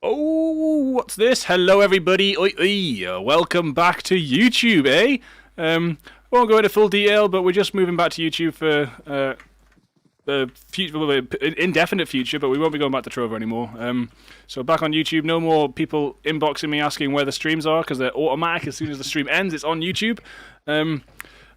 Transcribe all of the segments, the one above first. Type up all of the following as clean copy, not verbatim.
Oh, what's this? Hello, everybody. Oi, oi. Welcome back to YouTube, eh? Won't go into full detail, but we're just moving back to YouTube for the future, indefinite future. But we won't be going back to Trover anymore. So back on YouTube. No more people inboxing me asking where the streams are because they're automatic as soon as the stream ends. It's on YouTube.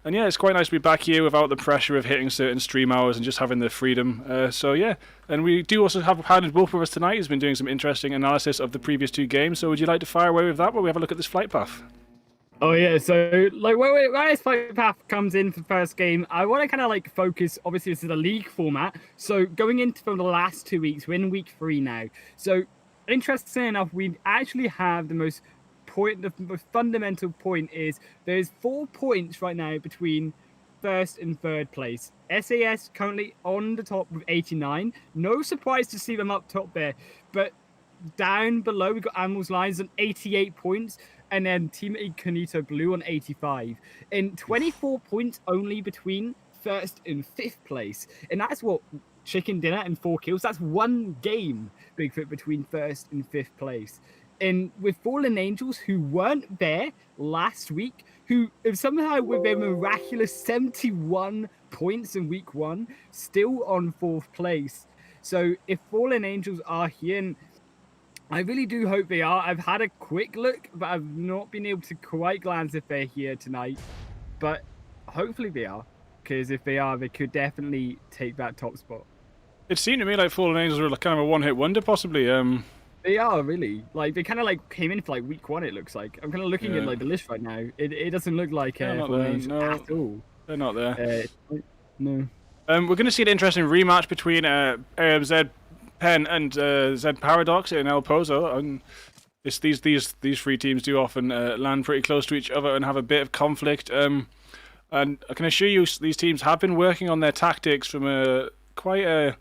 And yeah, it's quite nice to be back here without the pressure of hitting certain stream hours and just having the freedom. So yeah, and we do also have Highland Wolf with us tonight. He's been doing some interesting analysis of the previous two games. So would you like to fire away with that while we have a look at this flight path? Oh yeah, so like where this flight path comes in for the first game, I want to kind of like focus. Obviously, this is a league format, so going into from the last 2 weeks, we're in week 3 now. So interesting enough, we actually have the most fundamental point is there's 4 points right now between first and third place. SAS currently on the top with 89. No surprise to see them up top there, but down below we've got Animals Lines on 88 points, and then Team Incognito Blue on 85. And 24 points only between first and fifth place, and that's what chicken dinner and 4 kills. That's one game, Bigfoot, between first and fifth place. And with Fallen Angels, who weren't there last week, who somehow with their miraculous 71 points in week 1, still on 4th place. So if Fallen Angels are here, and I really do hope they are. I've had a quick look, but I've not been able to quite glance if they're here tonight. But hopefully they are, because if they are, they could definitely take that top spot. It seemed to me like Fallen Angels were kind of a one-hit wonder, possibly. They are really like they kind of like came in for like week 1. It looks like I'm kind of looking at like the list right now. It doesn't look like Fallen Angels at all. They're not there. No. We're going to see an interesting rematch between Zed Pen and Zed Paradox in El Pozo, and these 3 teams do often land pretty close to each other and have a bit of conflict. And I can assure you, these teams have been working on their tactics from quite a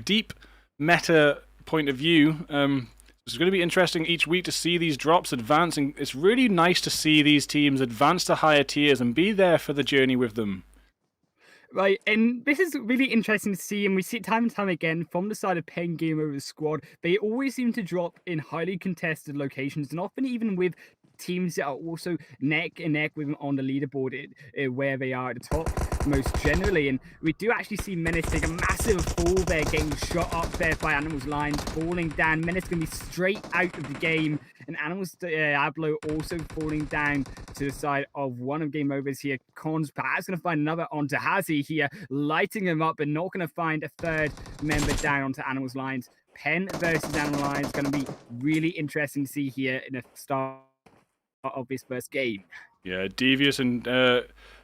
deep meta point of view. It's going to be interesting each week to see these drops advance, and it's really nice to see these teams advance to higher tiers and be there for the journey with them. Right, and this is really interesting to see, and we see it time and time again from the side of Pen Game Over Squad. They always seem to drop in highly contested locations, and often even with teams that are also neck and neck with them on the leaderboard where they are at the top most generally. And we do actually see Menace take a massive fall there, getting shot up there by Animals Lines, falling down. Menace going to be straight out of the game, and Animals Diablo also falling down to the side of one of Game Overs here. Cons perhaps going to find another onto Hazi here, lighting him up, but not going to find a third member down onto Animals Lines. Pen versus Animal Lines going to be really interesting to see here in the start of this first game. Yeah, Devious and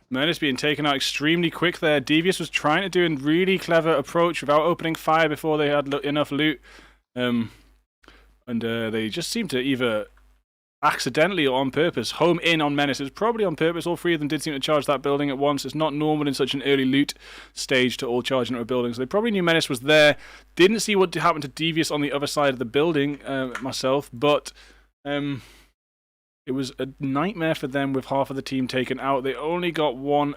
Menace being taken out extremely quick there. Devious was trying to do a really clever approach without opening fire before they had enough loot. And they just seemed to either accidentally or on purpose home in on Menace. It was probably on purpose. All 3 of them did seem to charge that building at once. It's not normal in such an early loot stage to all charge into a building. So they probably knew Menace was there. Didn't see what happened to Devious on the other side of the building myself, but it was a nightmare for them with half of the team taken out. They only got one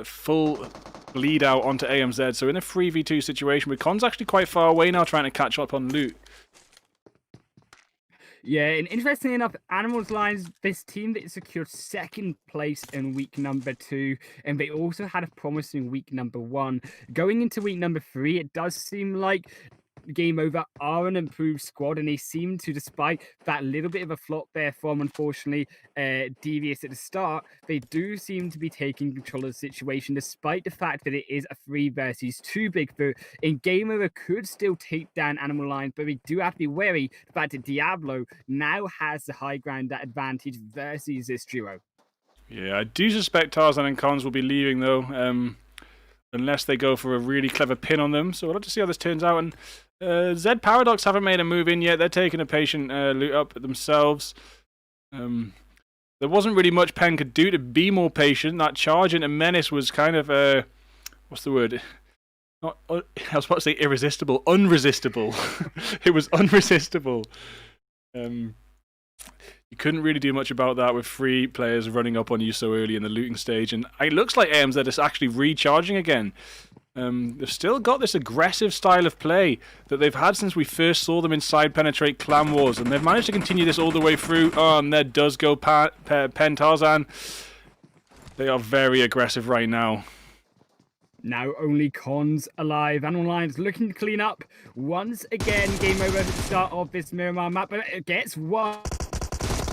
full bleed out onto AMZ. So in a 3v2 situation, with Con's actually quite far away now trying to catch up on loot. Yeah, and interestingly enough, Animals Lines, this team that secured 2nd place in week number 2, and they also had a promising week number 1. Going into week number 3, it does seem like Game Over are an improved squad, and they seem to, despite that little bit of a flop there from, unfortunately, Devious at the start, they do seem to be taking control of the situation, despite the fact that it is a 3 versus 2 Bigfoot. And Game Over could still take down Animal Lines, but we do have to be wary the fact that Diablo now has the high ground advantage versus this duo. Yeah, I do suspect Tarzan and Cons will be leaving, though, unless they go for a really clever pin on them. So we'll have to see how this turns out. And Zed Paradox haven't made a move in yet. They're taking a patient loot up themselves. There wasn't really much Pen could do to be more patient. That charge into Menace was kind of, what's the word? I was about to say irresistible. Unresistible. It was unresistible. You couldn't really do much about that with 3 players running up on you so early in the looting stage. And it looks like AMZ is actually recharging again. They've still got this aggressive style of play that they've had since we first saw them in side penetrate clan wars, and they've managed to continue this all the way through. Oh, and there does go Pen Tarzan. They are very aggressive right now. Now only Cons alive, and Online's looking to clean up. Once again, game over at the start of this Miramar map, but it gets one.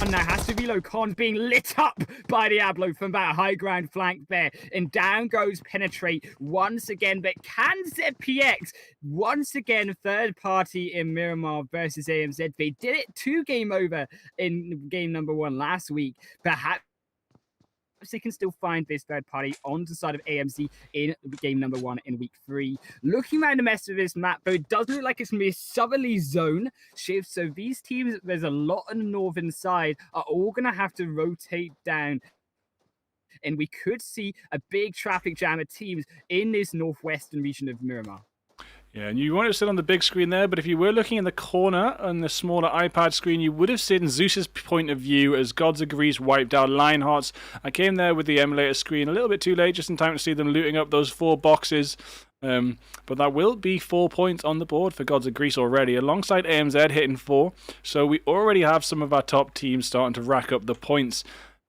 And now has to reload. Cons being lit up by Diablo from that high ground flank there. And down goes Penetrate once again. But can ZPX once again third party in Miramar versus AMZ? They did it 2 game over in game number 1 last week. Perhaps they can still find this third party on the side of AMZ in game number 1 in week 3. Looking around the rest of this map, though, it does look like it's going to be a southerly zone shift. So these teams, there's a lot on the northern side, are all going to have to rotate down. And we could see a big traffic jam of teams in this northwestern region of Miramar. Yeah, and you won't have seen on the big screen there, but if you were looking in the corner on the smaller iPad screen, you would have seen Zeus's point of view as Gods of Greece wiped out Lionhearts. I came there with the emulator screen a little bit too late, just in time to see them looting up those 4 boxes. But that will be 4 points on the board for Gods of Greece already, alongside AMZ hitting 4. So we already have some of our top teams starting to rack up the points.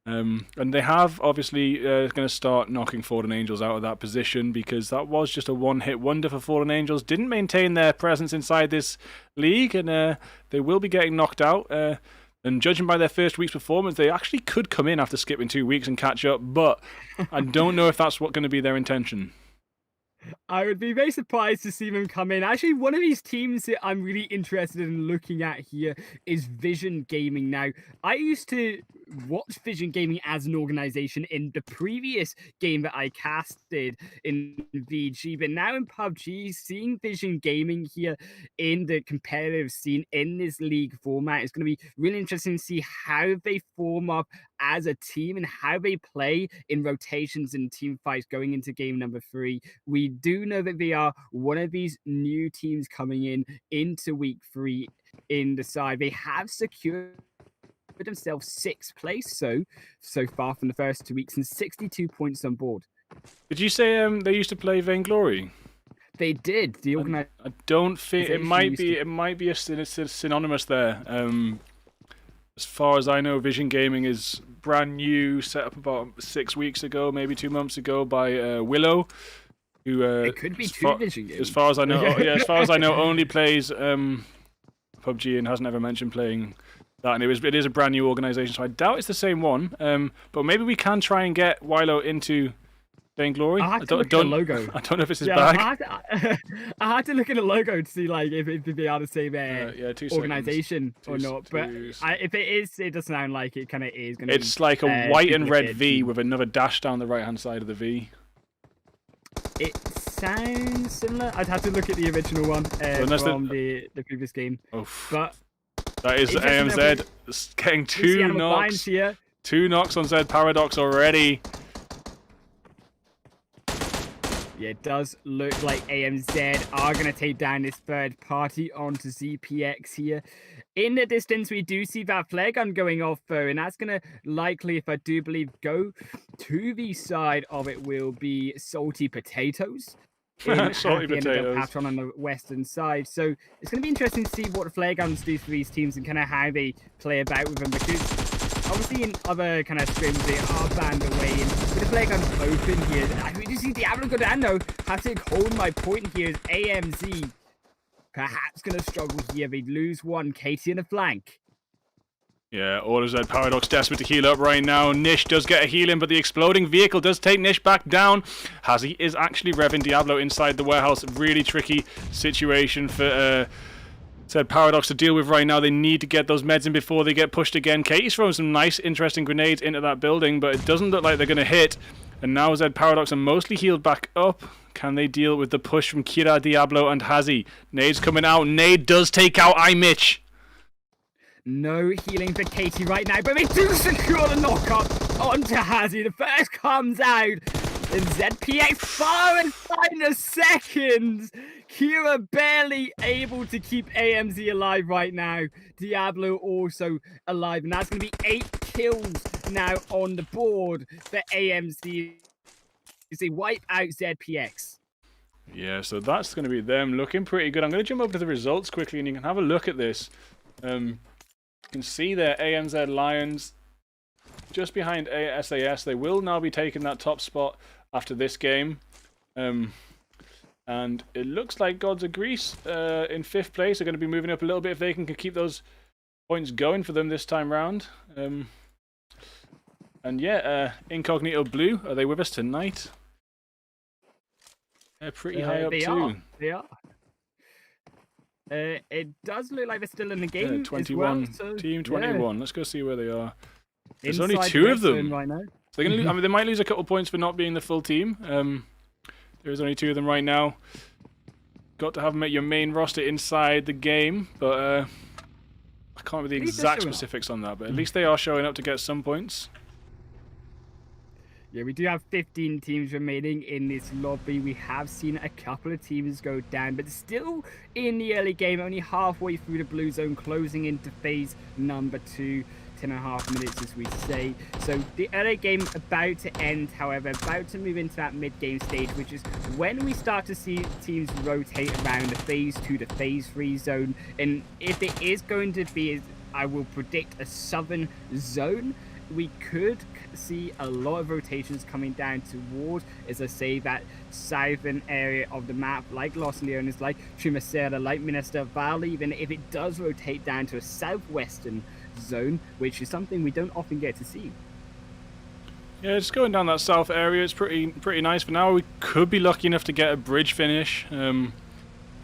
And they have obviously going to start knocking Fallen Angels out of that position, because that was just a one-hit wonder for Fallen Angels. Didn't maintain their presence inside this league, and they will be getting knocked out. And judging by their first week's performance, they actually could come in after skipping 2 weeks and catch up, but I don't know if that's going to be their intention. I would be very surprised to see them come in. Actually, one of these teams that I'm really interested in looking at here is Vision Gaming. Now, I used to watch Vision Gaming as an organization in the previous game that I casted in VG, but now in PUBG, seeing Vision Gaming here in the competitive scene in this league format is going to be really interesting to see how they form up as a team and how they play in rotations and team fights going into game number 3. We do know that they are one of these new teams coming in into week 3 in the side. They have secured themselves 6th place so far from the first 2 weeks and 62 points on board. Did you say they used to play Vainglory? They did. The organization. I don't think it might be a synonymous there. As far as I know, Vision Gaming is brand new, set up about 6 weeks ago, maybe 2 months ago by Willow, who it could be Vision Gaming. As far as I know, as far as I know, only plays PUBG and hasn't ever mentioned playing that. And it is a brand new organization, so I doubt it's the same one. But maybe we can try and get Wilo into Vainglory. I have to look at the logo. I don't know if it's his bag. I had to look at the logo to see like if they are the same organization or not. But if it is, it does sound like it kind of is going to. It's like a white and red V with another dash down the right hand side of the V. It sounds similar. I'd have to look at the original one from the previous game. Oof. But that is AMZ getting 2 knocks. Here. 2 knocks on Z Paradox already. Yeah, it does look like AMZ are going to take down this third party onto ZPX here. In the distance, we do see that flare gun going off, though, and that's going to likely, if I do believe, go to the side of it will be Salty Potatoes. Salty Potatoes. Patron on the western side. So it's going to be interesting to see what the flare guns do for these teams and kind of how they play about with them, because obviously in other kind of scrims they are banned away, and with the flare guns open here, we do see Diablo go down though. Have to hold my point here is AMZ perhaps going to struggle here. They'd lose one. Katie in the flank. Yeah, all of Z Paradox desperate to heal up right now. Nish does get a heal in, but the exploding vehicle does take Nish back down. Hazy is actually revving Diablo inside the warehouse. Really tricky situation for Z Paradox to deal with right now. They need to get those meds in before they get pushed again. Katie's throwing some nice, interesting grenades into that building, but it doesn't look like they're going to hit. And now Z Paradox are mostly healed back up. Can they deal with the push from Kira, Diablo, and Hazy? Nade's coming out. Nade does take out iMitch. No healing for Katie right now, but they do secure the knock-up onto Hazy. The first comes out, and ZPX far and find a second. Kira barely able to keep AMZ alive right now. Diablo also alive, and that's going to be 8 kills now on the board for AMZ. They wipe out ZPX. Yeah, so that's going to be them looking pretty good. I'm going to jump over to the results quickly, and you can have a look at this. You can see there ANZ Lions just behind SAS. They will now be taking that top spot after this game. And it looks like Gods of Greece in 5th place are going to be moving up a little bit if they can keep those points going for them this time round. And yeah, Incognito Blue, are they with us tonight? They're pretty high up too. They are. It does look like they're still in the game. 21. As well, so, Team 21. Let's go see where they are. There's Inside only 2 of them. right now. So they're gonna lose, I mean, they might lose a couple points for not being the full team. There's only 2 of them right now. Got to have them at your main roster inside the game, but I can't remember the exact specifics on that. But at least they are showing up to get some points. Yeah, we do have 15 teams remaining in this lobby. We have seen a couple of teams go down, but still in the early game, only halfway through the blue zone, closing into phase number 2. 10.5 minutes, as we say. So the early game about to end, however, about to move into that mid-game stage, which is when we start to see teams rotate around the phase 2 to phase 3 zone. And if it is going to be, I will predict, a southern zone, we could see a lot of rotations coming down toward, as I say, that southern area of the map, like Los Leones, like Trimacera, like Minister Valley. Even if it does rotate down to a southwestern zone, which is something we don't often get to see. Yeah, just going down that south area, it's pretty nice for now. We could be lucky enough to get a bridge finish. I'll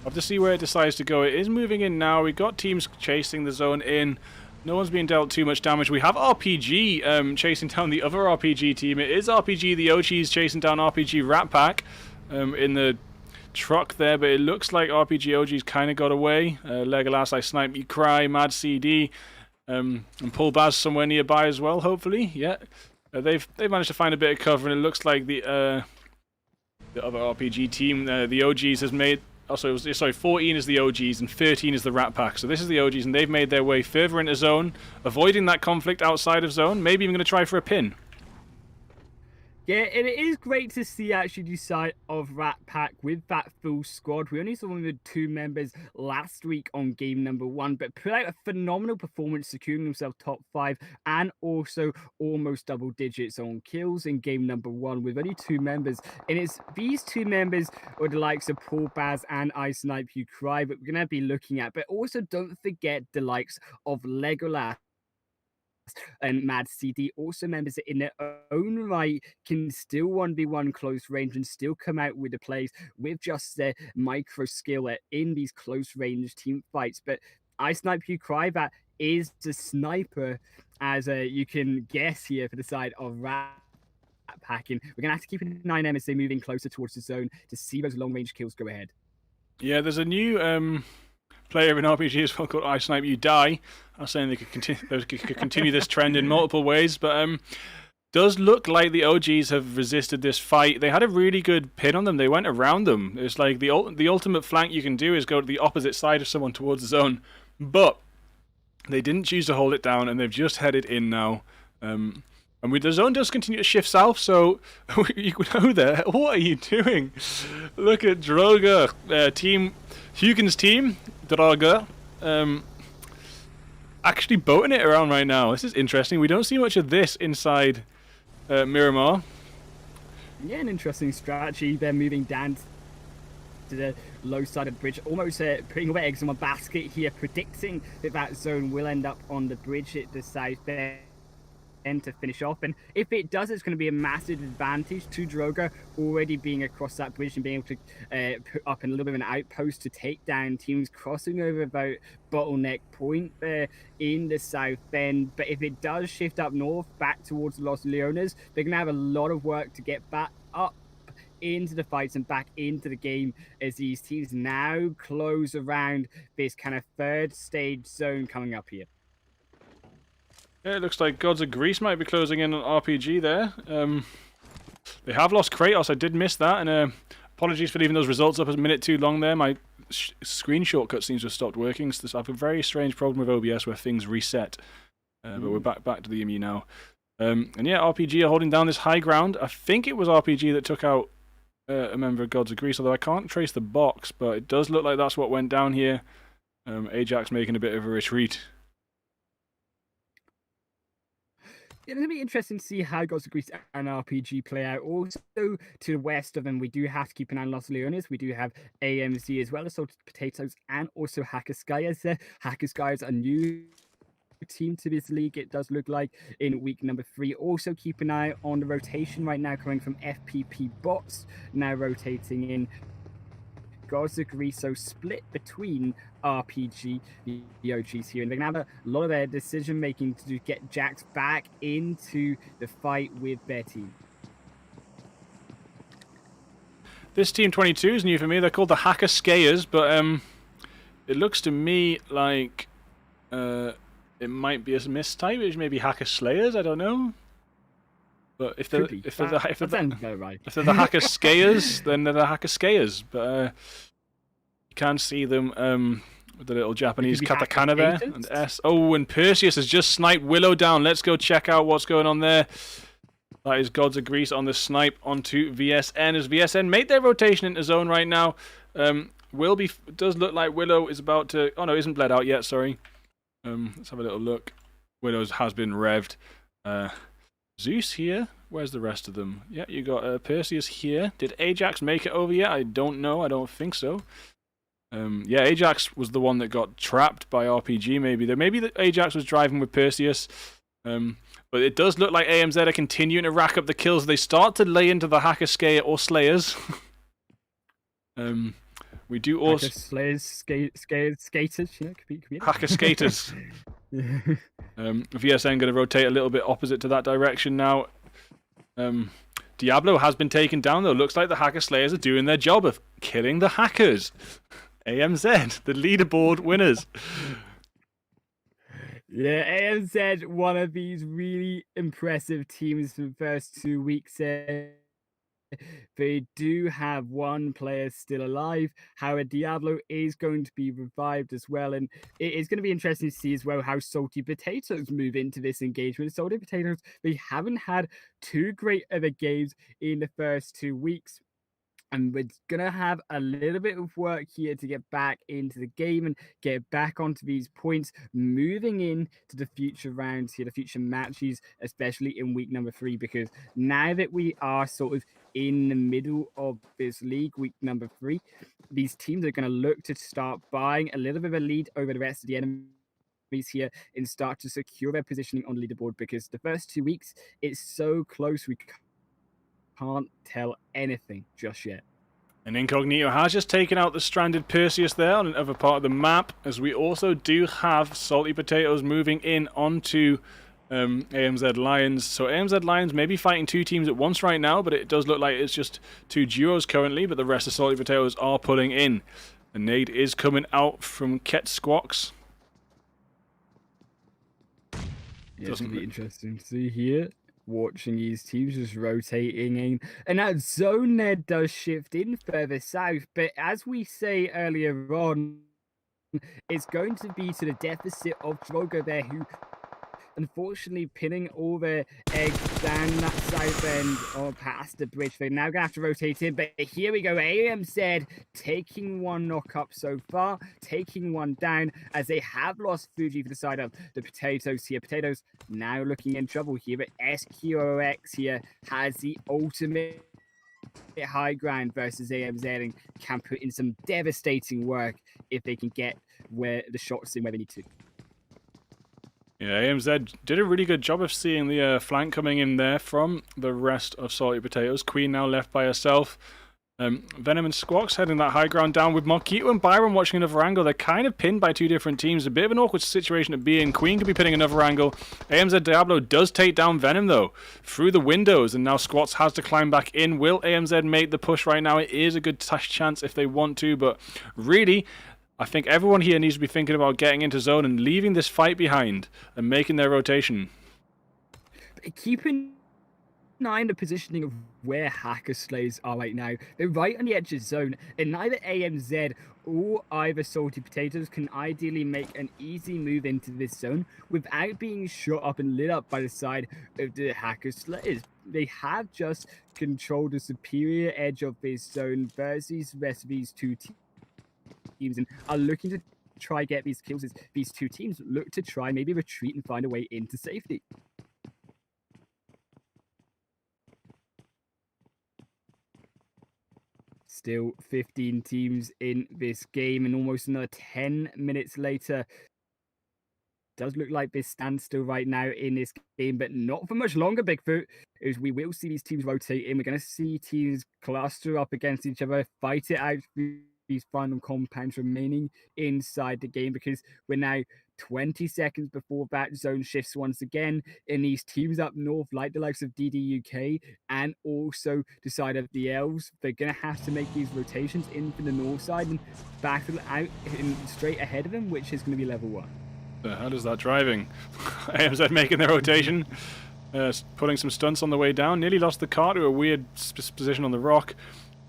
have to see where it decides to go. It is moving in now. We've got teams chasing the zone in. No one's being dealt too much damage. We have RPG chasing down the other RPG team. It is RPG the OGs chasing down RPG Rat Pack in the truck there, but it looks like RPG OGs kind of got away. Legolas, I Snipe You Cry, Mad CD, and Paul Baz somewhere nearby as well, hopefully. Yeah, they've managed to find a bit of cover, and it looks like the other RPG team, the OGs, has made. Also, sorry, 14 is the OGs and 13 is the Rat Pack. So this is the OGs, and they've made their way further into zone, avoiding that conflict outside of zone. Maybe even going to try for a pin. Yeah, and it is great to see actually the side of Rat Pack with that full squad. We only saw them with 2 members last week on game number 1, but put out a phenomenal performance, securing themselves top 5 and also almost double digits on kills in game number 1 with only 2 members. And it's these 2 members are the likes of Paul Baz and I Snipe You Cry that we're going to be looking at. But also don't forget the likes of Legolas and Mad CD, also members that in their own right can still 1v1 close range and still come out with the plays with just their micro skill in these close range team fights. But I Snipe You Cry, that is the sniper, as you can guess here, for the side of Rat Pack. And we're gonna have to keep an eye on them as they move in closer towards the zone to see those long range kills go ahead. Yeah, there's a new player in RPG as well called I Snipe You Die. I was saying they could continue this trend in multiple ways, but does look like the OGs have resisted this fight. They had a really good pin on them. They went around them. It's like the ultimate flank you can do is go to the opposite side of someone towards the zone, but they didn't choose to hold it down, and they've just headed in now. And the zone does continue to shift south, so you know there. What are you doing? Look at Droga, team Hugin's team, Droga, actually boating it around right now. This is interesting. We don't see much of this inside Miramar. Yeah, an interesting strategy. They're moving down to the low side of the bridge, almost putting away eggs in one basket here, predicting that zone will end up on the bridge at the south there. To finish off, and if it does, it's going to be a massive advantage to Droga already being across that bridge and being able to put up a little bit of an outpost to take down teams crossing over about bottleneck point there in the south end. But if it does shift up north back towards Los Leones, they're going to have a lot of work to get back up into the fights and back into the game as these teams now close around this kind of third stage zone coming up here. Yeah, it looks like Gods of Greece might be closing in on RPG there. They have lost Kratos. I did miss that, and apologies for leaving those results up a minute too long there. My screen shortcut seems to have stopped working. So I have a very strange problem with OBS where things reset. But we're back to the EMU now. And yeah, RPG are holding down this high ground. I think it was RPG that took out a member of Gods of Greece, although I can't trace the box, but it does look like that's what went down here. Ajax making a bit of a retreat. It's going to be interesting to see how Gods of Greece and RPG play out. Also, to the west of them, we do have to keep an eye on Los Leones. We do have AMZ as well as Salted Potatoes and also Hackaskyas there. Hackaskyas are new team to this league, it does look like, in week number 3. Also keep an eye on the rotation right now coming from FPP bots, now rotating in Gods of Greece, so split between RPG, the OGs here, and they're going to have a lot of their decision making to get Jax back into the fight with their team. This Team 22 is new for me. They're called the Hackaskyas, but it looks to me like it might be a mistype. It may be Hackaslayers. I don't know. But if they're the Hackaskyas, then they're the Hackaskyas. But you can see them with the little Japanese katakana there and S. Oh, and Perseus has just sniped Willow down. Let's go check out what's going on there. That is Gods of Greece on the snipe onto VSN as VSN make their rotation into zone right now. Does look like Willow is about to. Oh no, isn't bled out yet. Sorry. Let's have a little look. Willows has been revved. Zeus here. Where's the rest of them? Yeah, you got Perseus here. Did Ajax make it over yet? I don't know. I don't think so. Yeah, Ajax was the one that got trapped by RPG. Maybe the Ajax was driving with Perseus. But it does look like AMZ are continuing to rack up the kills. They start to lay into the Hackaskyas or Slayers. We do also Slayers, skaters, you know, could be Hackaskyas. VSN going to rotate a little bit opposite to that direction now. Diablo has been taken down though. Looks like the Hackaslayers are doing their job of killing the hackers. AMZ, the leaderboard winners. Yeah, AMZ, one of these really impressive teams for the first 2 weeks. They do have one player still alive. However, Diablo is going to be revived as well. And it is going to be interesting to see as well how Salty Potatoes move into this engagement. Salty Potatoes, they haven't had too great of a games in the first 2 weeks. And we're going to have a little bit of work here to get back into the game and get back onto these points, moving in to the future rounds here, the future matches, especially in week number 3, because now that we are sort of in the middle of this league, week number 3, these teams are going to look to start buying a little bit of a lead over the rest of the enemies here and start to secure their positioning on the leaderboard, because the first 2 weeks, it's so close we can't tell anything just yet. And Incognito has just taken out the stranded Perseus there on another part of the map, as we also do have Salty Potatoes moving in onto AMZ Lions. So AMZ Lions may be fighting 2 teams at once right now, but it does look like it's just 2 duos currently, but the rest of Salty Potatoes are pulling in. A nade is coming out from Ket Squawks. Yeah, it's going to be interesting to see here. Watching these teams just rotating in. And that zone there does shift in further south. But as we say earlier on, it's going to be to the deficit of Drogo there, who unfortunately pinning all their eggs down that south end or past the bridge. They're now going to have to rotate in. But here we go. AMZ taking one knock up so far, taking one down as they have lost Fuji for the side of the Potatoes here. Potatoes now looking in trouble here. But SQOX here has the ultimate high ground versus AMZ and can put in some devastating work if they can get where the shots in where they need to. Yeah, AMZ did a really good job of seeing the flank coming in there from the rest of Salty Potatoes. Queen now left by herself. Venom and Squawks heading that high ground down with Marquito and Byron watching another angle. They're kind of pinned by 2 different teams. A bit of an awkward situation to be in. Queen could be pinning another angle. AMZ Diablo does take down Venom though through the windows, and now Squawks has to climb back in. Will AMZ make the push right now? It is a good chance if they want to, but really, I think everyone here needs to be thinking about getting into zone and leaving this fight behind and making their rotation. Keep in mind the positioning of where Hackaslayers are right now. They're right on the edge of zone, and neither AMZ or either Salty Potatoes can ideally make an easy move into this zone without being shot up and lit up by the side of the Hackaslayers. they have just controlled the superior edge of this zone versus the rest of these two teams, and are looking to try get these kills as these two teams look to try maybe retreat and find a way into safety. Still 15 teams in this game, and almost another 10 minutes later. Does look like this standstill right now in this game, but not for much longer, Bigfoot, as we will see these teams rotate in. We're going to see teams cluster up against each other, fight it out for these final compounds remaining inside the game, because we're now 20 seconds before that zone shifts once again, and these teams up north, like the likes of DDUK and also the side of the Elves, they're going to have to make these rotations in for the north side and battle out in straight ahead of them, which is going to be level 1. The hell is that driving? AMZ making their rotation, putting some stunts on the way down. Nearly lost the car to a weird position on the rock.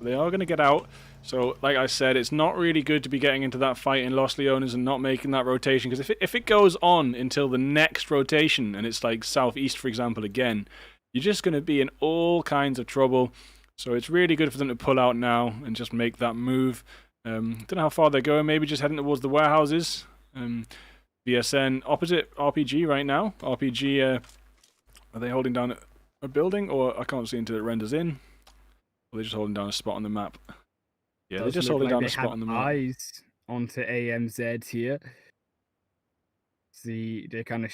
They are going to get out. So, like I said, it's not really good to be getting into that fight in Los Leones and not making that rotation. Because if it goes on until the next rotation, and it's like southeast, for example, again, you're just going to be in all kinds of trouble. So it's really good for them to pull out now and just make that move. Don't know how far they're going. Maybe just heading towards the warehouses. VSN opposite RPG right now. RPG, are they holding down a building, or I can't see until it renders in? Or they're just holding down a spot on the map? Yeah, they're just holding down a spot on the map. Eyes onto AMZ here. See the kind of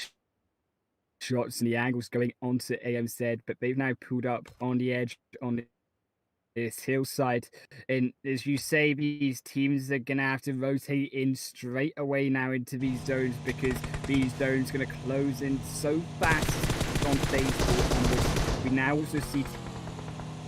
shots and the angles going onto AMZ, but they've now pulled up on the edge on this hillside, and as you say, these teams are gonna have to rotate in straight away now into these zones, because these zones are gonna close in so fast on phase 4 onwards. We now also see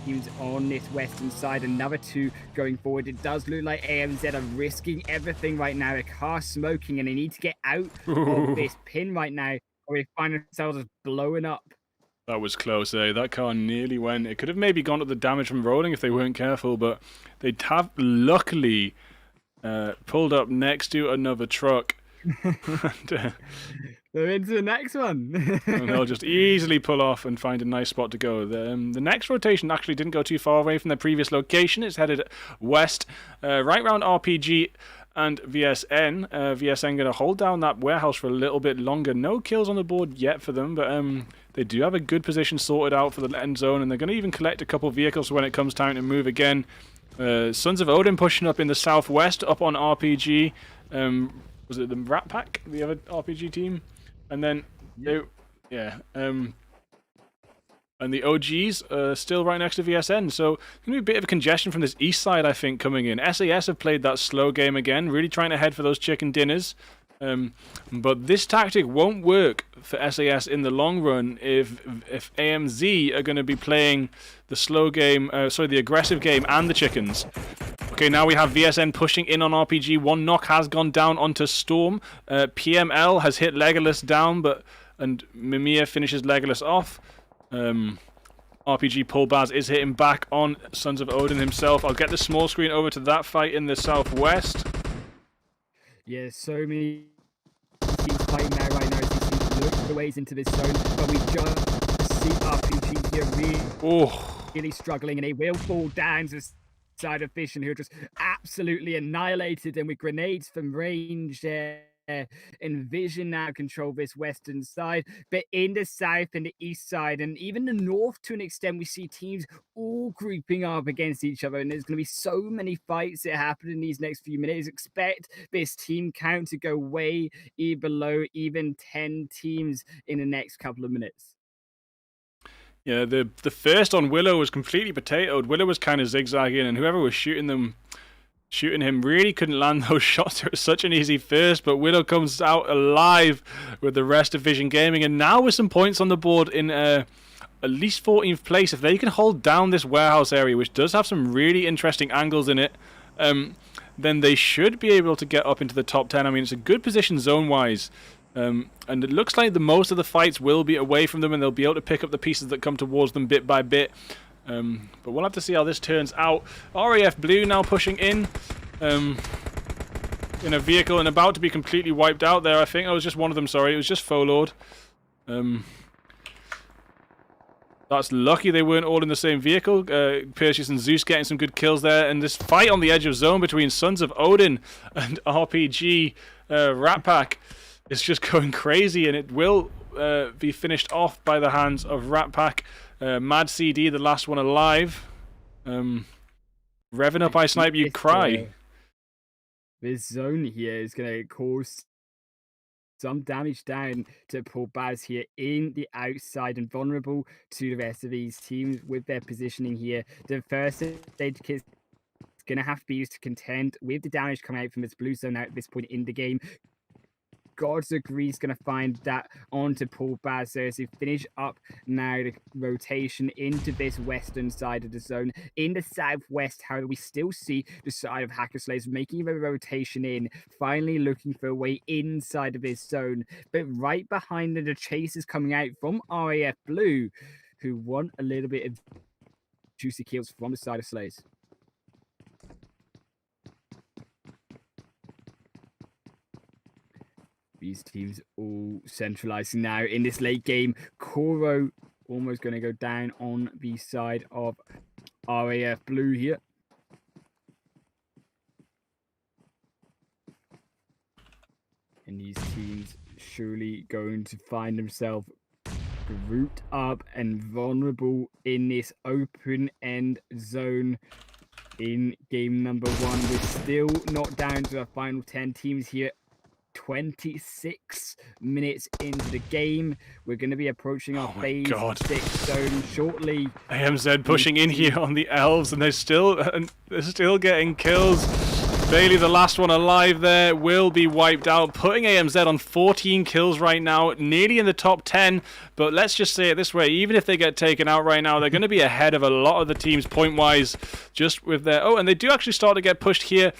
teams on this western side, another 2 going forward. It does look like AMZ are risking everything right now. A car smoking, and they need to get out of this pin right now, or they find themselves blowing up. That was close, eh? That car nearly went. It could have maybe gone to the damage from rolling if they weren't careful, but they have luckily pulled up next to another truck. They're into the next one. And they'll just easily pull off and find a nice spot to go. The next rotation actually didn't go too far away from their previous location. It's headed west, right round RPG and VSN. VSN going to hold down that warehouse for a little bit longer. No kills on the board yet for them, but they do have a good position sorted out for the end zone, and they're going to even collect a couple of vehicles when it comes time to move again. Sons of Odin pushing up in the southwest, up on RPG. Was it the Rat Pack, the other RPG team? And then, and the OGs are still right next to VSN, so it's going to be a bit of a congestion from this east side, I think, coming in. SAS have played that slow game again, really trying to head for those chicken dinners. But this tactic won't work for SAS in the long run if AMZ are going to be playing the slow game, the aggressive game and the chickens. Okay, now we have VSN pushing in on RPG. One knock has gone down onto Storm. PML has hit Legolas down, and Mimir finishes Legolas off. RPG Pullbaz is hitting back on Sons of Odin himself. I'll get the small screen over to that fight in the southwest. Yeah, so many teams fighting now right now. So you see look the ways into this zone, but we just see RPG here really struggling, and they will fall down to the side of Vision, who are just absolutely annihilated, and with grenades from range and Vision now control this western side, but in the south and the east side and even the north to an extent, we see teams all grouping up against each other, and there's going to be so many fights that happen in these next few minutes. Expect this team count to go way below even 10 teams in the next couple of minutes. Yeah, the first on Willow was completely potatoed. Willow was kind of zigzagging, and whoever was shooting him really couldn't land those shots. It was such an easy first, but Willow comes out alive with the rest of Vision Gaming, and now with some points on the board in at least 14th place. If they can hold down this warehouse area, which does have some really interesting angles in it, then they should be able to get up into the top 10. I mean, it's a good position zone-wise, and it looks like the most of the fights will be away from them, and they'll be able to pick up the pieces that come towards them bit by bit. But we'll have to see how this turns out. RAF Blue now pushing in a vehicle and about to be completely wiped out there, I think. Oh, it was just one of them, sorry. It was just Folord. That's lucky they weren't all in the same vehicle. Perseus and Zeus getting some good kills there. And this fight on the edge of zone between Sons of Odin and RPG Rat Pack is just going crazy. And it will be finished off by the hands of Rat Pack. Mad CD, the last one alive. Revving up I Snipe, you cry. This zone here is going to cause some damage down to Paul Baz here in the outside and vulnerable to the rest of these teams with their positioning here. The first stage kit is going to have to be used to contend with the damage coming out from this blue zone at this point in the game. Gods Agree is going to find that onto Paul Baz there as they finish up now the rotation into this western side of the zone. In the southwest, however, we still see the side of Hacker Slayers making a rotation in, finally looking for a way inside of this zone. But right behind them, the chase is coming out from RAF Blue, who want a little bit of juicy kills from the side of Slayers. These teams all centralizing now in this late game. Koro almost going to go down on the side of RAF Blue here. And these teams surely going to find themselves grouped up and vulnerable in this open end zone in game number 1. We're still not down to the final 10 teams here. 26 minutes into the game. We're going to be approaching our phase 6 zone shortly. AMZ pushing in here on the elves, and they're still getting kills. Bailey, the last one alive there, will be wiped out, putting AMZ on 14 kills right now, nearly in the top 10. But let's just say it this way, even if they get taken out right now, they're going to be ahead of a lot of the teams point-wise, just with their... Oh, and they do actually start to get pushed here.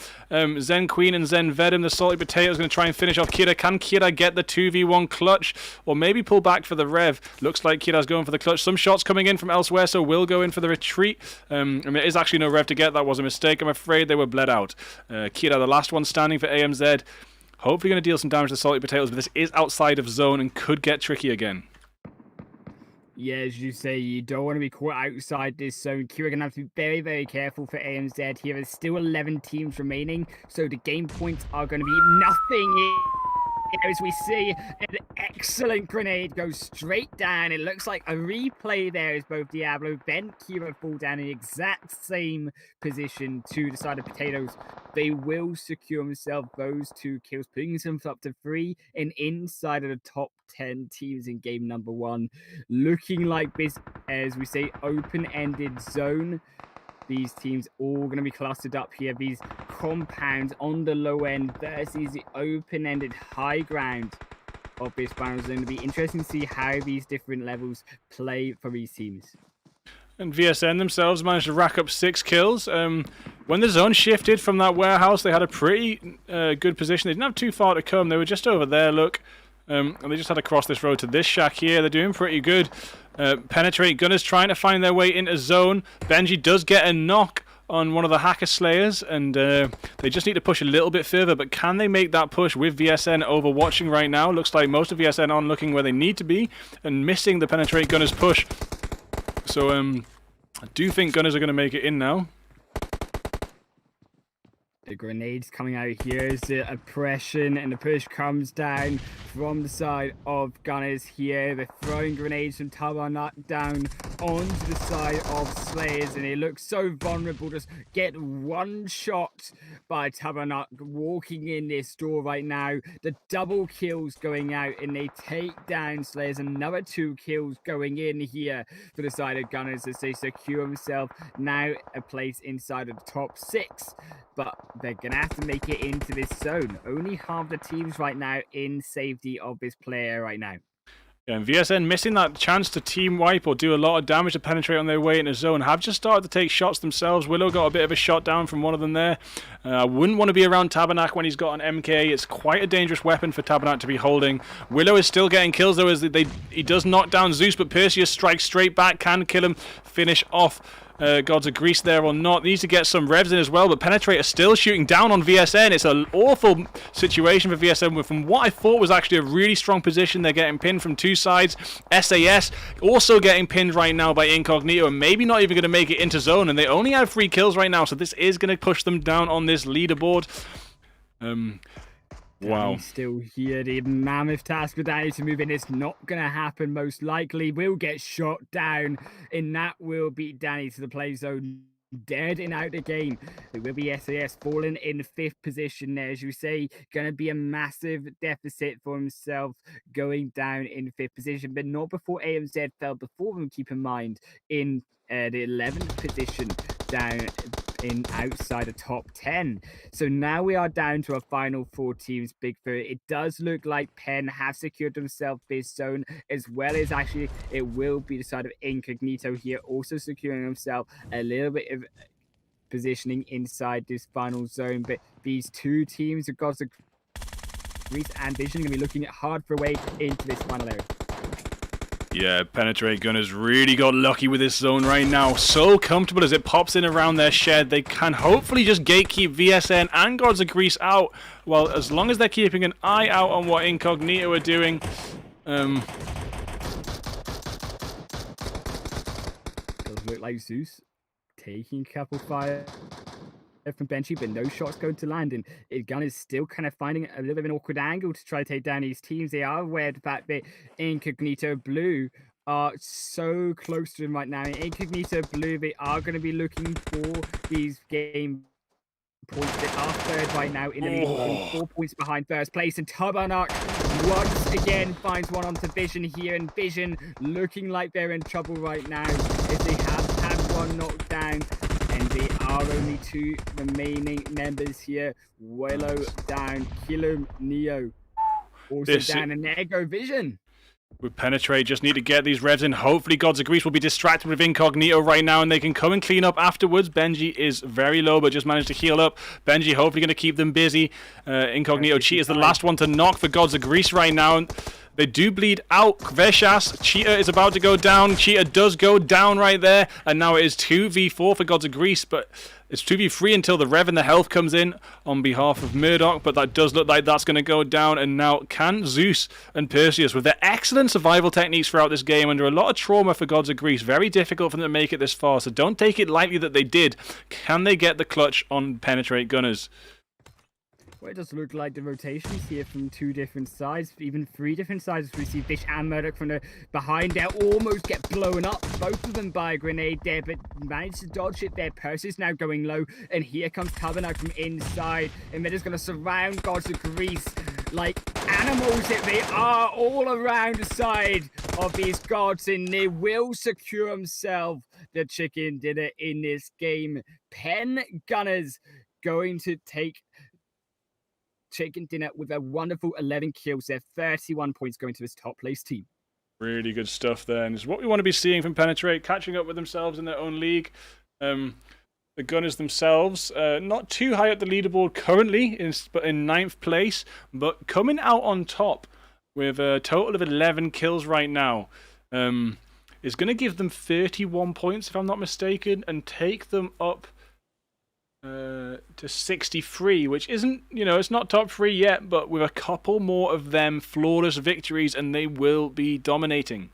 Zen Queen and Zen Vedum, the Salty Potato, is going to try and finish off Kira. Can Kira get the 2v1 clutch? Or maybe pull back for the Rev? Looks like Kira's going for the clutch. Some shots coming in from elsewhere, so will go in for the retreat. I mean, it is actually no Rev to get. That was a mistake. I'm afraid they were bled out. Kira, the last one standing for AMZ. Hopefully going to deal some damage to the Salty Potatoes, but this is outside of zone and could get tricky again. Yeah, as you say, you don't want to be caught outside this zone. Kira going to have to be very, very careful for AMZ here. There's still 11 teams remaining, so the game points are going to be nothing. As we see an excellent grenade go straight down. It looks like a replay there as both Diablo and Kira fall down in the exact same position to the side of Potatoes. They will secure themselves those 2 kills, putting themselves up to 3 and inside of the top 10 teams in game number 1. Looking like this, as we say, open-ended zone. These teams all going to be clustered up here. These compounds on the low end versus the open-ended high ground of this battle zone. It'll be interesting to see how these different levels play for these teams. And VSN themselves managed to rack up 6 kills. When the zone shifted from that warehouse, they had a pretty good position. They didn't have too far to come. They were just over there, look. And they just had to cross this road to this shack here. They're doing pretty good. Penetrate Gunners trying to find their way into zone. Benji does get a knock on one of the Hacker Slayers, and they just need to push a little bit further. But can they make that push with VSN overwatching right now? Looks like most of VSN aren't looking where they need to be and missing the Penetrate Gunners push. So I do think Gunners are going to make it in now. The grenades coming out here is the oppression, and the push comes down from the side of Gunners here. They're throwing grenades from Tabarnak down onto the side of Slayers, and they look so vulnerable. Just get one shot by Tabarnak walking in this door right now. The double kills going out, and they take down Slayers. Another 2 kills going in here for the side of Gunners as they secure themselves now a place inside of the top 6. But they're going to have to make it into this zone. Only half the teams right now in safety of this player right now. Yeah, and VSN missing that chance to team wipe or do a lot of damage to penetrate on their way into zone. Have just started to take shots themselves. Willow got a bit of a shot down from one of them there. I wouldn't want to be around Tabarnak when he's got an MK. It's quite a dangerous weapon for Tabarnak to be holding. Willow is still getting kills though as he does knock down Zeus, but Perseus strikes straight back, can kill him, finish off Gods of Greece there or not. Needs to get some revs in as well, but Penetrate are still shooting down on VSN. It's an awful situation for VSN from what I thought was actually a really strong position. They're getting pinned from two sides. SAS also getting pinned right now by Incognito and maybe not even going to make it into zone, and they only have 3 kills right now, so this is going to push them down on this leaderboard. Wow. Still here, the mammoth task for Danny to move in. It's not going to happen, most likely. Will get shot down, and that will beat Danny to the play zone. Dead and out the game. It will be SAS falling in 5th position there, as you say. Going to be a massive deficit for himself going down in 5th position, but not before AMZ fell before them, keep in mind, in the 11th position down in outside the top 10. So now we are down to our final 4 teams, Bigfoot. It does look like Penn have secured themselves this zone, as well as actually it will be the side of Incognito here, also securing himself a little bit of positioning inside this final zone. But these 2 teams, the Gods of Greece and Vision, are going to be looking hard for a way into this final area. Yeah, Penetrate Gunners really got lucky with this zone right now. So comfortable as it pops in around their shed. They can hopefully just gatekeep VSN and Gods of Greece out. Well, as long as they're keeping an eye out on what Incognito are doing. Does look like Zeus taking a couple fire from Benchy, but no shots going to land, and Gun is still kind of finding a little bit of an awkward angle to try to take down these teams. They are aware of the fact that Incognito Blue are so close to him right now. Incognito Blue, they are going to be looking for these game points. They are 3rd right now in the league, 4 points behind 1st place, and Tabarnak once again finds one onto Vision here, and Vision looking like they're in trouble right now as they have had one knocked down. And there are only 2 remaining members here. Willow down, Killum, Neo also down, and there go Vision. With Penetrate, just need to get these revs in. Hopefully Gods of Greece will be distracted with Incognito right now, and they can come and clean up afterwards. Benji is very low, but just managed to heal up. Benji hopefully going to keep them busy. Incognito Cheetah is the last one to knock for Gods of Greece right now. They do bleed out. Veshas, Cheetah is about to go down. Cheetah does go down right there, and now it is 2v4 for Gods of Greece, but it's 2v3 until the Rev and the health comes in on behalf of Murdoch, but that does look like that's going to go down. And now can Zeus and Perseus, with their excellent survival techniques throughout this game, under a lot of trauma for Gods of Greece, very difficult for them to make it this far, so don't take it lightly that they did. Can they get the clutch on Penetrate Gunners? Well, it does look like the rotations here from 2 different sides, even 3 different sides. We see Fish and Murdoch from the behind there almost get blown up, both of them by a grenade there, but managed to dodge it there. Perseus now going low, and here comes Tabernacle from inside, and Mid is going to surround Gods of Greece like animals that they are all around the side of these gods, and they will secure themselves the chicken dinner in this game. Penn Gunners going to take chicken dinner with a wonderful 11 kills there, 31 points going to this top place team. Really good stuff there, and it's what we want to be seeing from Penetrate, catching up with themselves in their own league. The Gunners themselves, not too high at the leaderboard currently, but in 9th place, but coming out on top with a total of 11 kills right now. Is going to give them 31 points, if I'm not mistaken, and take them up to 63, which isn't, it's not top 3 yet, but with a couple more of them flawless victories, and they will be dominating.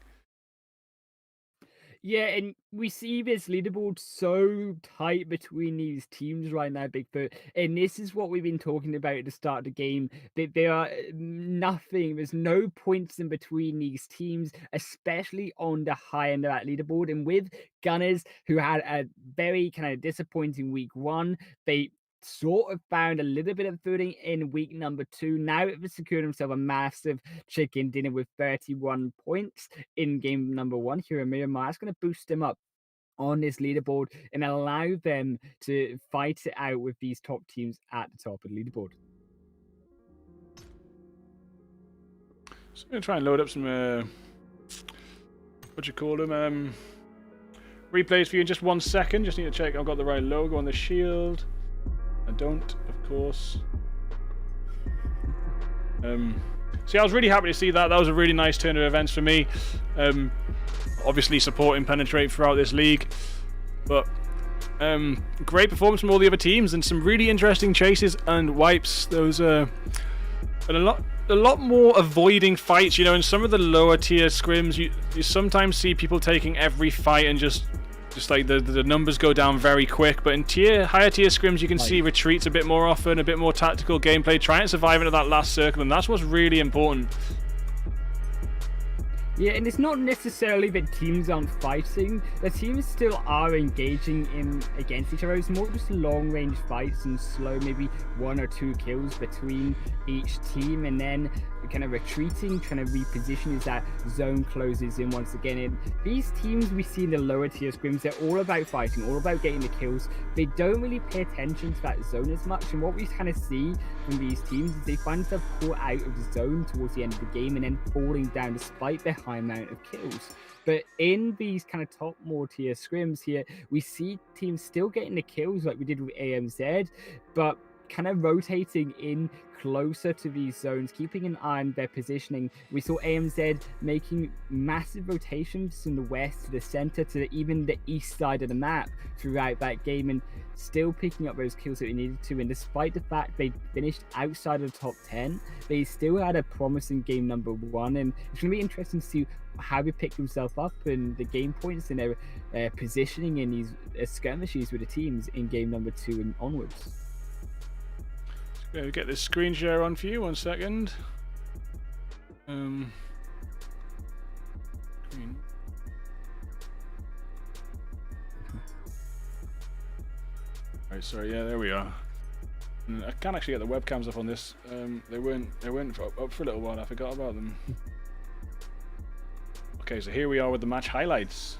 Yeah, and we see this leaderboard so tight between these teams right now, Bigfoot. And this is what we've been talking about at the start of the game. That there are nothing, there's no points in between these teams, especially on the high end of that leaderboard. And with Gunners, who had a very kind of disappointing week 1, they sort of found a little bit of footing in week number 2. Now they've secured themselves a massive chicken dinner with 31 points in game number 1 here in Miramar. It's going to boost them up on this leaderboard and allow them to fight it out with these top teams at the top of the leaderboard. So I'm going to try and load up some replays for you in just 1 second. Just need to check I've got the right logo on the shield. I don't, of course. So I was really happy to see that. That was a really nice turn of events for me. Obviously supporting Penetrate throughout this league, but Great performance from all the other teams, and some really interesting chases and wipes. Those and a lot more avoiding fights. You know, in some of the lower tier scrims, you sometimes see people taking every fight and just like the numbers go down very quick. But in higher tier scrims, you can see retreats a bit more often, a bit more tactical gameplay, trying to survive into that last circle, and that's what's really important. Yeah, and it's not necessarily that teams aren't fighting. The teams still are engaging against each other. It's more just long-range fights and slow, maybe 1 or 2 kills between each team, and then kind of retreating, trying to reposition as that zone closes in once again. And these teams we see in the lower tier scrims, they're all about fighting, all about getting the kills. They don't really pay attention to that zone as much, and what we kind of see from these teams is they find themselves caught out of the zone towards the end of the game and then falling down despite their high amount of kills. But in these kind of top more tier scrims here, we see teams still getting the kills like we did with AMZ, but kind of rotating in closer to these zones, keeping an eye on their positioning. We saw AMZ making massive rotations from the west to the center to even the east side of the map throughout that game, and still picking up those kills that they needed to. And despite the fact they finished outside of the top 10, they still had a promising game number 1, and it's going to be interesting to see how they pick themselves up and the game points and their positioning in these skirmishes with the teams in game number 2 and onwards. Get this screen share on for you, 1 second. Right, sorry, yeah, there we are. I can't actually get the webcams up on this. They weren't up for a little while. I forgot about them. Okay, so here we are with the match highlights.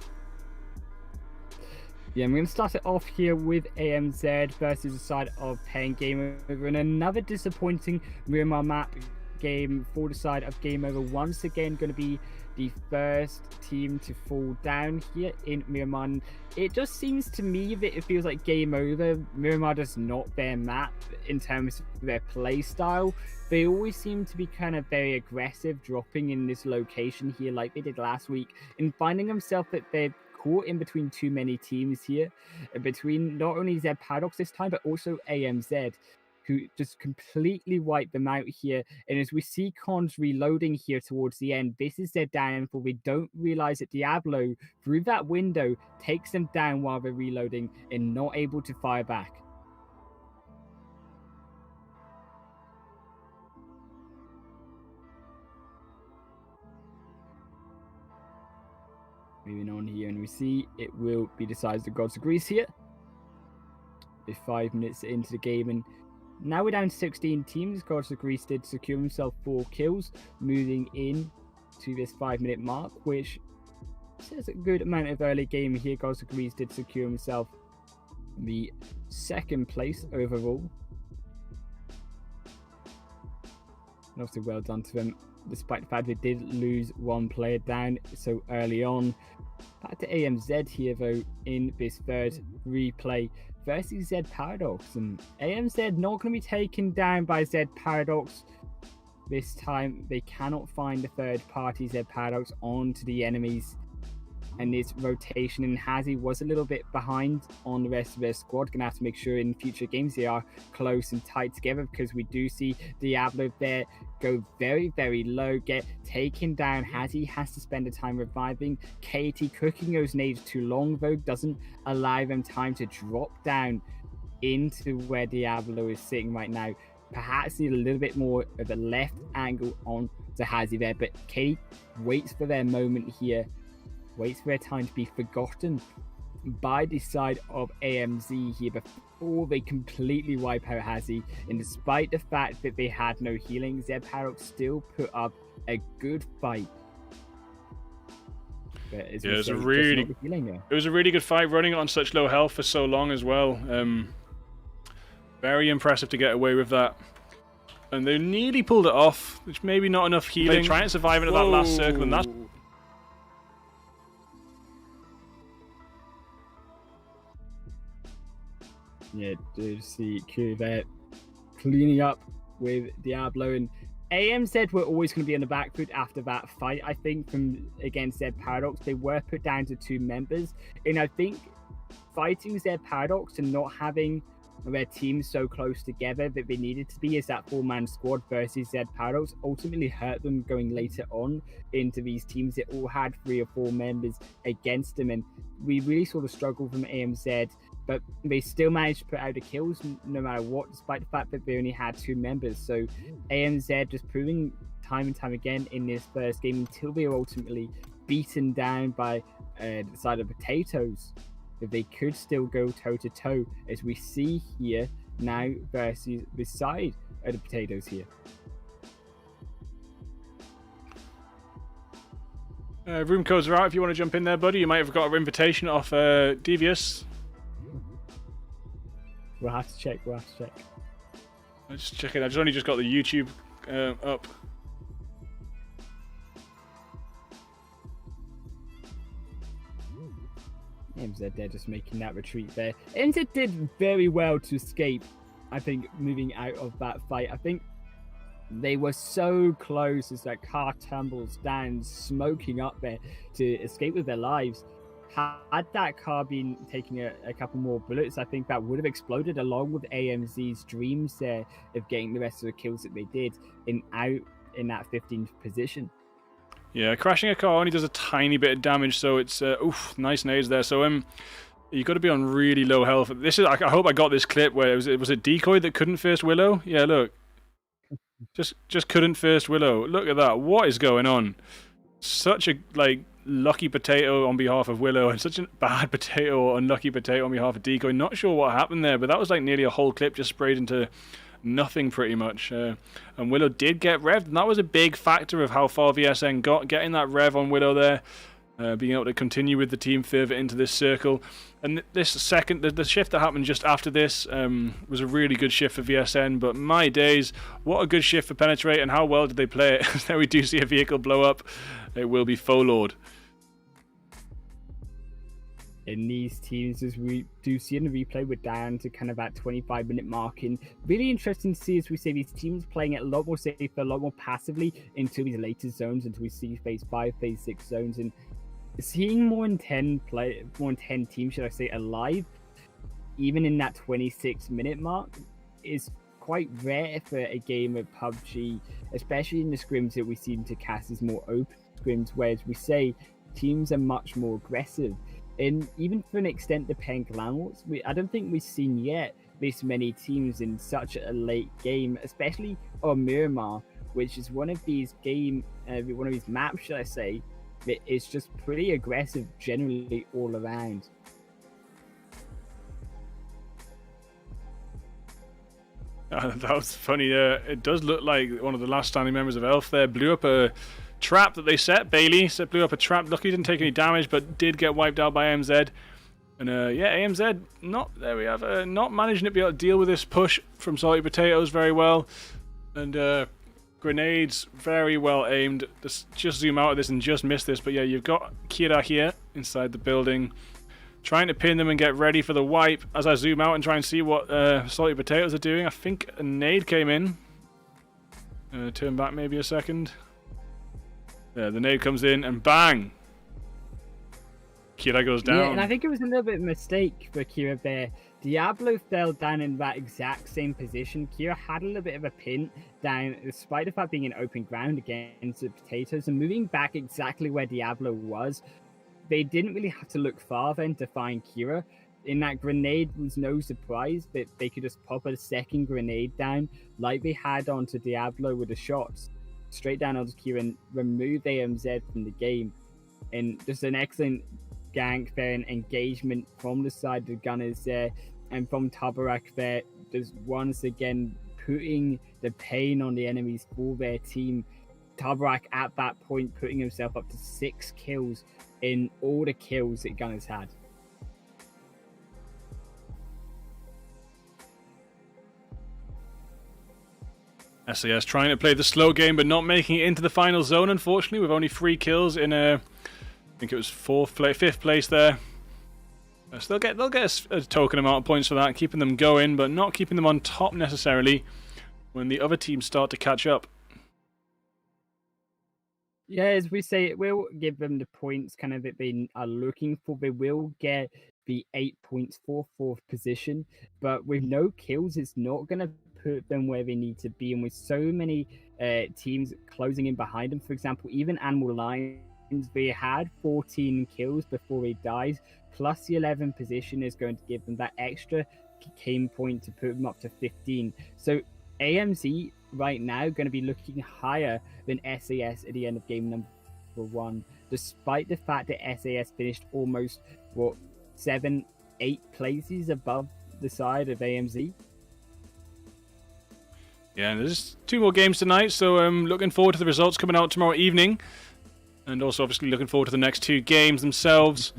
Yeah, I'm going to start it off here with AMZ versus the side of Penn Game Over, and another disappointing Miramar map game for the side of Game Over. Once again, going to be the first team to fall down here in Miramar. It just seems to me that it feels like Game Over, Miramar does not their map in terms of their play style. They always seem to be kind of very aggressive, dropping in this location here like they did last week, and finding themselves that they're caught in between too many teams here, between not only Z Paradox this time, but also AMZ, who just completely wiped them out here. And as we see Cons reloading here towards the end, this is their downfall. We don't realize that Diablo, through that window, takes them down while they're reloading and not able to fire back. Moving on here, and we see it will be decided the Gods of Greece here. With 5 minutes into the game, and now we're down to 16 teams. Gods of Greece did secure himself 4 kills, moving in to this 5-minute mark, which says a good amount of early game here. Gods of Greece did secure himself the 2nd place overall. And obviously well done to them, despite the fact they did lose 1 player down so early on. Back to AMZ here though in this 3rd replay versus Z Paradox, and AMZ not going to be taken down by Z Paradox this time. They cannot find the 3rd party Z Paradox onto the enemies, and this rotation, and Hazy was a little bit behind on the rest of their squad. Gonna have to make sure in future games they are close and tight together, because we do see Diablo there go very, very low, get taken down. Hazy has to spend the time reviving. Katie cooking those nades too long though, doesn't allow them time to drop down into where Diablo is sitting right now. Perhaps need a little bit more of a left angle on to Hazy there, but Katie waits for their moment here, waits for their time to be forgotten by the side of AMZ here before they completely wipe out Hazy. And despite the fact that they had no healing, Z Paradox still put up a good fight. But it was a really good fight, running on such low health for so long as well. Very impressive to get away with that. And they nearly pulled it off, which maybe not enough healing. They try and survive into that last circle, and that's... Yeah, do see Q there cleaning up with Diablo, and AMZ were always going to be on the back foot after that fight. I think from against Z Paradox, they were put down to 2 members, and I think fighting their paradox and not having their team so close together that they needed to be as that 4-man squad versus Zed Paradox ultimately hurt them going later on into these teams that all had 3 or 4 members against them. And we really sort of struggled from AMZ, but they still managed to put out the kills no matter what, despite the fact that they only had 2 members. So AMZ just proving time and time again in this first game until they were ultimately beaten down by the side of Potatoes, that they could still go toe-to-toe, as we see here now versus the side of the Potatoes here. Room codes are out if you want to jump in there, buddy. You might have got an invitation off Devious. We'll have to check. I'm just checking. I've only just got the YouTube up. AMZ, they're just making that retreat there. AMZ did very well to escape, I think, moving out of that fight. I think they were so close as that car tumbles down, smoking up there to escape with their lives. Had that car been taking a couple more bullets, I think that would have exploded, along with AMZ's dreams there of getting the rest of the kills that they did out in that 15th position. Yeah, crashing a car only does a tiny bit of damage, so it's nice nades there. So you got to be on really low health. This is I hope I got this clip where it was a decoy that couldn't first Willow. Yeah, look, just couldn't first Willow. Look at that. What is going on? Such a lucky potato on behalf of Willow, and such a bad potato or unlucky potato on behalf of decoy. Not sure what happened there, but that was like nearly a whole clip just sprayed into nothing pretty much. And Willow did get revved, and that was a big factor of how far VSN got, getting that rev on Willow there, being able to continue with the team further into this circle. And this second, the shift that happened just after this was a really good shift for VSN, but my days, what a good shift for Penetrate, and how well did they play it. There we do see a vehicle blow up. It will be Faux Lord. In these teams, as we do see in the replay, we're down to kind of that 25-minute mark. And really interesting to see, as we see these teams playing it a lot more safe, a lot more passively into these later zones, until we see phase 5, phase 6 zones, and seeing more than 10 teams, should I say, alive, even in that 26-minute mark, is quite rare for a game of PUBG, especially in the scrims that we seem to cast as more open scrims, whereas we say teams are much more aggressive. And even for an extent, the Penglans, I don't think we've seen yet this many teams in such a late game, especially on Miramar, which is one of these maps, should I say, that is just pretty aggressive generally all around. That was funny. It does look like one of the last standing members of Elf there blew up a trap that they set. Bailey blew up a trap. Luckily didn't take any damage, but did get wiped out by AMZ. And yeah, AMZ not managing to be able to deal with this push from Salty Potatoes very well. And grenades very well aimed. Just zoom out of this and just miss this. But yeah, you've got Kira here inside the building, trying to pin them and get ready for the wipe. As I zoom out and try and see what Salty Potatoes are doing, I think a nade came in. Turn back maybe a second. Yeah, the nade comes in and bang! Kira goes down. Yeah, and I think it was a little bit of a mistake for Kira there. Diablo fell down in that exact same position. Kira had a little bit of a pin down, despite the fact being in open ground against the Potatoes, and moving back exactly where Diablo was. They didn't really have to look far then to find Kira. In that grenade was no surprise that they could just pop a second grenade down like they had onto Diablo with the shots straight down onto Kira and remove AMZ from the game. And just an excellent gank there and engagement from the side of the gunners there, and from Tabarak there, just once again putting the pain on the enemies for their team. Tabarak at that point putting himself up to 6 kills in all the kills that Gunners had. SAS trying to play the slow game but not making it into the final zone, unfortunately, with only 3 kills in I think it was 5th place there. So they'll get a token amount of points for that, keeping them going, but not keeping them on top necessarily when the other teams start to catch up. Yeah, as we say, it will give them the points kind of that they are looking for. They will get the 8 points for fourth position, but with no kills, it's not going to put them where they need to be. And with so many teams closing in behind them, for example, even Animal Lions, they had 14 kills before they died, plus the 11th position is going to give them that extra game point to put them up to 15. So AMZ right now going to be looking higher than SAS at the end of game number 1, despite the fact that SAS finished almost 7-8 places above the side of AMZ. Yeah, there's 2 more games tonight, so looking forward to the results coming out tomorrow evening, and also obviously looking forward to the next 2 games themselves,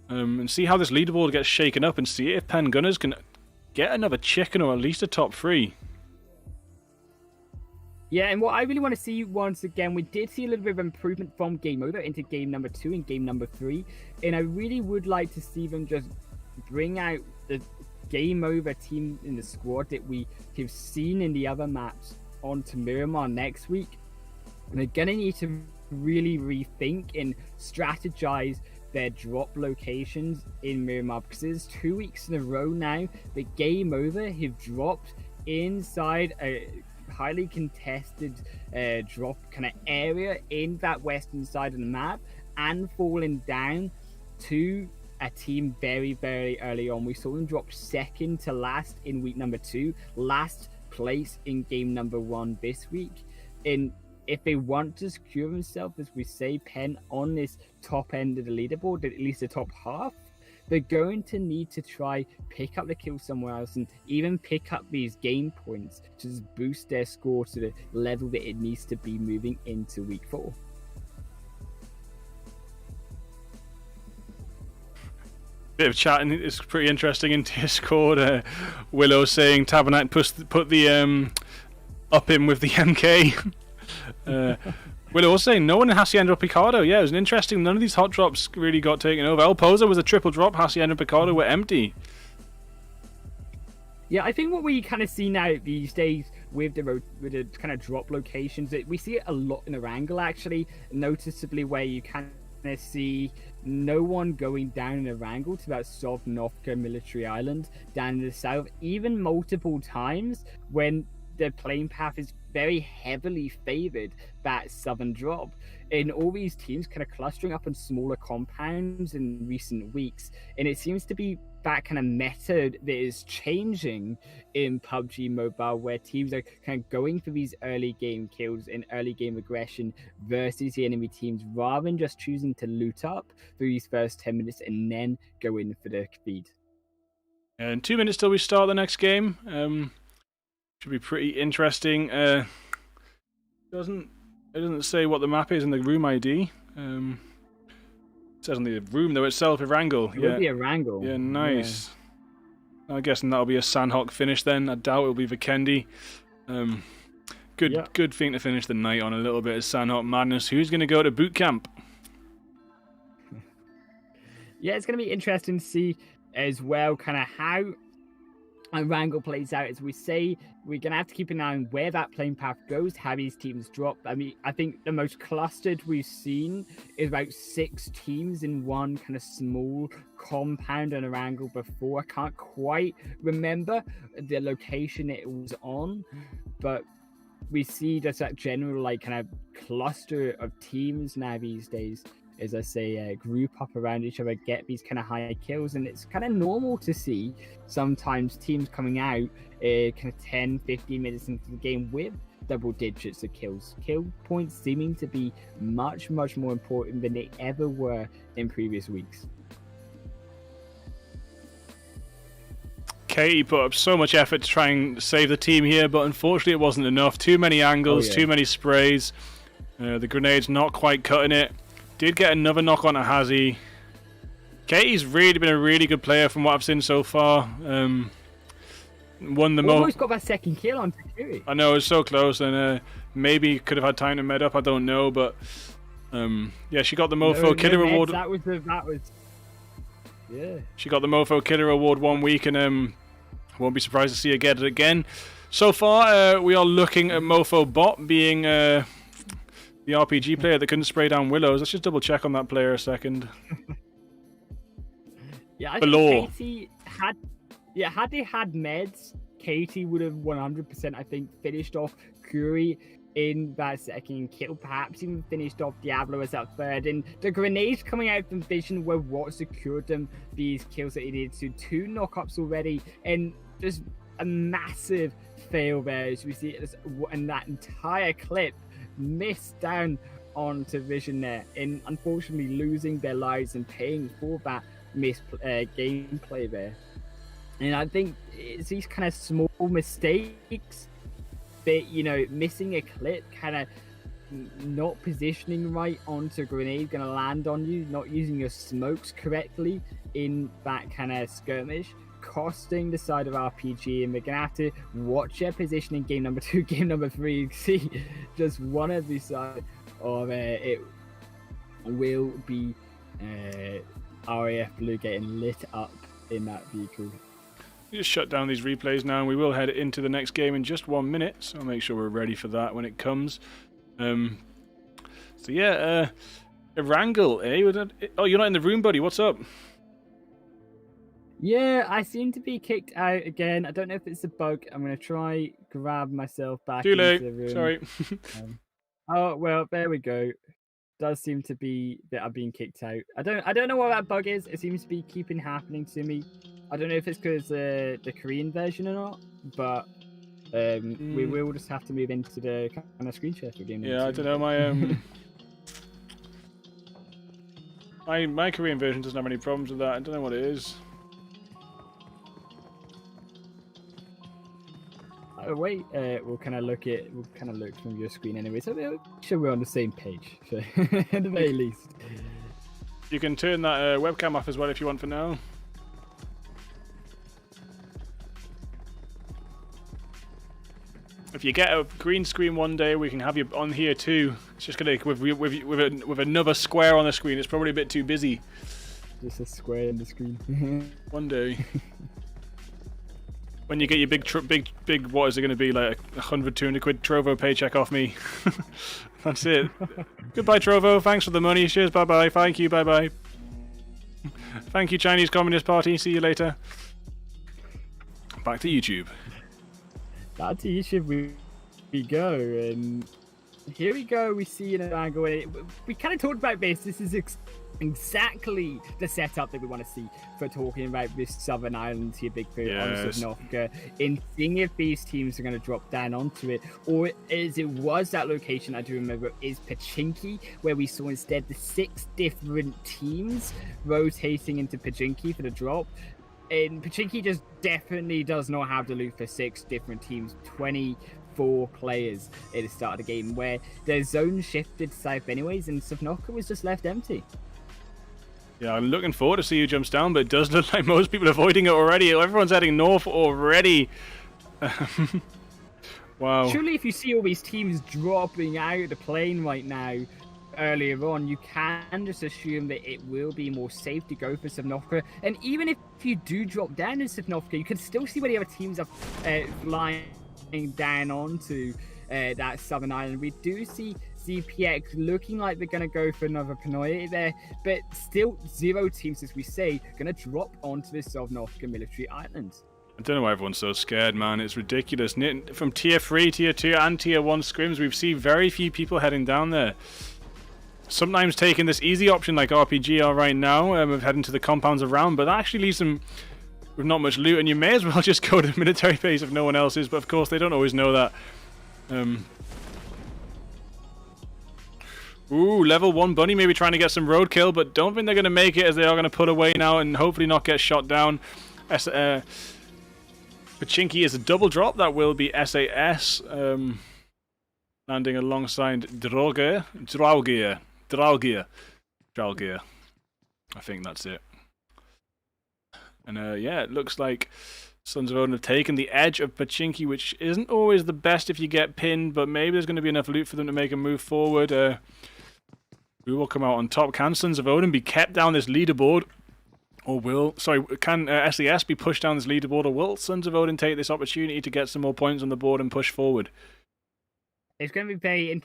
and see how this leaderboard gets shaken up, and see if Pen Gunners can get another chicken or at least a top 3. Yeah, and what I really want to see once again, we did see a little bit of improvement from game over into game number 2 and game number 3, and I really would like to see them just bring out the game over team in the squad that we have seen in the other maps onto Miramar next week. And they're going to need to really rethink and strategize their drop locations in Miramar, because it's 2 weeks in a row now that game over have dropped inside a highly contested drop kind of area in that western side of the map and falling down to a team very, very early on. We saw them drop second to last in week number 2, last place in game number 1 this week. And if they want to secure themselves, as we say, Pen on this top end of the leaderboard, at least the top half, they're going to need to try pick up the kill somewhere else and even pick up these game points to just boost their score to the level that it needs to be moving into week 4. Bit of chatting, it's pretty interesting in Discord. Willow saying Tabernacle put the up him with the MK. Willow also saying no one in Hacienda or Picardo. Yeah, it was an interesting. None of these hot drops really got taken over. El Pozo was a triple drop. Hacienda and Picardo were empty. Yeah, I think what we kind of see now these days with the kind of drop locations, that we see it a lot in Erangel actually, noticeably, where you kind of see no one going down in Erangel to that Sovnovka military island down in the south, even multiple times when the playing path is very heavily favored that southern drop. And all these teams kind of clustering up in smaller compounds in recent weeks, and it seems to be that kind of method that is changing in PUBG Mobile, where teams are kind of going for these early game kills and early game aggression versus the enemy teams, rather than just choosing to loot up through these first 10 minutes and then go in for the feed. And 2 minutes till we start the next game. Should be pretty interesting. It doesn't say what the map is in the room ID. It says on the room though itself, Erangel. It would be Erangel. Yeah, nice. Yeah. I'm guessing that'll be a Sanhok finish then. I doubt it'll be Vikendi. Good thing to finish the night on, a little bit of Sanhok madness. Who's going to go to boot camp? Yeah, it's going to be interesting to see as well kind of how Erangel plays out. As we say, we're going to have to keep an eye on where that playing path goes, how these teams drop. I mean, I think the most clustered we've seen is about 6 teams in one kind of small compound on Erangel before. I can't quite remember the location it was on, but we see just that general kind of cluster of teams now these days. As I say, group up around each other, get these kind of high kills, and it's kind of normal to see sometimes teams coming out kind of 10, 15 minutes into the game with double digits of kills. Kill points seeming to be much, much more important than they ever were in previous weeks. Katie put up so much effort to try and save the team here, but unfortunately it wasn't enough. Too many angles, too many sprays. The grenade's not quite cutting it. Did get another knock on a Hazi. Katie's really been a really good player from what I've seen so far. Won the most. Almost got that second kill on Takuri. I know, it was so close, and maybe could have had time to med up. I don't know, but yeah, she got the Mofo Killer Award. That was. Yeah. She got the Mofo Killer Award 1 week, and won't be surprised to see her get it again. So far, we are looking at Mofo Bot being The RPG player that couldn't spray down willows. Let's just double check on that player a second. Yeah, I Below. think Katie had. Yeah, had they had meds, Katie would have 100%, I think, finished off Curie in that second kill, perhaps even finished off Diablo as that third. And the grenades coming out from Vision were what secured them these kills that he did. So 2 knockups already, and just a massive fail there as we see it, and that entire clip missed down onto Vision there, and unfortunately losing their lives and paying for that missed gameplay there. And I think it's these kind of small mistakes that, you know, missing a clip, kind of not positioning right onto a grenade going to land on you, not using your smokes correctly in that kind of skirmish, costing the side of RPG, and we're going to have to watch their position in game number 2, game number 3. You see just one of the side of it will be RAF Blue getting lit up in that vehicle. Just shut down these replays now, and we will head into the next game in just 1 minute, so I'll make sure we're ready for that when it comes. So yeah, Wrangle, eh? Oh, you're not in the room, buddy. What's up? Yeah, I seem to be kicked out again. I don't know if it's a bug. I'm going to try grab myself back Too late. into the room. Sorry. Oh, well, there we go. Does seem to be that I've been kicked out. I don't know what that bug is. It seems to be keeping happening to me. I don't know if it's because the Korean version or not, but we will just have to move into the kind of screen share for game. Yeah, I don't know. My Korean version doesn't have any problems with that. I don't know what it is. Oh, wait, we'll kind of look from your screen anyway, so we'll make sure we're on the same page, so, at the very least. You can turn that webcam off as well if you want for now. If you get a green screen one day, we can have you on here too. It's just gonna with another square on the screen. It's probably a bit too busy. Just a square in the screen. One day. When you get your big, what is it going to be, like 100, 200 quid Trovo paycheck off me? That's it. Goodbye, Trovo. Thanks for the money. Cheers. Bye bye. Thank you. Bye bye. Thank you, Chinese Communist Party. See you later. Back to YouTube. Back to YouTube we go, and here we go. We see an angle. We kind of talked about this. This is exactly the setup that we want to see for talking about this Southern Island here, Bigfoot, on Sanhok, in seeing if these teams are going to drop down onto it, or as it was that location, I do remember, is Pachinki, where we saw instead the 6 different teams rotating into Pachinki for the drop. And Pachinki just definitely does not have the loot for 6 different teams, 24 players at the start of the game, where their zone shifted south anyways, and Sanhok was just left empty. Yeah, I'm looking forward to see who jumps down, but it does look like most people are avoiding it already. Everyone's heading north already. Wow. Surely if you see all these teams dropping out of the plane right now, earlier on, you can just assume that it will be more safe to go for Sanhok. And even if you do drop down in Sanhok, you can still see where the other teams are flying down onto that Southern Island. We do see ZPX looking like they're going to go for another Panoia there, but still 0 teams, as we say, going to drop onto the Sanhok military island. I don't know why everyone's so scared, man. It's ridiculous. From tier 3, tier 2 and tier 1 scrims, we've seen very few people heading down there. Sometimes taking this easy option like RPG are right now, of heading to the compounds around, but that actually leaves them with not much loot, and you may as well just go to the military base if no one else is, but of course they don't always know that. Ooh, level 1 bunny maybe trying to get some roadkill, but don't think they're going to make it, as they are going to pull away now and hopefully not get shot down. Pachinki is a double drop. That will be SAS landing alongside Draugr. I think that's it. And yeah, it looks like Sons of Odin have taken the edge of Pachinki, which isn't always the best if you get pinned, but maybe there's going to be enough loot for them to make a move forward. Who will come out on top? Can Sons of Odin be kept down this leaderboard? Or can SAS be pushed down this leaderboard, or will Sons of Odin take this opportunity to get some more points on the board and push forward? It's going to be very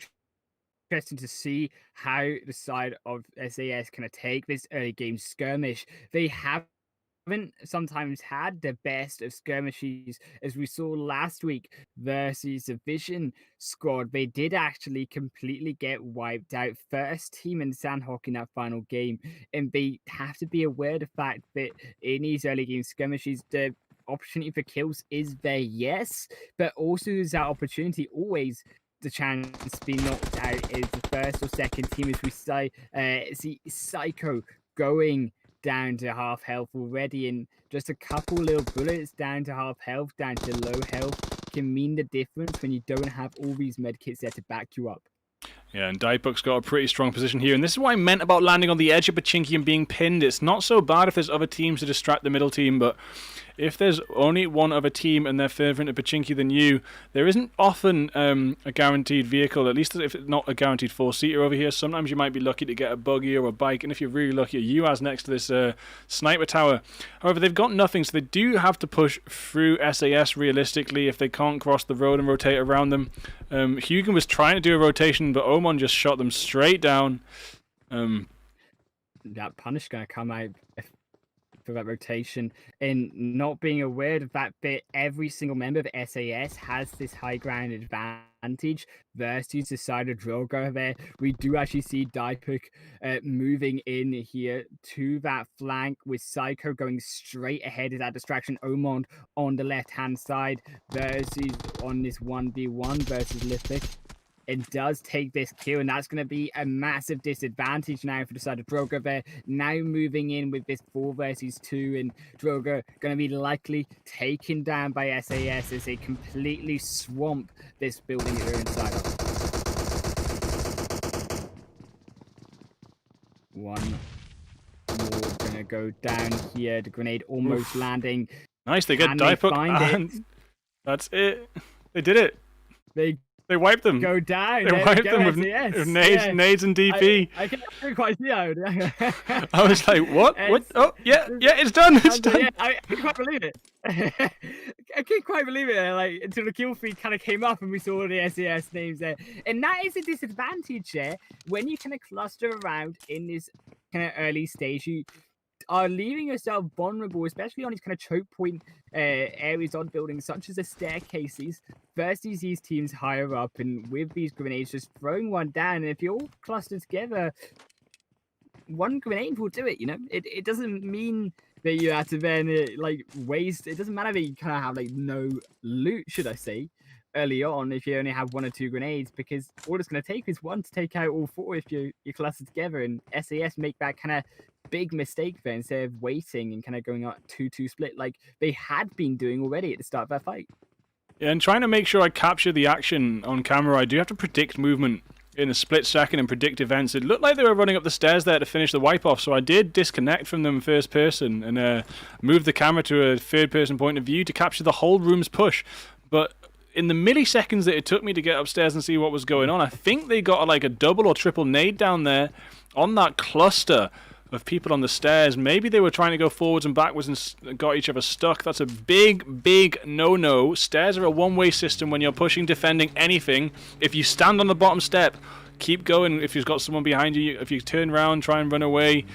interesting to see how the side of SAS kind of take this early game skirmish. They haven't sometimes had the best of skirmishes, as we saw last week versus the Vision squad. They did actually completely get wiped out, first team in Sanhok in that final game, and they have to be aware of the fact that in these early game skirmishes, the opportunity for kills is there, yes, but also there's that opportunity always the chance to be knocked out is the first or second team, as we see Psycho going down to half health already, and just a couple little bullets down to half health, down to low health, can mean the difference when you don't have all these medkits there to back you up. Yeah, and Dipuk's got a pretty strong position here, and this is what I meant about landing on the edge of Pachinki and being pinned. It's not so bad if there's other teams to distract the middle team, but if there's only one other team and they're further into Pachinki than you, there isn't often a guaranteed vehicle, at least if it's not a guaranteed four-seater over here. Sometimes you might be lucky to get a buggy or a bike, and if you're really lucky, a UAZ next to this sniper tower. However, they've got nothing, so they do have to push through SAS realistically if they can't cross the road and rotate around them. Hugin was trying to do a rotation, but Oman just shot them straight down. That punish going to come out for that rotation, and not being aware of that bit, every single member of SAS has this high ground advantage versus the side of Drogo there. We do actually see Dipuk moving in here to that flank, with Psycho going straight ahead of that distraction. Omond on the left hand side versus on this 1v1 versus Lithik. It does take this kill, and that's going to be a massive disadvantage now for the side of Drogo there. Now moving in with this 4 versus 2, and Drogo going to be likely taken down by SAS as they completely swamp this building that they're inside of. One more going to go down here. The grenade almost landing. Nice, they get Dipuk, and that's it. They did it. They wiped them. Go down. They wiped them with nades and DP. I can't quite see how. I was like, what? What? Oh, yeah, it's done. It's done. Yeah, I can't quite believe it. I can't quite believe it. Like, until the kill feed kind of came up and we saw the SAS names there. And that is a disadvantage there. When you kind of cluster around in this kind of early stage, you are leaving yourself vulnerable, especially on these kind of choke point areas on buildings, such as the staircases, versus these teams higher up, and with these grenades, just throwing one down. And if you're all clustered together, one grenade will do it, you know? It doesn't mean that you have to then, like, waste. It doesn't matter that you kind of have, like, no loot, should I say, early on, if you only have 1 or 2 grenades, because all it's going to take is 1 to take out all 4 if you're clustered together. And SAS make that kind of big mistake there, instead of waiting and kind of going out 2-2 split like they had been doing already at the start of that fight. Yeah, and trying to make sure I capture the action on camera, I do have to predict movement in a split second and predict events. It looked like they were running up the stairs there to finish the wipe off, so I did disconnect from them first person and move the camera to a third person point of view to capture the whole room's push. But in the milliseconds that it took me to get upstairs and see what was going on, I think they got like a double or triple nade down there on that cluster of people on the stairs. Maybe they were trying to go forwards and backwards and got each other stuck. That's a big, big no-no. Stairs are a one-way system when you're pushing, defending anything. If you stand on the bottom step, keep going. If you've got someone behind you, if you turn around, try and run away.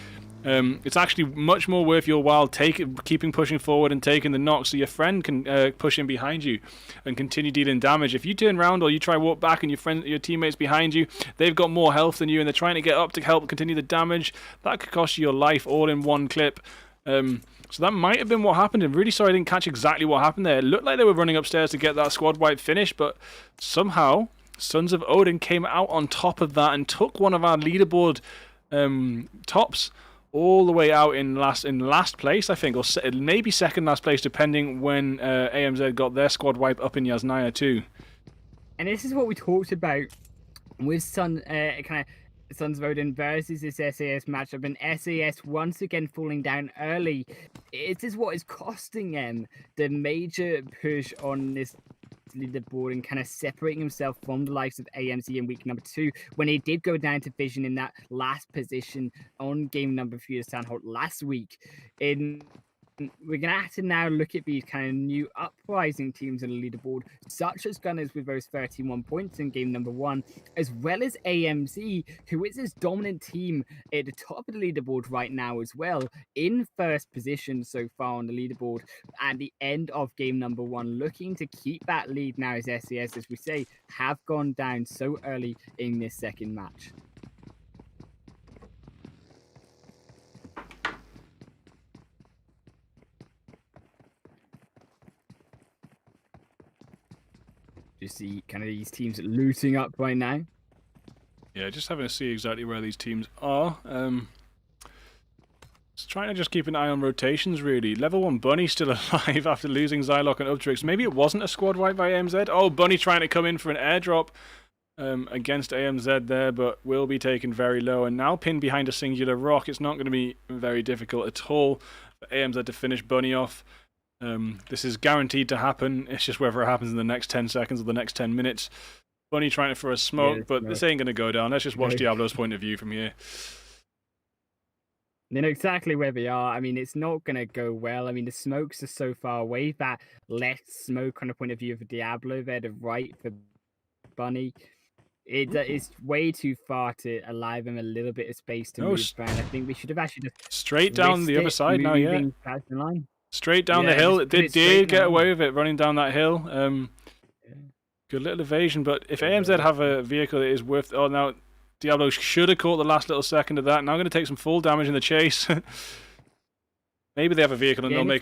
It's actually much more worth your while keeping pushing forward and taking the knock, so your friend can push in behind you and continue dealing damage. If you turn around or you try walk back and your teammates behind you, they've got more health than you and they're trying to get up to help continue the damage, that could cost you your life all in one clip. So that might have been what happened. I'm really sorry I didn't catch exactly what happened there. It looked like they were running upstairs to get that squad wipe finish, but somehow Sons of Odin came out on top of that and took one of our leaderboard tops all the way out in last place, I think, or maybe second last place, depending when AMZ got their squad wipe up in Yasnaya too. And this is what we talked about with Sons of Odin versus this SAS matchup, and SAS once again falling down early. It is what is costing them the major push on this leaderboard and kind of separating himself from the likes of AMZ in week number 2, when he did go down to Vision in that last position on game number 3 of Sanhok last week. In we're going to have to now look at these kind of new uprising teams on the leaderboard, such as Gunners with those 31 points in game number 1, as well as AMZ, who is this dominant team at the top of the leaderboard right now as well, in first position so far on the leaderboard at the end of game number 1, looking to keep that lead now as SES, as we say, have gone down so early in this second match. You see kind of these teams looting up right now. Yeah, just having to see exactly where these teams are. Just trying to just keep an eye on rotations, really. Level 1 Bunny still alive after losing Zylok and Uptrix. Maybe it wasn't a squad wipe by AMZ. Oh, Bunny trying to come in for an airdrop against AMZ there, but will be taken very low. And now pinned behind a singular rock. It's not going to be very difficult at all for AMZ to finish Bunny off. This is guaranteed to happen. It's just whether it happens in the next 10 seconds or the next 10 minutes. Bunny trying to throw a smoke, but this ain't going to go down. Let's just watch Diablo's point of view from here. They know exactly where they are. I mean, it's not going to go well. I mean, the smokes are so far away that less smoke on the point of view of Diablo there, the right for Bunny. It's way too far to allow them a little bit of space to move around. I think we should have actually just straight down the other side now, yeah. Straight down the hill. It did get away with it, running down that hill. Good little evasion, but if AMZ have a vehicle that is worth... Oh, now Diablo should have caught the last little second of that. Now going to take some full damage in the chase. Maybe they have a vehicle and they'll make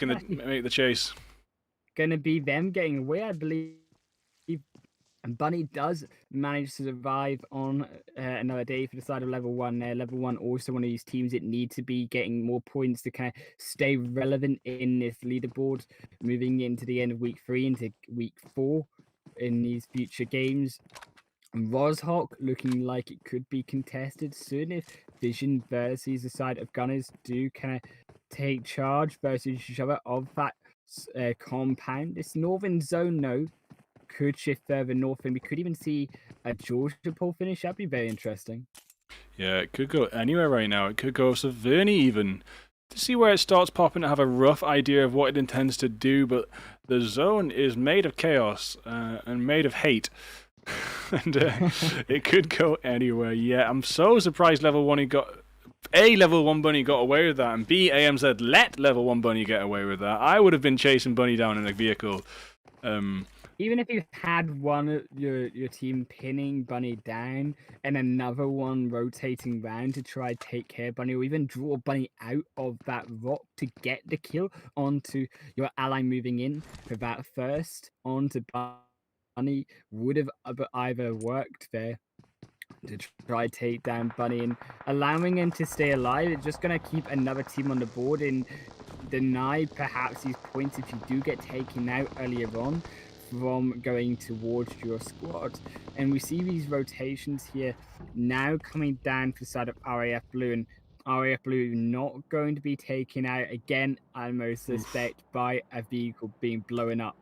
the chase. Going to be them getting away, I believe. And Bunny does manage to survive on another day for the side of level 1 there. Level 1 also one of these teams that need to be getting more points to kind of stay relevant in this leaderboard, moving into the end of week 3 into week 4 in these future games. Roshawk looking like it could be contested soon if Vision versus the side of Gunners do kind of take charge versus each other of that compound. This northern zone, though, could shift further north, and we could even see a Georgia pole finish. That'd be very interesting. Yeah, it could go anywhere right now. It could go Severny even. To see where it starts popping, to have a rough idea of what it intends to do, but the zone is made of chaos and made of hate. And it could go anywhere. Yeah, I'm so surprised level 1 level 1 Bunny got away with that, and B, AMZ let level 1 Bunny get away with that. I would have been chasing Bunny down in a vehicle. Even if you had one of your team pinning Bunny down and another one rotating round to try take care of Bunny, or even draw Bunny out of that rock to get the kill onto your ally moving in for that first onto Bunny, would have either worked there to try take down Bunny and allowing him to stay alive. It's just going to keep another team on the board and deny perhaps these points if you do get taken out earlier on from going towards your squad. And we see these rotations here now coming down to the side of RAF Blue, and RAF Blue not going to be taken out again, I most suspect, by a vehicle being blown up.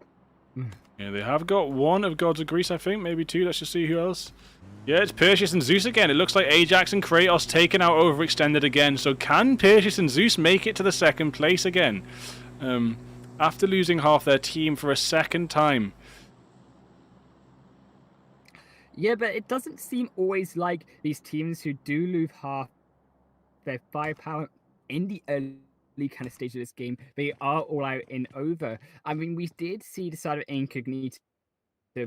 Yeah, they have got one of Gods of Greece, I think, maybe two. Let's just see who else. Yeah, it's Perseus and Zeus again. It looks like Ajax and Kratos taken out overextended again. So can Perseus and Zeus make it to the second place again? After losing half their team for a second time. Yeah, but it doesn't seem always like these teams who do lose half their firepower in the early kind of stage of this game, they are all out in over. I mean, we did see the side of Incognito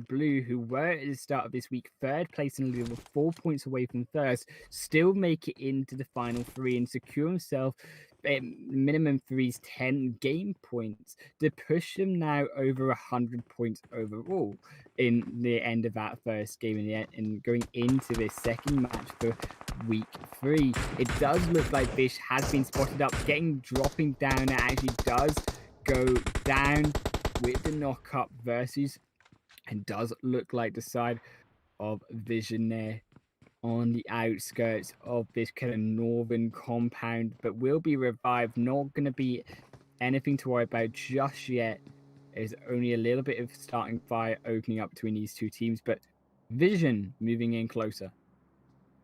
Blue, who were at the start of this week third place in the league, 4 points away from first, still make it into the final 3 and secure himself minimum 3's 10 game points to push them now over 100 points overall in the end of that first game and going into this second match for week 3. It does look like Bish has been spotted up, dropping down. It actually does go down with the knock up versus, and does look like the side of Vision there on the outskirts of this kind of northern compound, but will be revived. Not going to be anything to worry about just yet. There's only a little bit of starting fire opening up between these two teams, but Vision moving in closer.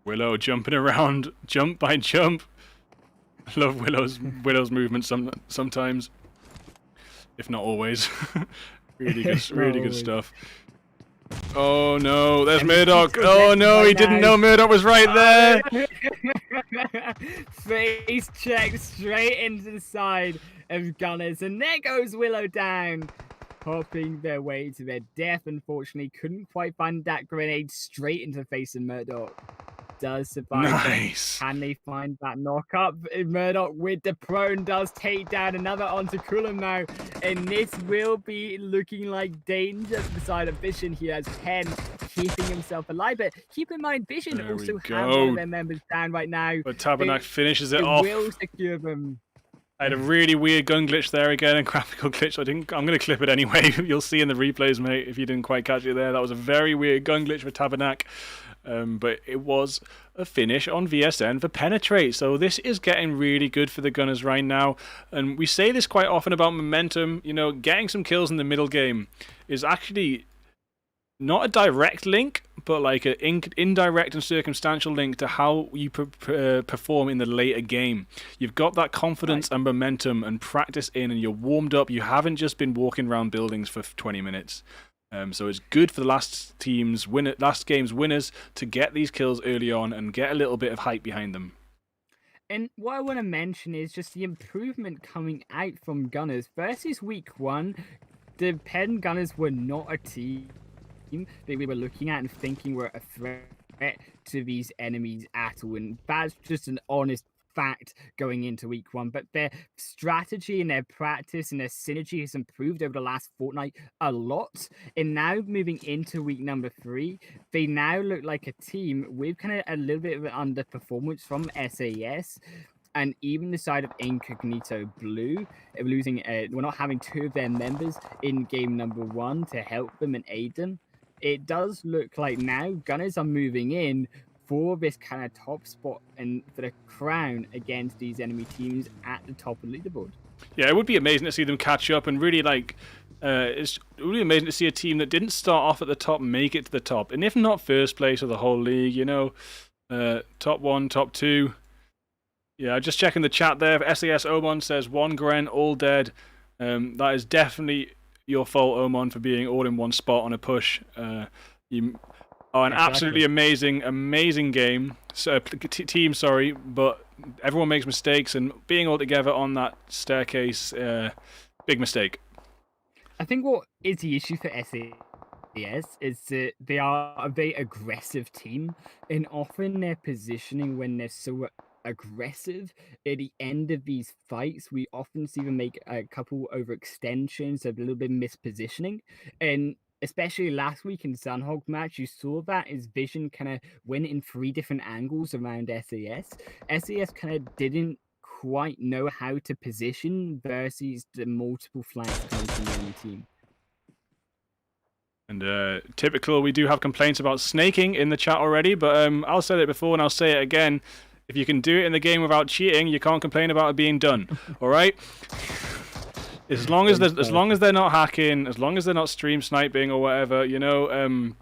Willow jumping around, jump by jump. I love Willow's movement sometimes. if not always. Really If good, not really good always. stuff. Oh no, there's And Murdoch. he's Oh no, he right didn't now. know Murdoch was right there. Face check straight into the side of Gunners, and there goes Willow down, hopping their way to their death. Unfortunately, couldn't quite find that grenade straight into the face of Murdoch. Does survive. Nice. Can they find that knock up? Murdoch with the prone does take down another onto Kulam now, and this will be looking like danger for the side of Vision. He has 10, keeping himself alive. But keep in mind, Vision There also we have one go. of their members down right now. But Tabernacle finishes it It off. will secure them. I had a really weird gun glitch there again, and graphical glitch. I'm going to clip it anyway. You'll see in the replays, mate, if you didn't quite catch it there. That was a very weird gun glitch for Tabernacle. But it was a finish on VSN for Penetrate. So this is getting really good for the Gunners right now. And we say this quite often about momentum. You know, getting some kills in the middle game is actually not a direct link, but like an indirect and circumstantial link to how you perform in the later game. You've got that confidence and momentum and practice in, and you're warmed up. You haven't just been walking around buildings for 20 minutes. So it's good for the last game's winners to get these kills early on and get a little bit of hype behind them. And what I want to mention is just the improvement coming out from Gunners versus week 1. The Penn Gunners were not a team that we were looking at and thinking were a threat to these enemies at all. And that's just an honest fact going into week 1. But their strategy and their practice and their synergy has improved over the last fortnight a lot. And now moving into week number 3, they now look like a team with kind of a little bit of an underperformance from SAS. And even the side of Incognito Blue, losing, we're not having 2 of their members in game number 1 to help them and aid them. It does look like now Gunners are moving in for this kind of top spot and for the crown against these enemy teams at the top of the leaderboard. Yeah, it would be amazing to see them catch up and really it's really amazing to see a team that didn't start off at the top make it to the top, and if not first place of the whole league, you know, top 1, top 2. Yeah, just checking the chat there. SAS Omon says 1 Gren, all dead. That is definitely your fault, Omon, for being all in one spot on a push. You are an absolutely amazing game. So, team, sorry, but everyone makes mistakes, and being all together on that staircase, big mistake. I think what is the issue for SAS is that they are a very aggressive team, and often their positioning when they're so aggressive at the end of these fights, we often see them make a couple overextensions, a little bit mispositioning, and especially last week in Sanhok match, you saw that his vision kind of went in 3 different angles around SAS. SAS kind of didn't quite know how to position versus the multiple flanks coming from the enemy team. And typical, we do have complaints about snaking in the chat already, but I'll say it before and I'll say it again. If you can do it in the game without cheating, you can't complain about it being done. All right? As long as they're not hacking, as long as they're not stream sniping or whatever, you know,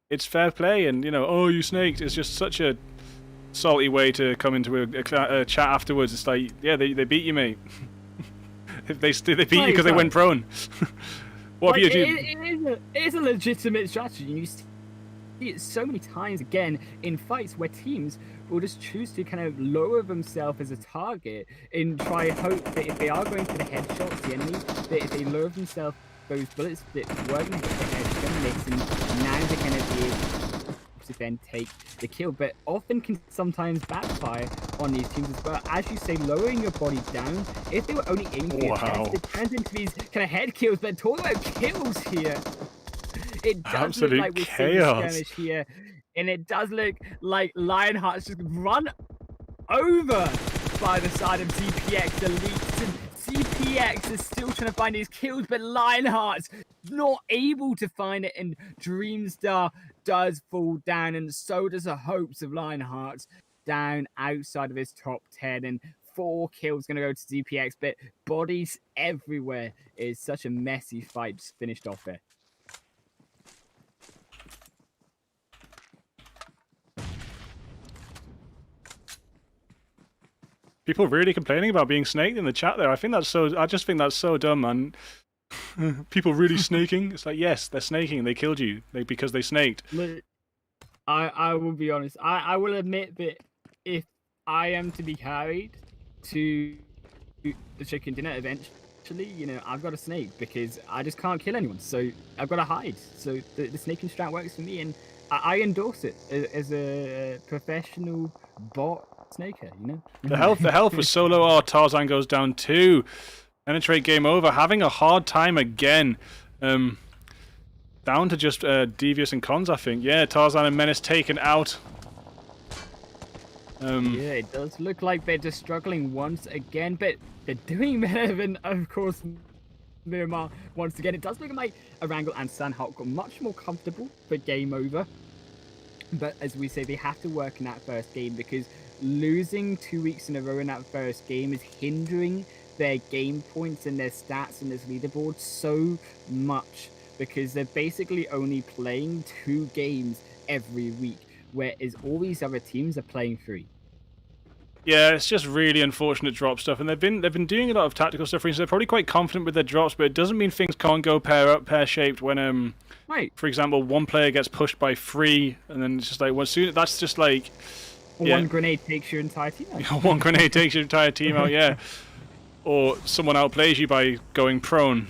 it's fair play. And you know, oh, you snaked. It's just such a salty way to come into a chat afterwards. It's like, yeah, they beat you, mate. they beat you because they went prone. What have you do? It is a legitimate strategy. You see it so many times again in fights where teams will just choose to kind of lower themselves as a target and try hope that if they are going for the headshots, the enemy, that if they lower themselves those bullets that were going to hit the headshot miss, and now they're going to be able to then take the kill. But often can sometimes backfire on these teams as well. As you say, lowering your body down, if they were only aiming for your chest, it turns into these kind of head kills. But talk about kills here. It does Absolute look like we're seeing a skirmish here, and it does look like Lionheart's just run over by the side of ZPX Elites, and ZPX is still trying to find his kills, but Lionheart's not able to find it, and Dreamstar does fall down, and so does the hopes of Lionheart's down outside of his top 10, and 4 kills going to go to ZPX, but bodies everywhere. It's such a messy fight just finished off there. People really complaining about being snaked in the chat there. I just think that's so dumb, man. People really snaking. It's like, yes, they're snaking. They killed you because they snaked. Look, I will be honest. I will admit that if I am to be carried to the chicken dinner eventually, you know, I've got a snake because I just can't kill anyone. So I've got to hide. So the snaking strat works for me, and I endorse it as a professional bot snaker, you know? The health was so low. Oh, Tarzan goes down too. Penetrate, game over. Having a hard time again. Down to just Devious and Cons, I think. Yeah, Tarzan and Menace taken out. Yeah, it does look like they're just struggling once again, but they're doing better than, of course, Miramar. Once again, it does look like Erangel and Sanhok got much more comfortable for game over. But as we say, they have to work in that first game because losing 2 weeks in a row in that first game is hindering their game points and their stats in this leaderboard so much because they're basically only playing 2 games every week, whereas all these other teams are playing 3. Yeah, it's just really unfortunate drop stuff, and they've been doing a lot of tactical stuff recently. They're probably quite confident with their drops, but it doesn't mean things can't go pear shaped when right. For example, one player gets pushed by 3, and then it's just like that's just like one grenade takes your entire team out. One grenade takes your entire team out, yeah. Or someone outplays you by going prone.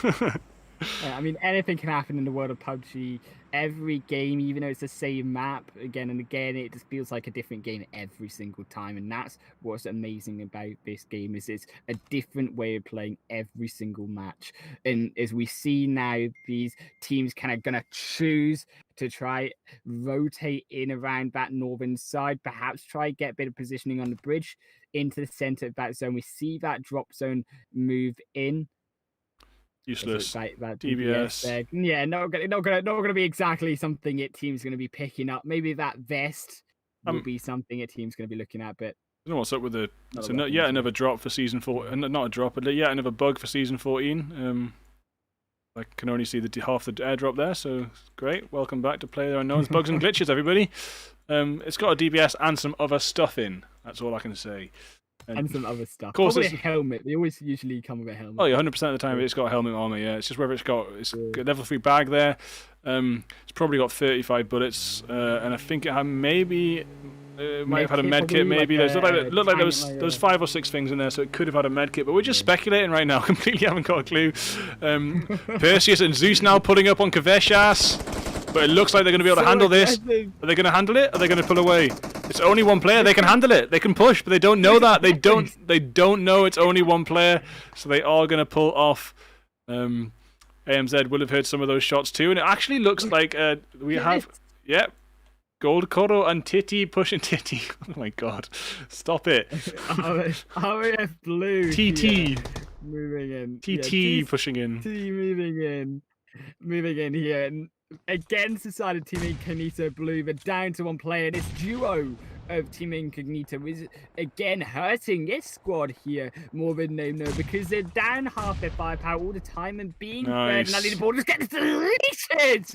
Yeah, I mean, anything can happen in the world of PUBG. Every game, even though it's the same map again and again, it just feels like a different game every single time. And that's what's amazing about this game is it's a different way of playing every single match. And as we see now, these teams kind of gonna choose to try rotate in around that northern side, perhaps try get a bit of positioning on the bridge into the center of that zone. We see that drop zone move in. Useless. That DBS. there. Yeah, not gonna be exactly something a team's gonna be picking up. Maybe that vest will be something a team's gonna be looking at, but I don't know what's up with the. So yet another drop for season 4. Not a drop, but yet another bug for season 14. I can only see the half the airdrop there, so great. Welcome back to Player Unknown's Bugs and Glitches, everybody. It's got a DBS and some other stuff in. That's all I can say. And some other stuff. Of course, probably a helmet. They always usually come with a helmet. Oh yeah, 100% of the time it's got a helmet armor. Yeah, it's just whether it's got level 3 bag there. It's probably got 35 bullets, and I think it had maybe. It might have had a med kit, maybe. There's looked like there was 5 or 6 things in there, so it could have had a med kit. But we're just speculating right now. Completely haven't got a clue. Perseus and Zeus now pulling up on Kaveshas, but it looks like they're going to be able to handle this. Are they going to handle it? Are they going to pull away? It's only one player. They can handle it. They can push, but they don't know that. They don't know it's only one player, so they are going to pull off. AMZ will have heard some of those shots too, and it actually looks like we have. Yep. Gold Koro and Titty pushing Titty. Oh my god. Stop it. RAF Blue. TT. Here. Moving in. TT pushing in. T moving in. Moving in here. And against the side of Team Incognito Blue, they're down to one player. This duo of Team Incognito is again hurting this squad here more than they know because they're down half their firepower all the time and being fed, and that leaderboard just gets deleted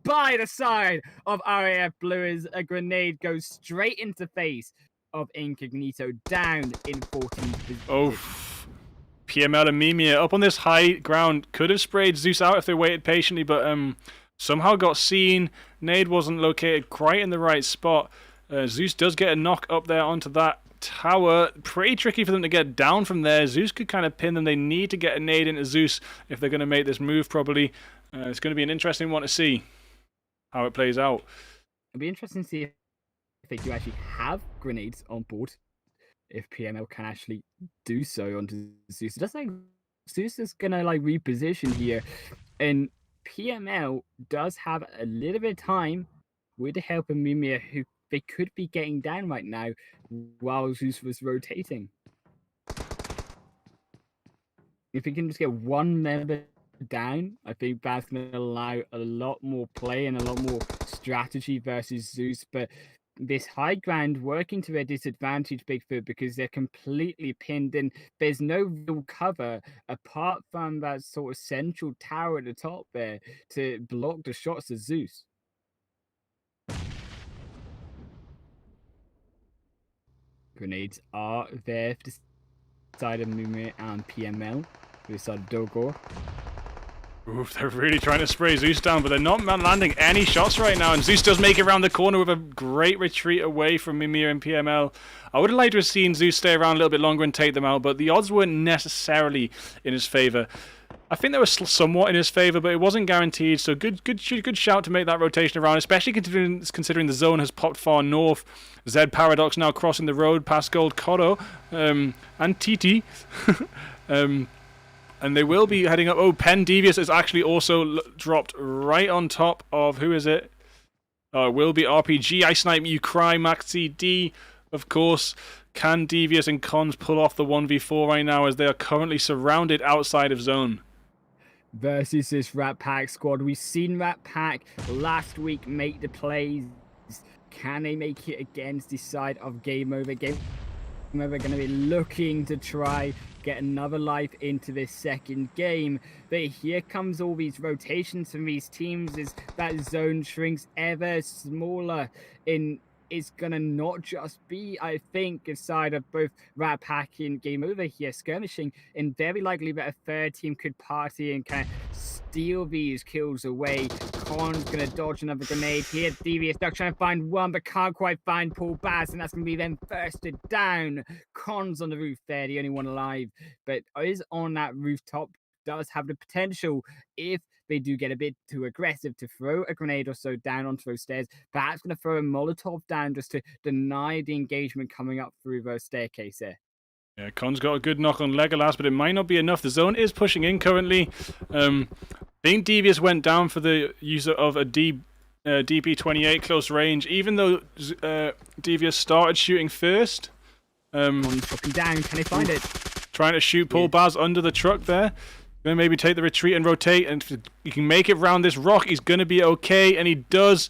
by the side of RAF Blue as a grenade goes straight into the face of Incognito, down in 14th position. Oh. PML and Mimia up on this high ground. Could have sprayed Zeus out if they waited patiently, but somehow got seen. Nade wasn't located quite in the right spot. Zeus does get a knock up there onto that tower. Pretty tricky for them to get down from there. Zeus could kind of pin them. They need to get a nade into Zeus if they're going to make this move probably. It's going to be an interesting one to see how it plays out. It'll be interesting to see if they do actually have grenades on board. If PML can actually do so onto Zeus. It does like Zeus is going to like reposition here. And PML does have a little bit of time with the help of Mimia, who they could be getting down right now while Zeus was rotating. If we can just get one member down, I think that's going to allow a lot more play and a lot more strategy versus Zeus. But this high ground working to their disadvantage, Bigfoot, because they're completely pinned in. There's no real cover apart from that sort of central tower at the top there to block the shots of Zeus. Grenades are there for the side of Miramar and PML. For the side of Dogor. Oof, they're really trying to spray Zeus down, but they're not landing any shots right now. And Zeus does make it around the corner with a great retreat away from Mimir and PML. I would have liked to have seen Zeus stay around a little bit longer and take them out, but the odds weren't necessarily in his favor. I think they were somewhat in his favor, but it wasn't guaranteed. So good shout to make that rotation around, especially considering the zone has popped far north. Zed Paradox now crossing the road past Gold Cotto and TT. And they will be heading up. Oh, Pen Devious is actually also dropped right on top of, who is it? Oh, it will be RPG. I Snipe You Cry, Max CD, of course. Can Devious and Cons pull off the 1v4 right now as they are currently surrounded outside of zone? Versus this Rat Pack squad. We've seen Rat Pack last week make the plays. Can they make it against this side of Game Over? Game Over going to be looking to try get another life into this second game. But here comes all these rotations from these teams as that zone shrinks ever smaller. It's gonna not just be, I think, a side of both Rat Pack and Game Over here skirmishing, and very likely that a third team could party and kind of steal these kills away. Con's gonna dodge another grenade here. Devious Duck trying to find one, but can't quite find Paul Bass, and that's gonna be then firsted down. Con's on the roof there, the only one alive, but is on that rooftop. Does have the potential, if they do get a bit too aggressive, to throw a grenade or so down onto those stairs. Perhaps going to throw a Molotov down just to deny the engagement coming up through the staircase there. Yeah, Con's got a good knock on Legolas, but it might not be enough. The zone is pushing in currently. I think Devious went down for the use of a DP28 close range, even though Devious started shooting first. Con's looking down. Can he find it? Trying to shoot Paul Baz under the truck there. Gonna maybe take the retreat and rotate, and if he can make it round this rock, he's gonna be okay, and he does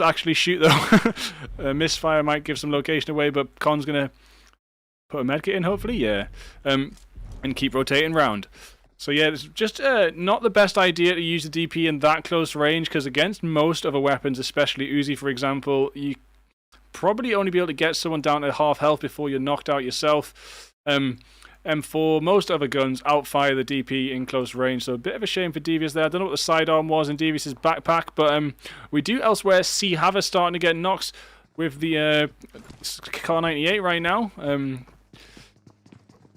actually shoot though. Misfire might give some location away, but Con's gonna put a medkit in, hopefully, yeah, and keep rotating round. So yeah, it's just not the best idea to use the DP in that close range, because against most other weapons, especially Uzi, for example, you probably only be able to get someone down to half health before you're knocked out yourself. And for most other guns, outfire the DP in close range. So a bit of a shame for Devious there. I don't know what the sidearm was in Devious's backpack, but we do elsewhere see Havas starting to get knocks with the Car 98 right now.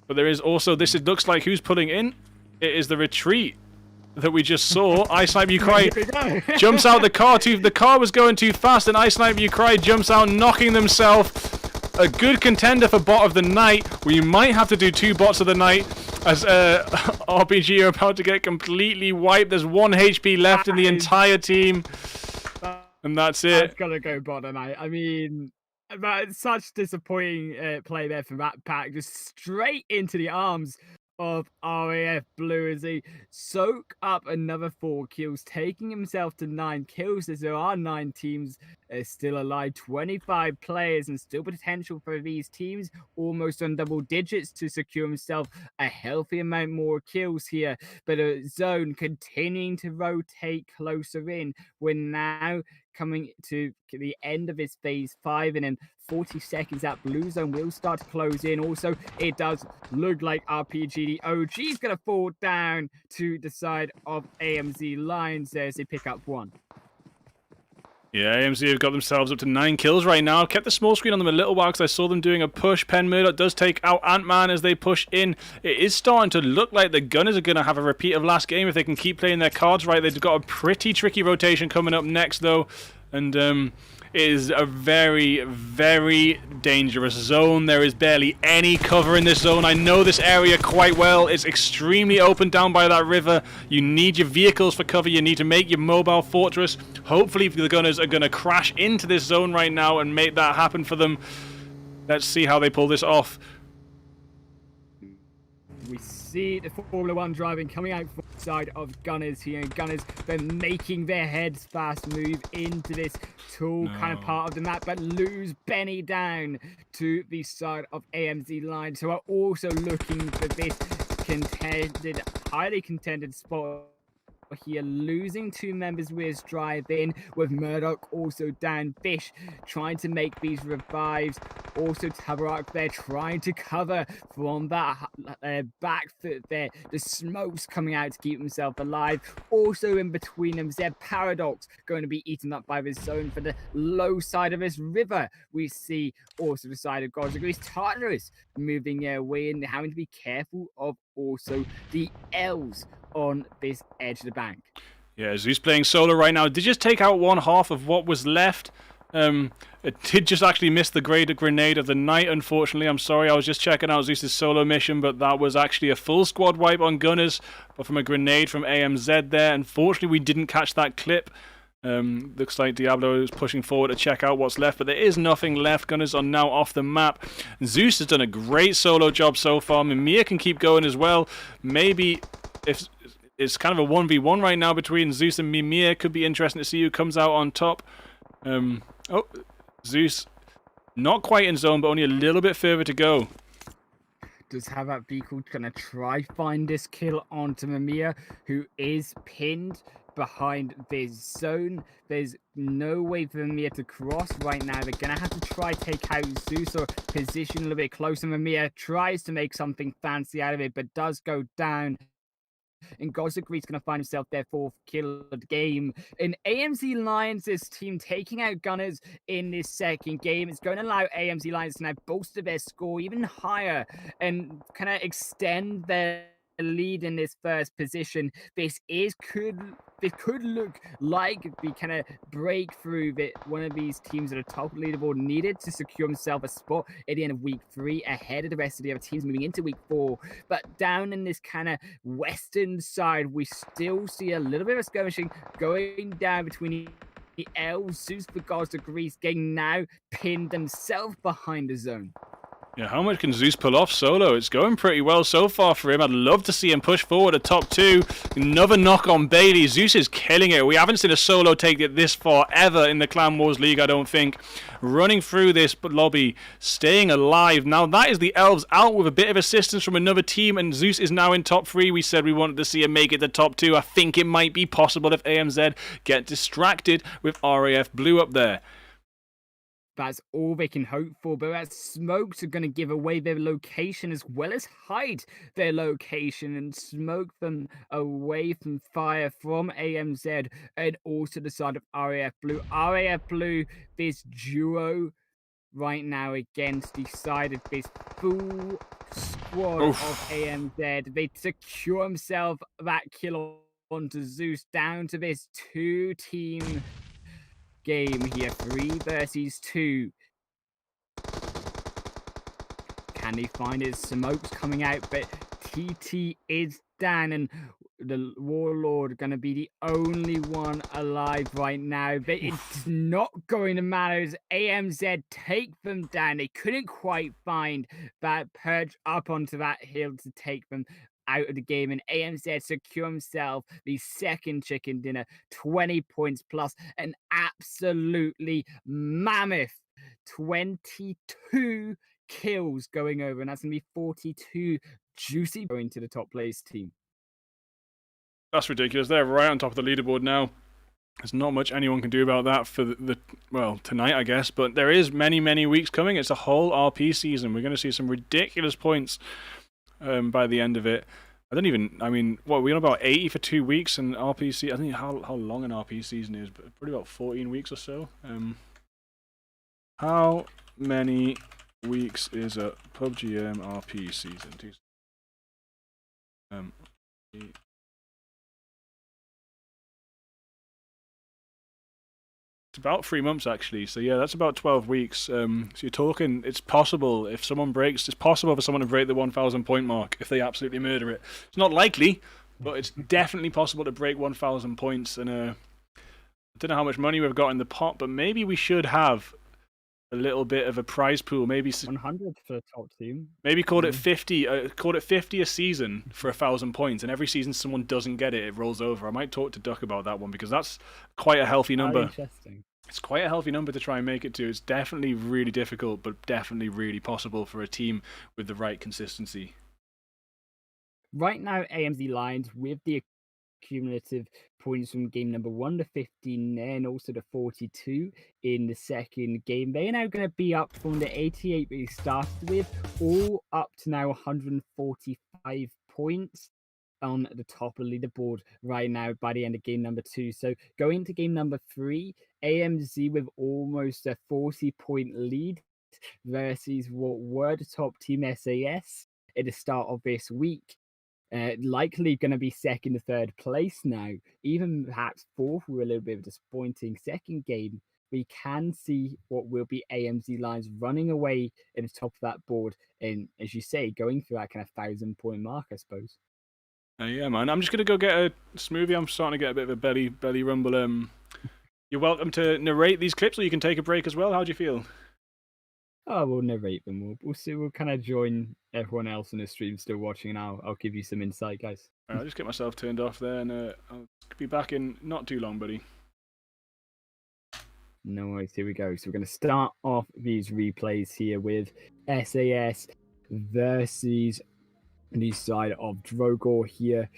But there is also, it looks like who's pulling in? It is the retreat that we just saw. I Snipe You Cry jumps out the car. The car was going too fast, and I Snipe You Cry jumps out, knocking themselves. A good contender for bot of the night. We might have to do 2 bots of the night, as RPG are about to get completely wiped. There's 1 HP left in the entire team, and that's it. That's gotta go bot tonight. I mean, that's such disappointing play there from Rat Pack. Just straight into the arms of RAF Blue as he soak up another 4 kills, taking himself to 9 kills as there are 9 teams still alive, 25 players, and still potential for these teams almost on double digits to secure himself a healthy amount more kills here. But a zone continuing to rotate closer in. We're now coming to the end of this phase 5, and in 40 seconds that blue zone will start to close in. Also, it does look like RPG, the OG, is going to fall down to the side of AMZ Lions as they pick up 1. Yeah, AMZ have got themselves up to 9 kills right now. Kept the small screen on them a little while because I saw them doing a push. Pen Murdoch does take out Ant-Man as they push in. It is starting to look like the Gunners are going to have a repeat of last game if they can keep playing their cards right. They've got a pretty tricky rotation coming up next, though. And it is a very, very dangerous zone. There is barely any cover in this zone. I know this area quite well. It's extremely open down by that river. You need your vehicles for cover. You need to make your mobile fortress. Hopefully the Gunners are going to crash into this zone right now and make that happen for them. Let's see how they pull this off. We see the Formula 1 driving coming out from the side of Gunners here. Gunners, they're making their heads fast move into this tall kind of part of the map, but lose Benny down to the side of AMZ Line. So are also looking for this highly contended spot here, losing 2 members with his drive-in, with Murdoch also down. Fish trying to make these revives. Also, Tabarak there trying to cover from that back foot there. The smoke's coming out to keep himself alive. Also in between them, Zeb Paradox going to be eaten up by his zone for the low side of his river. We see also the side of God's Greece Tartarus moving away and having to be careful of also the elves on this edge of the bank. Yeah, Zeus playing solo right now. Did just take out one half of what was left. It did just actually miss the greater grenade of the night, unfortunately. I'm sorry, I was just checking out Zeus's solo mission, but that was actually a full squad wipe on Gunners, but from a grenade from AMZ there. Unfortunately, we didn't catch that clip. Looks like Diablo is pushing forward to check out what's left, but there is nothing left. Gunners are now off the map. Zeus has done a great solo job so far. Mimir can keep going as well. Maybe if it's kind of a 1v1 right now between Zeus and Mimir, could be interesting to see who comes out on top. Oh, Zeus not quite in zone, but only a little bit further to go. Does have that vehicle gonna try find this kill onto Mimir, who is pinned behind this zone. There's no way for Mimir to cross right now. They're gonna have to try take out Zeus or position a little bit closer. Mimir tries to make something fancy out of it, but does go down. And Gozagreet's going to find himself their 4th kill of the game. And AMZ Lions' team taking out Gunners in this second game. It's going to allow AMZ Lions to now bolster their score even higher and kind of extend their lead in this first position. This could look like the kind of breakthrough that one of these teams at the top of the leaderboard needed to secure himself a spot at the end of week 3 ahead of the rest of the other teams moving into week 4. But down in this kind of western side, we still see a little bit of skirmishing going down between the elves. Zeus the Gods of Greece getting now pinned themselves behind the zone. Yeah, how much can Zeus pull off solo? It's going pretty well so far for him. I'd love to see him push forward a top 2. Another knock on Bailey. Zeus is killing it. We haven't seen a solo take it this far ever in the Clan Wars League, I don't think. Running through this lobby, staying alive. Now that is the Elves out with a bit of assistance from another team, and Zeus is now in top 3. We said we wanted to see him make it the top 2. I think it might be possible if AMZ get distracted with RAF Blue up there. That's all they can hope for, but that smokes are going to give away their location as well as hide their location and smoke them away from fire from AMZ and also the side of RAF Blue. RAF Blue, this duo right now against the side of this full squad of AMZ. They secure themselves that kill onto Zeus down to this 2-team game here, 3 versus 2. Can they find his smokes coming out? But TT is down, and the Warlord going to be the only one alive right now. But it's not going to matter as AMZ take them down. They couldn't quite find that perch up onto that hill to take them out of the game, and AMZ secure himself the second chicken dinner, 20 points plus an absolutely mammoth 22 kills going over, and that's gonna be 42 juicy going to the top place team. That's ridiculous. They're right on top of the leaderboard now. There's not much anyone can do about that for well, tonight, I guess, but there is many weeks coming. It's a whole RP season. We're going to see some ridiculous points by the end of it. I mean, what, we're on about 80 for 2 weeks in RP. I think how long an RP season is, but probably about 14 weeks or so. How many weeks is a PUBGM RP season? It's about 3 months actually, so yeah, that's about 12 weeks. So you're talking, it's possible if someone breaks, it's possible for someone to break the 1,000 point mark if they absolutely murder it. It's not likely, but it's definitely possible to break 1,000 points. And I don't know how much money we've got in the pot, but maybe we should have a little bit of a prize pool. Maybe 100 for the top team. Maybe call it 50. Call it 50 a season for 1,000 points, and every season someone doesn't get it, it rolls over. I might talk to Duck about that one because that's quite a healthy number. Interesting. It's quite a healthy number to try and make it to. It's definitely really difficult, but definitely really possible for a team with the right consistency. Right now, AMZ Lions with the cumulative points from game number 1, the 15 there, and also the 42 in the second game. They are now going to be up from the 88 we started with, all up to now 145 points on the top of the leaderboard right now by the end of game number 2. So going into game number 3, AMZ with almost a 40-point lead versus what were the top team SAS at the start of this week. Likely going to be second to third place now, even perhaps fourth with a little bit of a disappointing second game. We can see what will be AMZ Lions running away at the top of that board, and as you say, going through that kind of 1,000-point mark, I suppose. Yeah, man. I'm just gonna go get a smoothie. I'm starting to get a bit of a belly rumble. You're welcome to narrate these clips, or you can take a break as well. How do you feel? Oh, we'll narrate them. We'll see. We'll kind of join everyone else in the stream still watching, and I'll give you some insight, guys. All right, I'll just get myself turned off there, and I'll be back in not too long, buddy. No worries. Here we go. So we're going to start off these replays here with SAS versus the side of Drogor here,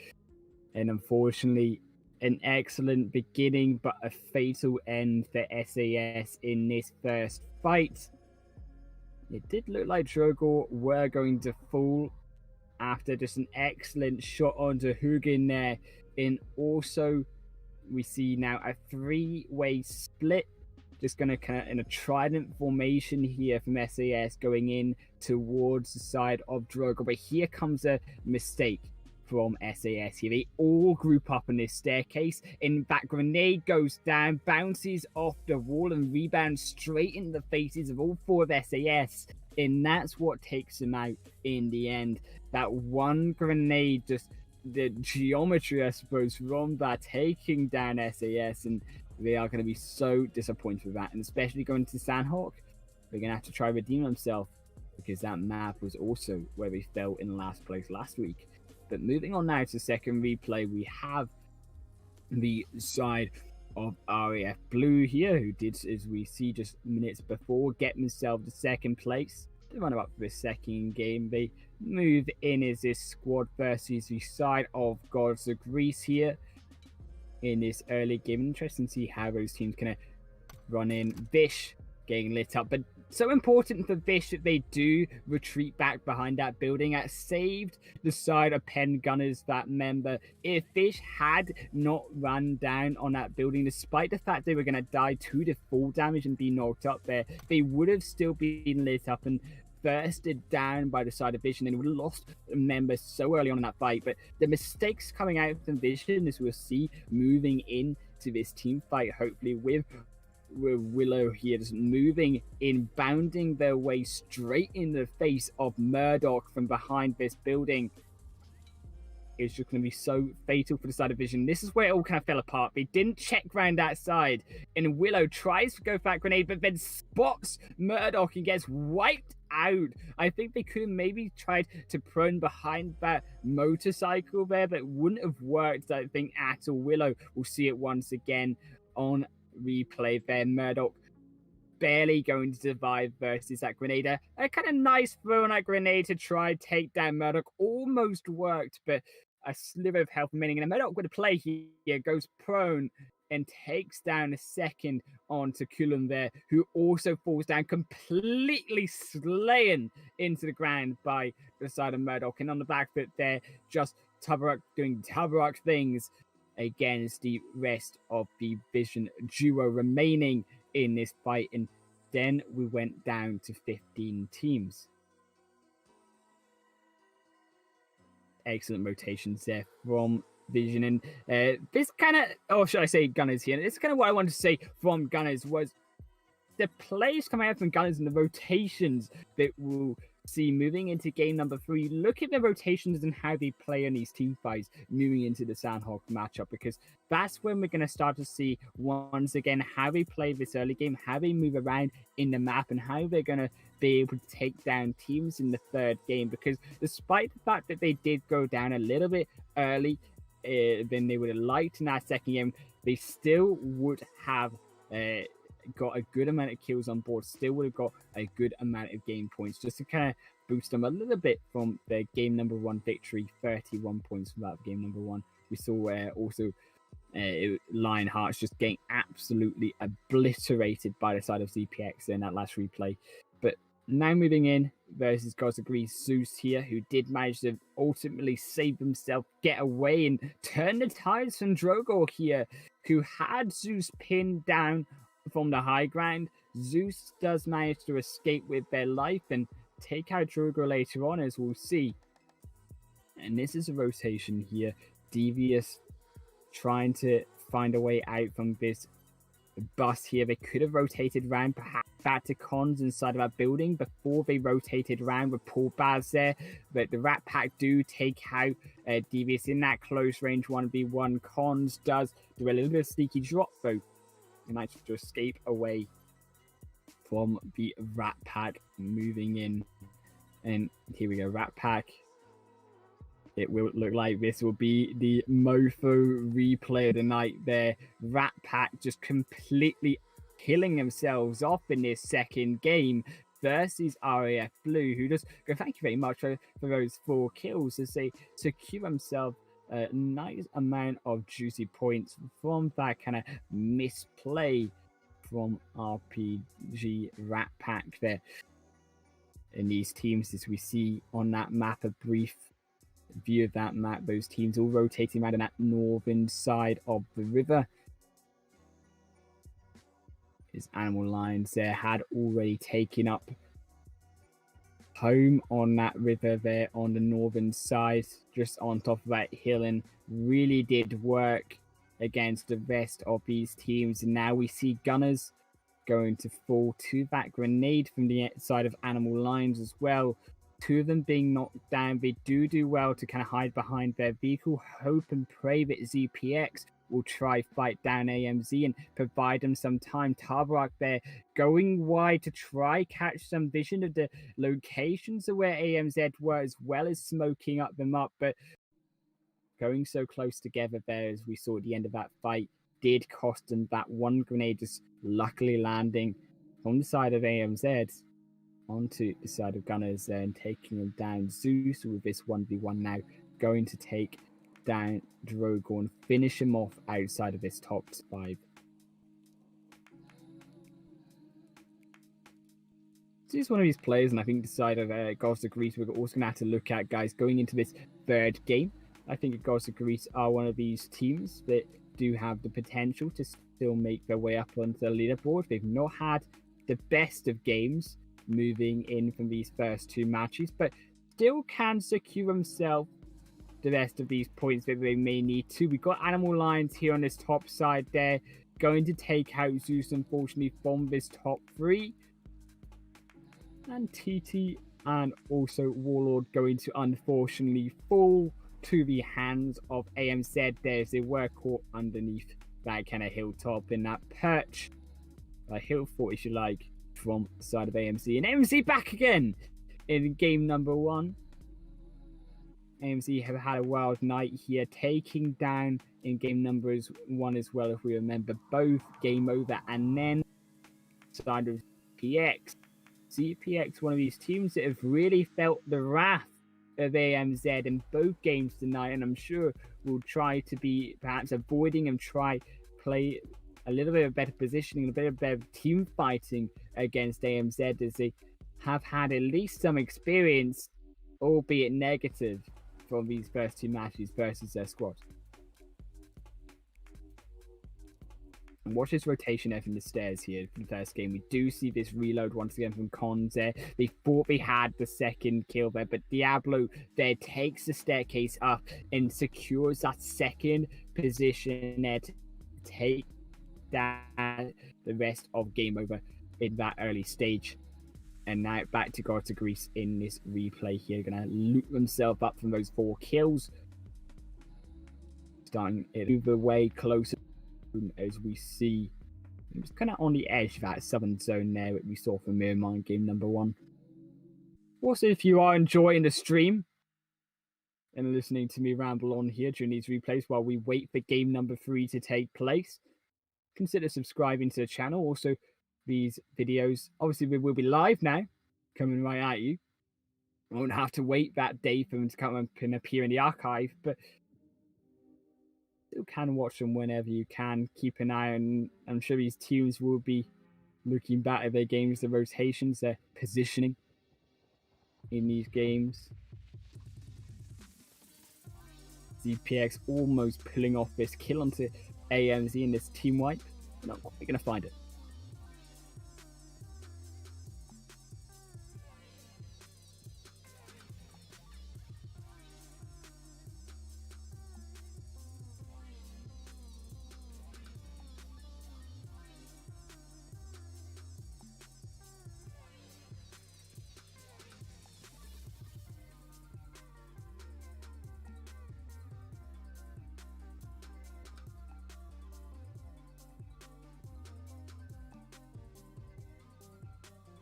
and unfortunately, an excellent beginning, but a fatal end for SAS in this first fight. It did look like Drogor were going to fall after just an excellent shot onto Hugin there. And also, we see now a 3-way split. Just going to kind of in a trident formation here from SAS going in towards the side of Drogor. But here comes a mistake from SAS here. They all group up on this staircase. In fact, grenade goes down, bounces off the wall, and rebounds straight in the faces of all 4 of SAS. And that's what takes them out in the end. That one grenade, just the geometry, I suppose, from that taking down SAS, and they are going to be so disappointed with that. And especially going to Sanhok, they're going to have to try redeem themselves, because that map was also where they fell in last place last week. But moving on now to the second replay, we have the side of RAF Blue here, who did, as we see just minutes before, get themselves to second place. They run up for the second game. They move in as this squad versus the side of Gods of Greece here in this early game. Interesting to see how those teams kind of run in. Vish getting lit up, but so important for Vish that they do retreat back behind that building. That saved the side of Pen Gunners, that member. If Vish had not run down on that building, despite the fact they were going to die to the full damage and be knocked up there, they would have still been lit up and bursted down by the side of Vision, and would have lost members so early on in that fight. But the mistakes coming out from Vision, as we'll see moving into this team fight, hopefully with Willow here just moving in, bounding their way straight in the face of Murdoch from behind this building, is just going to be so fatal for the side of Vision. This is where it all kind of fell apart. They didn't check round that side, and Willow tries to go for that grenade, but then spots Murdoch and gets wiped out. I think they could have maybe tried to prone behind that motorcycle there, but it wouldn't have worked, I think, at all. Willow will see it once again on replay there. Murdoch barely going to survive versus that grenade. A kind of nice throw on that grenade to try and take down Murdoch. Almost worked, but a sliver of health remaining. And Murdoch with a play here goes prone and takes down a second onto Kulum there, who also falls down, completely slain into the ground by the side of Murdoch. And on the back foot there, just Tabaruk doing Tabaruk things against the rest of the Vision duo remaining in this fight. And then we went down to 15 teams. Excellent rotations there from Vision, and this kind of, or should I say Gunners here, this is kind of what I wanted to say from Gunners, was the plays coming out from Gunners and the rotations that we'll see moving into game number 3. Look at the rotations and how they play in these team fights moving into the Sanhok matchup, because that's when we're going to start to see once again how they play this early game, how they move around in the map, and how they're going to be able to take down teams in the third game. Because despite the fact that they did go down a little bit early than they would have liked in that second game, they still would have got a good amount of kills on board, still would have got a good amount of game points, just to kind of boost them a little bit from their game number 1 victory. 31 points from that game number 1. We saw also Lionheart's just getting absolutely obliterated by the side of ZPX in that last replay. But now moving in versus Gods of Greece, Zeus here, who did manage to ultimately save himself, get away, and turn the tides from Drogo here, who had Zeus pinned down from the high ground. Zeus does manage to escape with their life and take out Drogo later on, as we'll see. And this is a rotation here. Devious trying to find a way out from this bust here. They could have rotated round, perhaps back to Cons inside of that building before they rotated round with Paul Baz there. But the Rat Pack do take out Devious in that close range 1v1. Cons does do a little bit of sneaky drop, though. He managed to escape away from the Rat Pack moving in. And here we go, Rat Pack. It will look like this will be the Mofo replay of the night there. Rat Pack just completely killing themselves off in this second game versus RAF Blue, who just go, thank you very much for those 4 kills as they secure themselves a nice amount of juicy points from that kind of misplay from RPG Rat Pack there. In these teams, as we see on that map, a brief view of that map, those teams all rotating around on that northern side of the river. His Animal Lions there had already taken up home on that river there on the northern side, just on top of that hill, and really did work against the rest of these teams. And now we see Gunners going to fall to that grenade from the side of Animal Lions as well. 2 of them being knocked down. They do well to kind of hide behind their vehicle. Hope and pray that ZPX will try fight down AMZ and provide them some time. Tarbarak there going wide to try catch some vision of the locations of where AMZ were, as well as smoking them up. But going so close together there, as we saw at the end of that fight, did cost them that 1 grenade, just luckily landing on the side of AMZ onto the side of Gunners and taking them down. Zeus with this 1v1 now going to take down Drogo and finish him off outside of this top 5. So he's one of these players, and I think the side of Gods of Greece we're also going to have to look at, guys, going into this 3rd game. I think Gods of Greece are one of these teams that do have the potential to still make their way up onto the leaderboard. They've not had the best of games moving in from these first 2 matches, but still can secure themselves the rest of these points that they may need to. We've got Animal Lions here on this top side there, going to take out Zeus, unfortunately, from this top 3. And TT and also Warlord going to unfortunately fall to the hands of AMZ there, as they were caught underneath that kind of hilltop in that perch, a hill fort if you like, from the side of AMZ. And AMZ back again in game number 1. AMZ have had a wild night here, taking down in game number 1 as well, if we remember, both game over. And then side of PX, ZPX, one of these teams that have really felt the wrath of AMZ in both games tonight, and I'm sure will try to be perhaps avoiding and try play a little bit of better positioning, a bit of better team fighting against AMZ, as they have had at least some experience, albeit negative, from these first 2 matches versus their squad. And watch this rotation there from the stairs here for the first game. We do see this reload once again from Cons there. They thought they had the second kill there, but Diablo there takes the staircase up and secures that second position there to take down the rest of game over in that early stage. And now back to Gods of Greece in this replay here. Going to loot themselves up from those 4 kills. Starting it move away closer as we see. It was kind of on the edge of that southern zone there that we saw from Miramar in game number 1. Also, if you are enjoying the stream and listening to me ramble on here during these replays while we wait for game number 3 to take place, consider subscribing to the channel. Also, these videos, obviously, we will be live now, coming right at you. I won't have to wait that day for them to come up and appear in the archive, but still can watch them whenever you can. Keep an eye on. I'm sure these teams will be looking back at their games, the rotations, their positioning in these games. ZPX almost pulling off this kill onto AMZ in this team wipe. Not quite going to find it.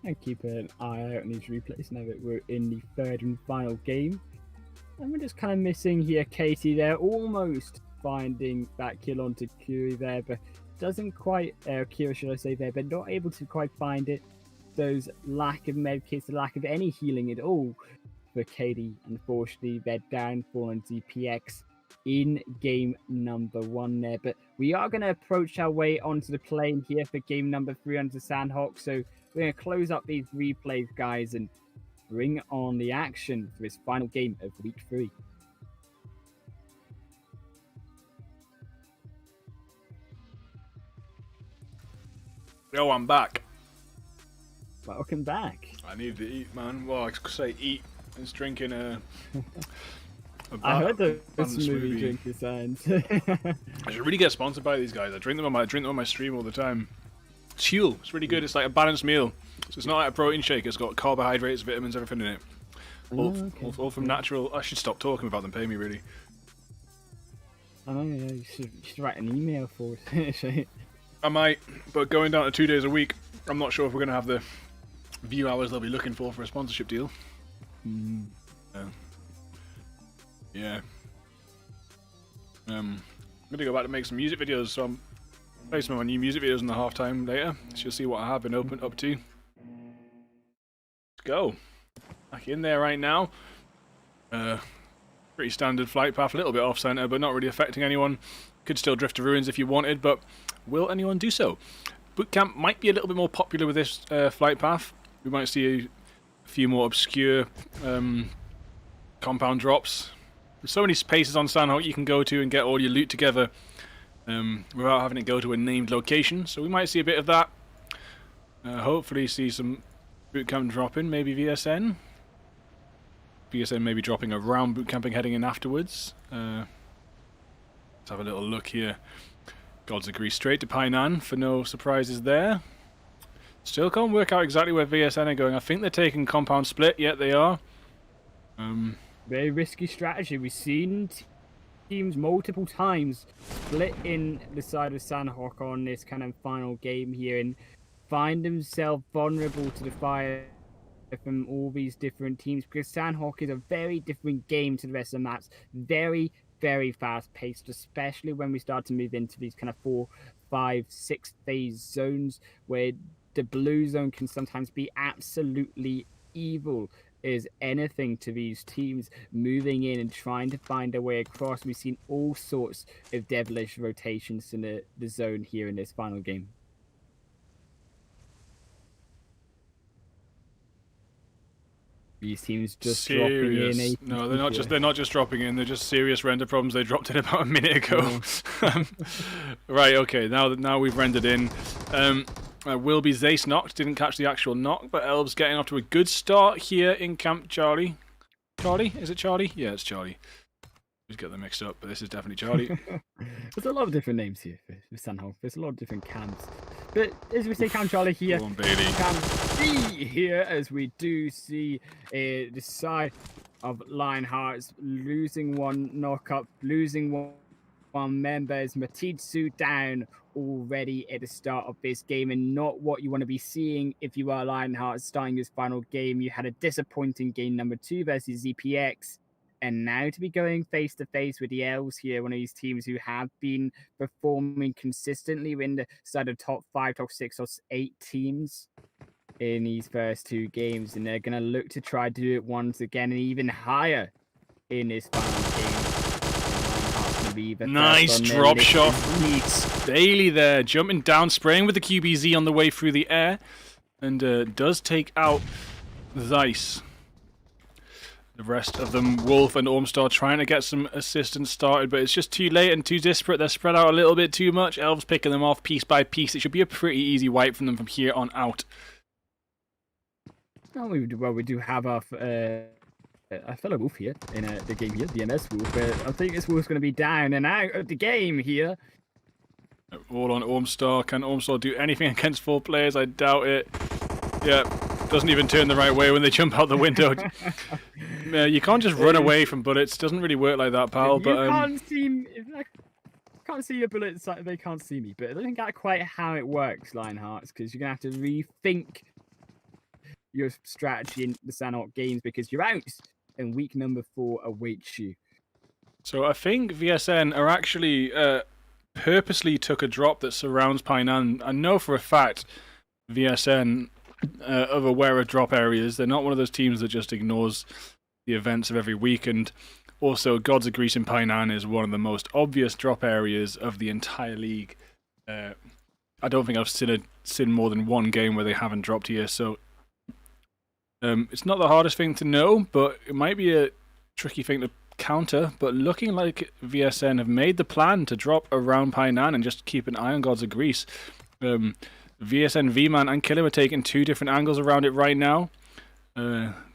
And keep an eye out on these replays now that we're in the third and final game. And we're just kind of missing here Katie there, almost finding that kill onto Kiri there, but doesn't quite, Kira should I say there, but not able to quite find it. Those lack of medkits, the lack of any healing at all for Katie. Unfortunately, they're downfall on ZPX in game number 1 there. But we are going to approach our way onto the plane here for game number 3 onto Sanhok. So we're going to close up these replays, guys, and bring on the action for this final game of week 3. Yo, I'm back. Welcome back. I need to eat, man. Well, I could say eat. I was drinking I heard the smoothie drinker signs. I should really get sponsored by these guys. I drink them on my stream all the time. It's Huel. It's really good. It's like a balanced meal. So it's not like a protein shake. It's got carbohydrates, vitamins, everything in it. All from natural. I should stop talking about them. Pay me, really. I know. Yeah, you should write an email for us. I might, but going down to 2 days a week, I'm not sure if we're going to have the view hours they'll be looking for a sponsorship deal. Yeah. I'm going to go back to make some music videos, so I'm play some of my new music videos in the halftime later. So you'll see what I have been up to. Let's go. Back in there right now. Pretty standard flight path, a little bit off-center, but not really affecting anyone. Could still drift to ruins if you wanted, but will anyone do so? Bootcamp might be a little bit more popular with this flight path. We might see a few more obscure compound drops. There's so many spaces on Sanhok you can go to and get all your loot together without having to go to a named location. So we might see a bit of that. Hopefully see some bootcamp dropping, maybe VSN. VSN maybe dropping around bootcamping heading in afterwards. Let's have a little look here. Gods agree straight to Painan for no surprises there. Still can't work out exactly where VSN are going. I think they're taking compound split. Yeah, they are. Very risky strategy. We've seen teams multiple times split in the side of Sanhok on this kind of final game here and find themselves vulnerable to the fire from all these different teams, because Sanhok is a very different game to the rest of the maps. Very, very fast paced, especially when we start to move into these kind of 4, 5, 6 phase zones where the blue zone can sometimes be absolutely evil as anything to these teams moving in and trying to find a way across. We've seen all sorts of devilish rotations in the zone here in this final game. These teams just serious. dropping in. No, they're not just dropping in. They're just serious render problems. They dropped in about a minute ago. Yeah. Right. Okay. Now we've rendered in. Will be Zace knocked. Didn't catch the actual knock, but Elb's getting off to a good start here in Camp Charlie. Charlie? Is it Charlie? Yeah, it's Charlie. Just get them mixed up, but this is definitely Charlie. There's a lot of different names here for Sanhok. There's a lot of different camps. But as we say, Camp Charlie here, Go on, Bailey. Camp B here, as we do see the side of Lionhearts losing one knock-up, losing one member as Matitsu down already at the start of this game, and not what you want to be seeing if you are Lionhearts starting this final game. You had a disappointing game number 2 versus ZPX. And now to be going face-to-face with the Elves here, one of these teams who have been performing consistently in the side of top 5, top 6, top 8 teams in these first 2 games. And they're going to look to try to do it once again and even higher in this final game. leave a Nice first on their drop list shot of from weeks. Daly there, jumping down, spraying with the QBZ on the way through the air, and does take out Zeiss. The rest of them, Wolf and Ormstar, trying to get some assistance started, but it's just too late and too disparate. They're spread out a little bit too much. Elves picking them off piece by piece. It should be a pretty easy wipe from them from here on out. Oh, we do have our a fellow Wolf here in the game here, the MS Wolf, but I think this Wolf's going to be down and out of the game here. All on Ormstar. Can Ormstar do anything against 4 players? I doubt it. Yeah, doesn't even turn the right way when they jump out the window. You can't just run away from bullets. Doesn't really work like that, pal. But can't see. I can't see your bullets. They can't see me. But I don't think that's quite how it works, Lionhearts, because you're gonna have to rethink your strategy in the Sanhok games because you're out, and week number 4 awaits you. So I think VSN are actually purposely took a drop that surrounds Painan. I know for a fact VSN are aware of drop areas. They're not one of those teams that just ignores the events of every week. And also, Gods of Greece and Painan is one of the most obvious drop areas of the entire league. I don't think I've seen more than one game where they haven't dropped here. So it's not the hardest thing to know, but it might be a tricky thing to counter. But looking like VSN have made the plan to drop around Painan and just keep an eye on Gods of Greece. VSN, V-Man, and Killer are taking 2 different angles around it right now.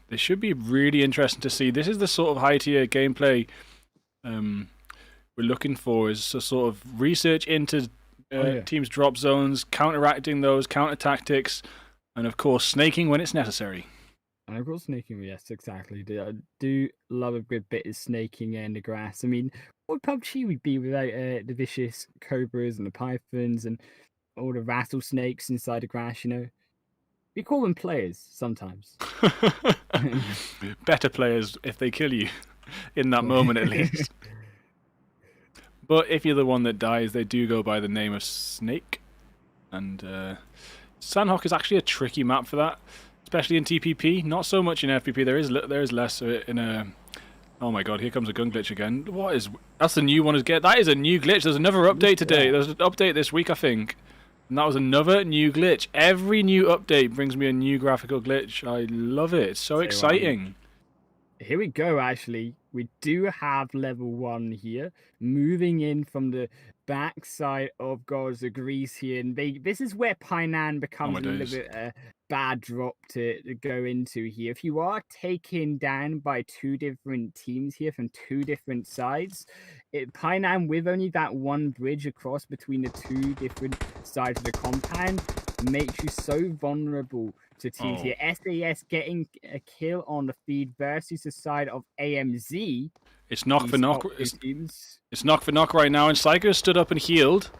This should be really interesting to see. This is the sort of high-tier gameplay we're looking for, is a sort of research into teams' drop zones, counteracting those, counter-tactics, and of course, snaking when it's necessary. And of course, snaking, yes, exactly. I do love a good bit of snaking in the grass. I mean, what would PUBG would be without the vicious cobras and the pythons and all the rattlesnakes inside the grass, you know? We call them players sometimes. Better players if they kill you in that moment, at least. But if you're the one that dies, they do go by the name of Snake. And Sanhok is actually a tricky map for that, especially in TPP. Not so much in FPP. There is less in a. Oh my god! Here comes a gun glitch again. What is? That's the new one. That is a new glitch. There's another update today. There's an update this week, I think. And that was another new glitch. Every new update brings me a new graphical glitch. I love it. It's so exciting. Here we go, actually. We do have level 1 here. Moving in from the backside of Gods of Greece here. And this is where Painan becomes a little bit bad drop to go into here. If you are taken down by 2 different teams here from 2 different sides, Painan, with only that one bridge across between the 2 different sides of the compound, makes you so vulnerable to teams here. SAS getting a kill on the feed versus the side of AMZ. It's knock for knock. It's knock for knock right now, and Psycho stood up and healed.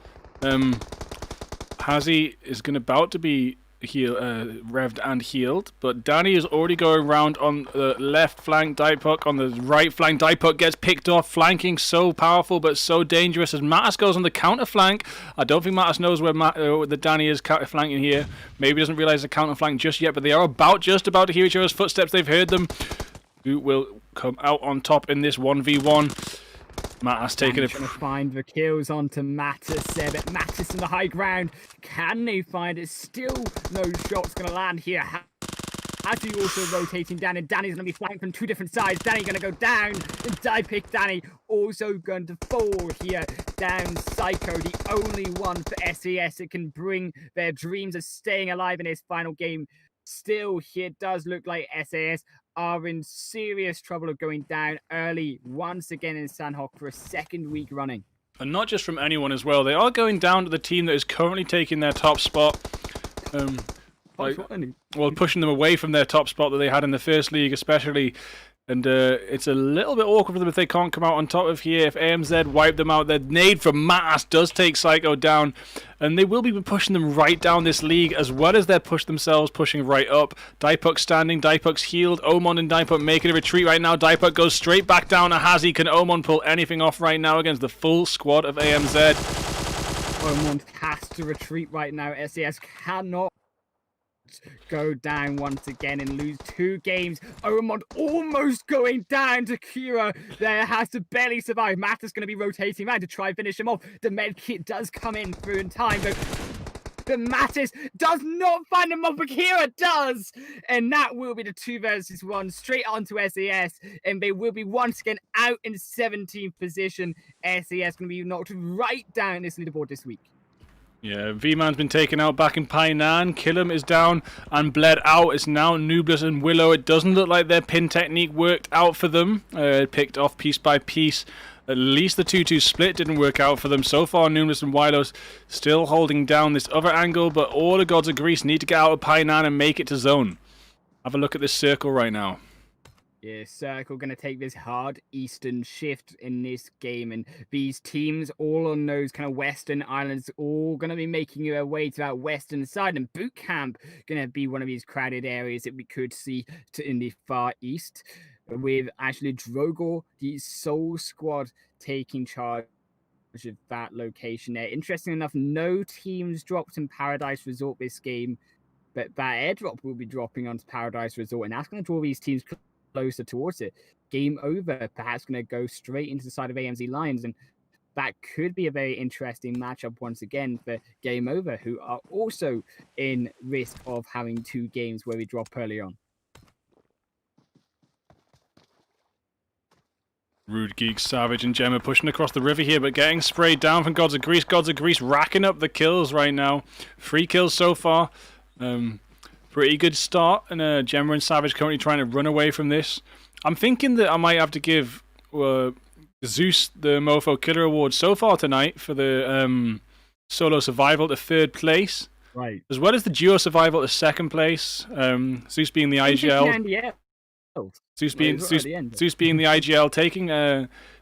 Hazy is about to be revved and healed, but Danny is already going around on the left flank. Dipuk on the right flank. Dipuk gets picked off. Flanking so powerful but so dangerous as Mattis goes on the counter flank. I don't think Mattis knows where the Danny is counter flanking here. Maybe doesn't realize the counter flank just yet, but they are just about to hear each other's footsteps. They've heard them. Who will come out on top in this 1v1? Mattis taking it. Trying to find the kills onto Mattis there, but Mattis in the high ground. Can they find it? Still no shots going to land here. Hazy also rotating down, and Danny's going to be flanked from 2 different sides. Danny going to go down, and Dipuk Danny also going to fall here. Down Psycho, the only one for SAS that can bring their dreams of staying alive in his final game. Still, here it does look like SAS are in serious trouble of going down early once again in Sanhok for a 2nd week running. And not just from anyone as well. They are going down to the team that is currently taking their top spot. Pushing them away from their top spot that they had in the first league, especially. And it's a little bit awkward for them if they can't come out on top of here. If AMZ wipe them out, their nade from Mattis does take Psycho down. And they will be pushing them right down this league, as well as they're pushing right up. Dipuk standing, Dipuk's healed. Omon and Dipuk making a retreat right now. Dipuk goes straight back down to Hazy. Can Omon pull anything off right now against the full squad of AMZ? Omon has to retreat right now. SAS cannot go down once again and lose 2 games. Oromont almost going down to Kira. There has to barely survive. Matt is going to be rotating around to try and finish him off. The med kit does come in through in time, though. But Mattis does not find him off, but Kira does! And that will be the 2 versus 1 straight onto SAS, and they will be once again out in 17th position. SAS going to be knocked right down this leaderboard this week. Yeah, V-Man's been taken out back in Painan. Killam is down and bled out. It's now Nublus and Willow. It doesn't look like their pin technique worked out for them. Picked off piece by piece. At least the 2-2 split didn't work out for them. So far, Nublus and Willow still holding down this other angle, but all the gods of Greece need to get out of Painan and make it to zone. Have a look at this circle right now. Yeah, Circle going to take this hard eastern shift in this game, and these teams all on those kind of western islands all going to be making their way to that western side, and Boot Camp going to be one of these crowded areas that we could see in the far east, with actually Drogor, the Soul Squad, taking charge of that location there. Interesting enough, no teams dropped in Paradise Resort this game, but that airdrop will be dropping onto Paradise Resort, and that's going to draw these teams closer towards it. Game over, perhaps going to go straight into the side of AMZ Lions, and that could be a very interesting matchup once again for Game Over, who are also in risk of having 2 games where we drop early on. Rude Geek, Savage, and Gemma pushing across the river here, but getting sprayed down from Gods of Greece. Gods of Greece racking up the kills right now. 3 kills so far. Pretty good start, and Gemma and Savage currently trying to run away from this. I'm thinking that I might have to give Zeus the Mofo Killer Award so far tonight for the solo survival to 3rd place. Right. As well as the duo survival to 2nd place. Zeus being the IGL. Zeus being the IGL, taking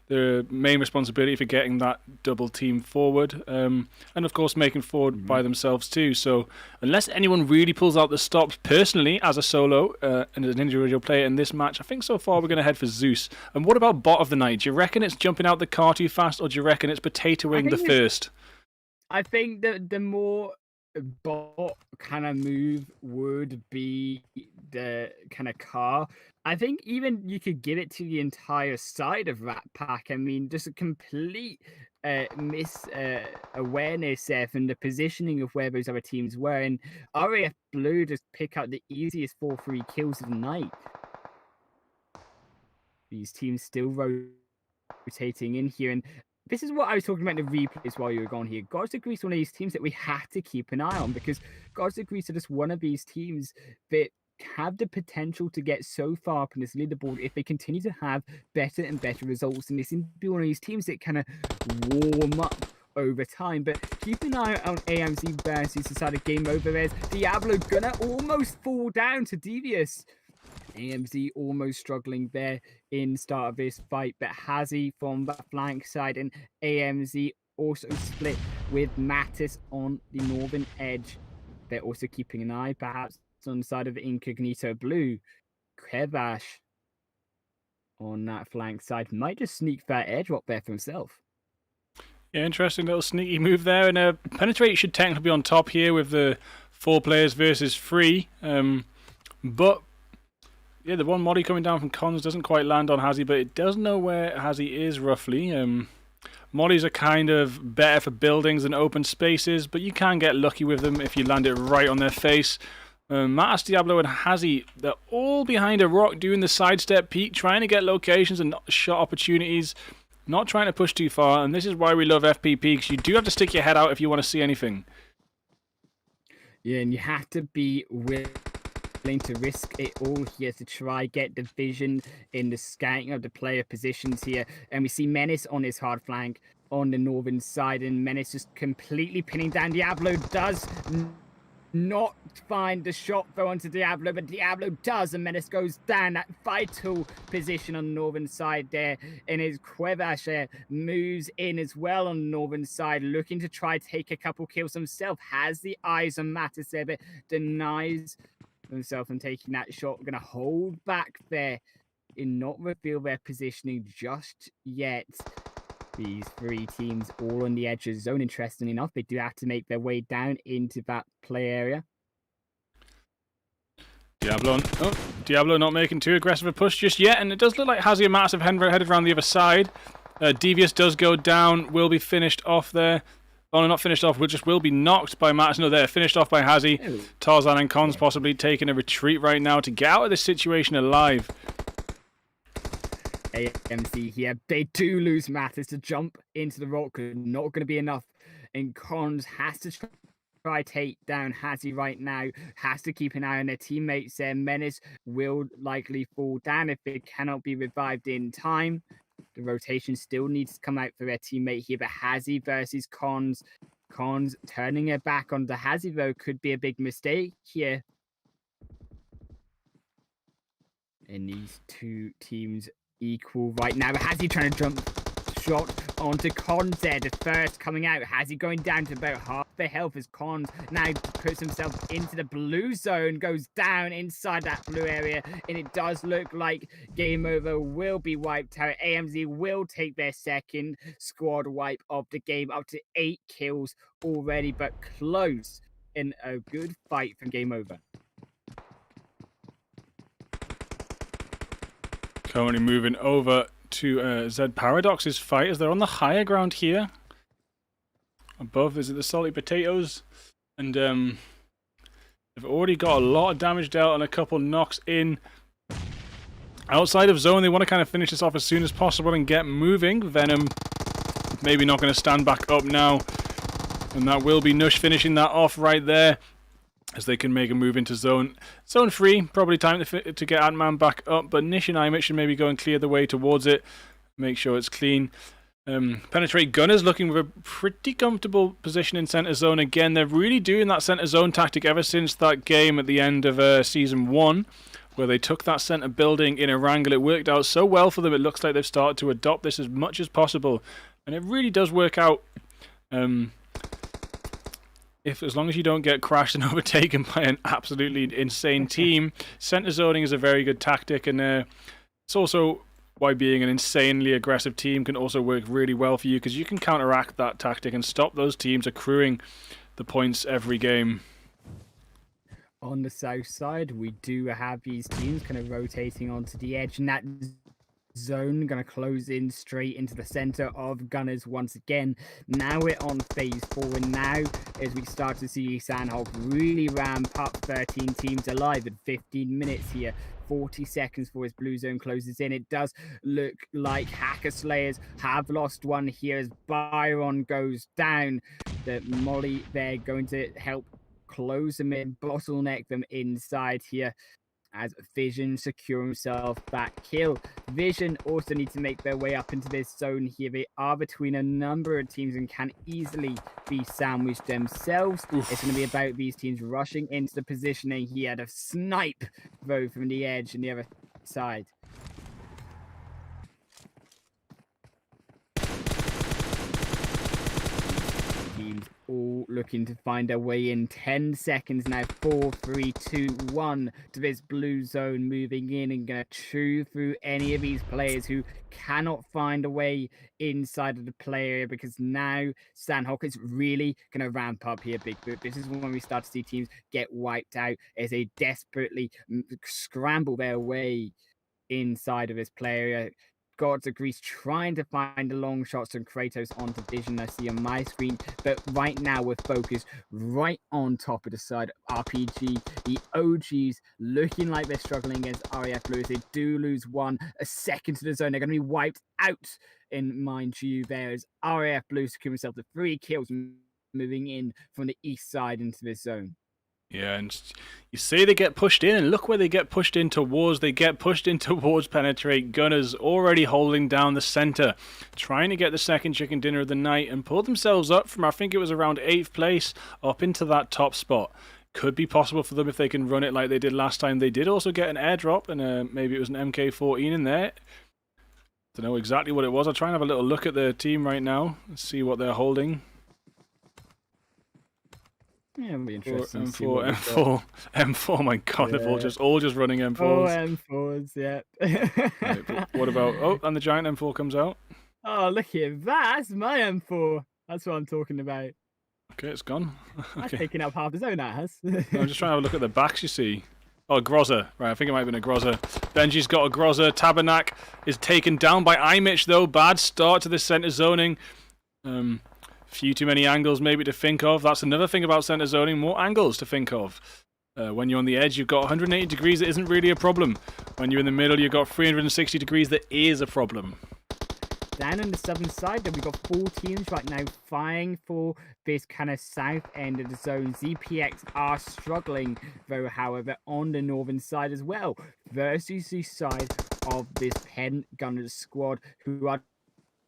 the main responsibility for getting that double team forward, and of course making forward by themselves too. So unless anyone really pulls out the stops, personally as a solo and as an individual player in this match, I think so far we're going to head for Zeus. And what about bot of the night? Do you reckon it's jumping out the car too fast, or do you reckon it's potatoing the first? I think that the more bot kind of move would be the kind of car. I think even you could give it to the entire side of Rat Pack. I mean, just a complete awareness there from the positioning of where those other teams were. And RAF Blue just pick out the easiest 4-3 kills of the night. These teams still rotating in here. And this is what I was talking about in the replays while you were gone here. Gods of Greece is one of these teams that we have to keep an eye on, because Gods of Greece are just one of these teams that have the potential to get so far up in this leaderboard if they continue to have better and better results. And they seem to be one of these teams that kind of warm up over time. But keep an eye on AMZ versus decided Game Over. There's Diablo gonna almost fall down to Devious. AMZ almost struggling there in start of this fight, but Hazy from the flank side, and AMZ also split with Mattis on the northern edge. They're also keeping an eye perhaps on the side of Incognito Blue. Kevash on that flank side might just sneak that airdrop there for himself. Yeah, interesting little sneaky move there. And Penetrate should technically be on top here with the 4 players versus 3. But yeah, the one Molly coming down from Cons doesn't quite land on Hazy, but it does know where Hazy is roughly. Mollies are kind of better for buildings and open spaces, but you can get lucky with them if you land it right on their face. Matas, Diablo, and Hazy, they're all behind a rock doing the sidestep peek, trying to get locations and shot opportunities, not trying to push too far. And this is why we love FPP, because you do have to stick your head out if you want to see anything. Yeah, and you have to be willing to risk it all here to try get the vision in the scouting of the player positions here. And we see Menace on his hard flank on the northern side, and Menace just completely pinning down. Diablo does not find the shot throw onto Diablo, but Diablo does, and Menace goes down. That vital position on the northern side there, and his Quevash moves in as well on the northern side, looking to try take a couple kills himself. Has the eyes on Mattis there, but denies himself from taking that shot. Gonna hold back there and not reveal their positioning just yet. These 3 teams all on the edge of the zone. Interestingly enough, they do have to make their way down into that play area. Diablo not making too aggressive a push just yet, and it does look like Hazy and Matis have headed around the other side. Devious does go down, will be finished off there. Oh, no, not finished off, will be knocked by Matis. No, they're finished off by Hazy. Tarzan and Cons possibly taking a retreat right now to get out of this situation alive. AMC here. They do lose Matis to jump into the rock. Not going to be enough. And Cons has to try take down Hazy right now. Has to keep an eye on their teammates there. Menace will likely fall down if it cannot be revived in time. The rotation still needs to come out for their teammate here, but Hazy versus Cons. Cons turning it back onto Hazy, though, could be a big mistake here. And these two teams equal right now. Hazy trying to jump shot onto Cons there. The first coming out. Hazy going down to about half the health as Cons now puts himself into the blue zone, goes down inside that blue area, and it does look like game over will be wiped out. AMZ will take their second squad wipe of the game, up to 8 kills already, but close in a good fight from game over. Currently moving over to Zed Paradox's fight as they're on the higher ground here. Above is the salty potatoes, and they've already got a lot of damage dealt and a couple knocks in. Outside of zone, they want to kind of finish this off as soon as possible and get moving. Venom maybe not going to stand back up now, and that will be Nush finishing that off right there, as they can make a move into zone 3. Probably time to get Ant-Man back up, but Nish and Imit should maybe go and clear the way towards it. Make sure it's clean. Penetrate Gunners looking with a pretty comfortable position in center zone again. They're really doing that center zone tactic ever since that game at the end of Season 1, where they took that center building in a wrangle. It worked out so well for them. It looks like they've started to adopt this as much as possible, and it really does work out. As long as you don't get crashed and overtaken by an absolutely insane team, center zoning is a very good tactic, and it's also why being an insanely aggressive team can also work really well for you, because you can counteract that tactic and stop those teams accruing the points every game. On the south side, we do have these teams kind of rotating onto the edge, and that zone going to close in straight into the center of Gunners once again. Now we're on phase 4, and now as we start to see Sanhok really ramp up 13 teams alive at 15 minutes here. 40 seconds before his blue zone closes in. It does look like Hacker Slayers have lost one here as Byron goes down. The Molly there going to help close them in, bottleneck them inside here, as Vision secure himself that kill. Vision also need to make their way up into this zone here. They are between a number of teams and can easily be sandwiched themselves. Oof. It's going to be about these teams rushing into the positioning here to snipe though from the edge and the other side. Teams all looking to find their way in. 10 seconds now. 4, 3, 2, 1 to this blue zone, moving in and going to chew through any of these players who cannot find a way inside of the play area, because now Sanhok is really going to ramp up here, Bigfoot. This is when we start to see teams get wiped out as they desperately scramble their way inside of this play area. Gods of Greece trying to find the long shots from Kratos onto Vision I see on my screen, but right now we're focused right on top of the side of RPG. The OGs looking like they're struggling against RAF Blues. They do lose one, a second to the zone. They're going to be wiped out, in mind you. There is RAF Blues secure himself to 3 kills, moving in from the east side into this zone. Yeah, and you say they get pushed in, and look where they get pushed in towards. They get pushed in towards Penetrate Gunners, already holding down the center, trying to get the second chicken dinner of the night, and pull themselves up from, I think it was around 8th place, up into that top spot. Could be possible for them if they can run it like they did last time. They did also get an airdrop, and maybe it was an MK14 in there. Don't know exactly what it was. I'll try and have a little look at their team right now and see what they're holding. Yeah, it'll be interesting. M4, my god, yeah. They're all just running M4s. Oh, M4s, yeah. Right, but what about, oh, and the giant M4 comes out. Oh, look at that, that's my M4. That's what I'm talking about. Okay, it's gone. That's taking up half the zone, that has. No, I'm just trying to have a look at the backs, you see. Oh, Grozza. Right, I think it might have been a Grozza. Benji's got a Grozza. Tabernac is taken down by Imich, though. Bad start to this center zoning. Few too many angles maybe to think of. That's another thing about center zoning. More angles to think of. When you're on the edge, you've got 180 degrees. That isn't really a problem. When you're in the middle, you've got 360 degrees. That is a problem. Down on the southern side, then we've got 4 teams right now vying for this kind of south end of the zone. ZPX are struggling, though, however, on the northern side as well, versus the side of this Pen Gunners squad, who are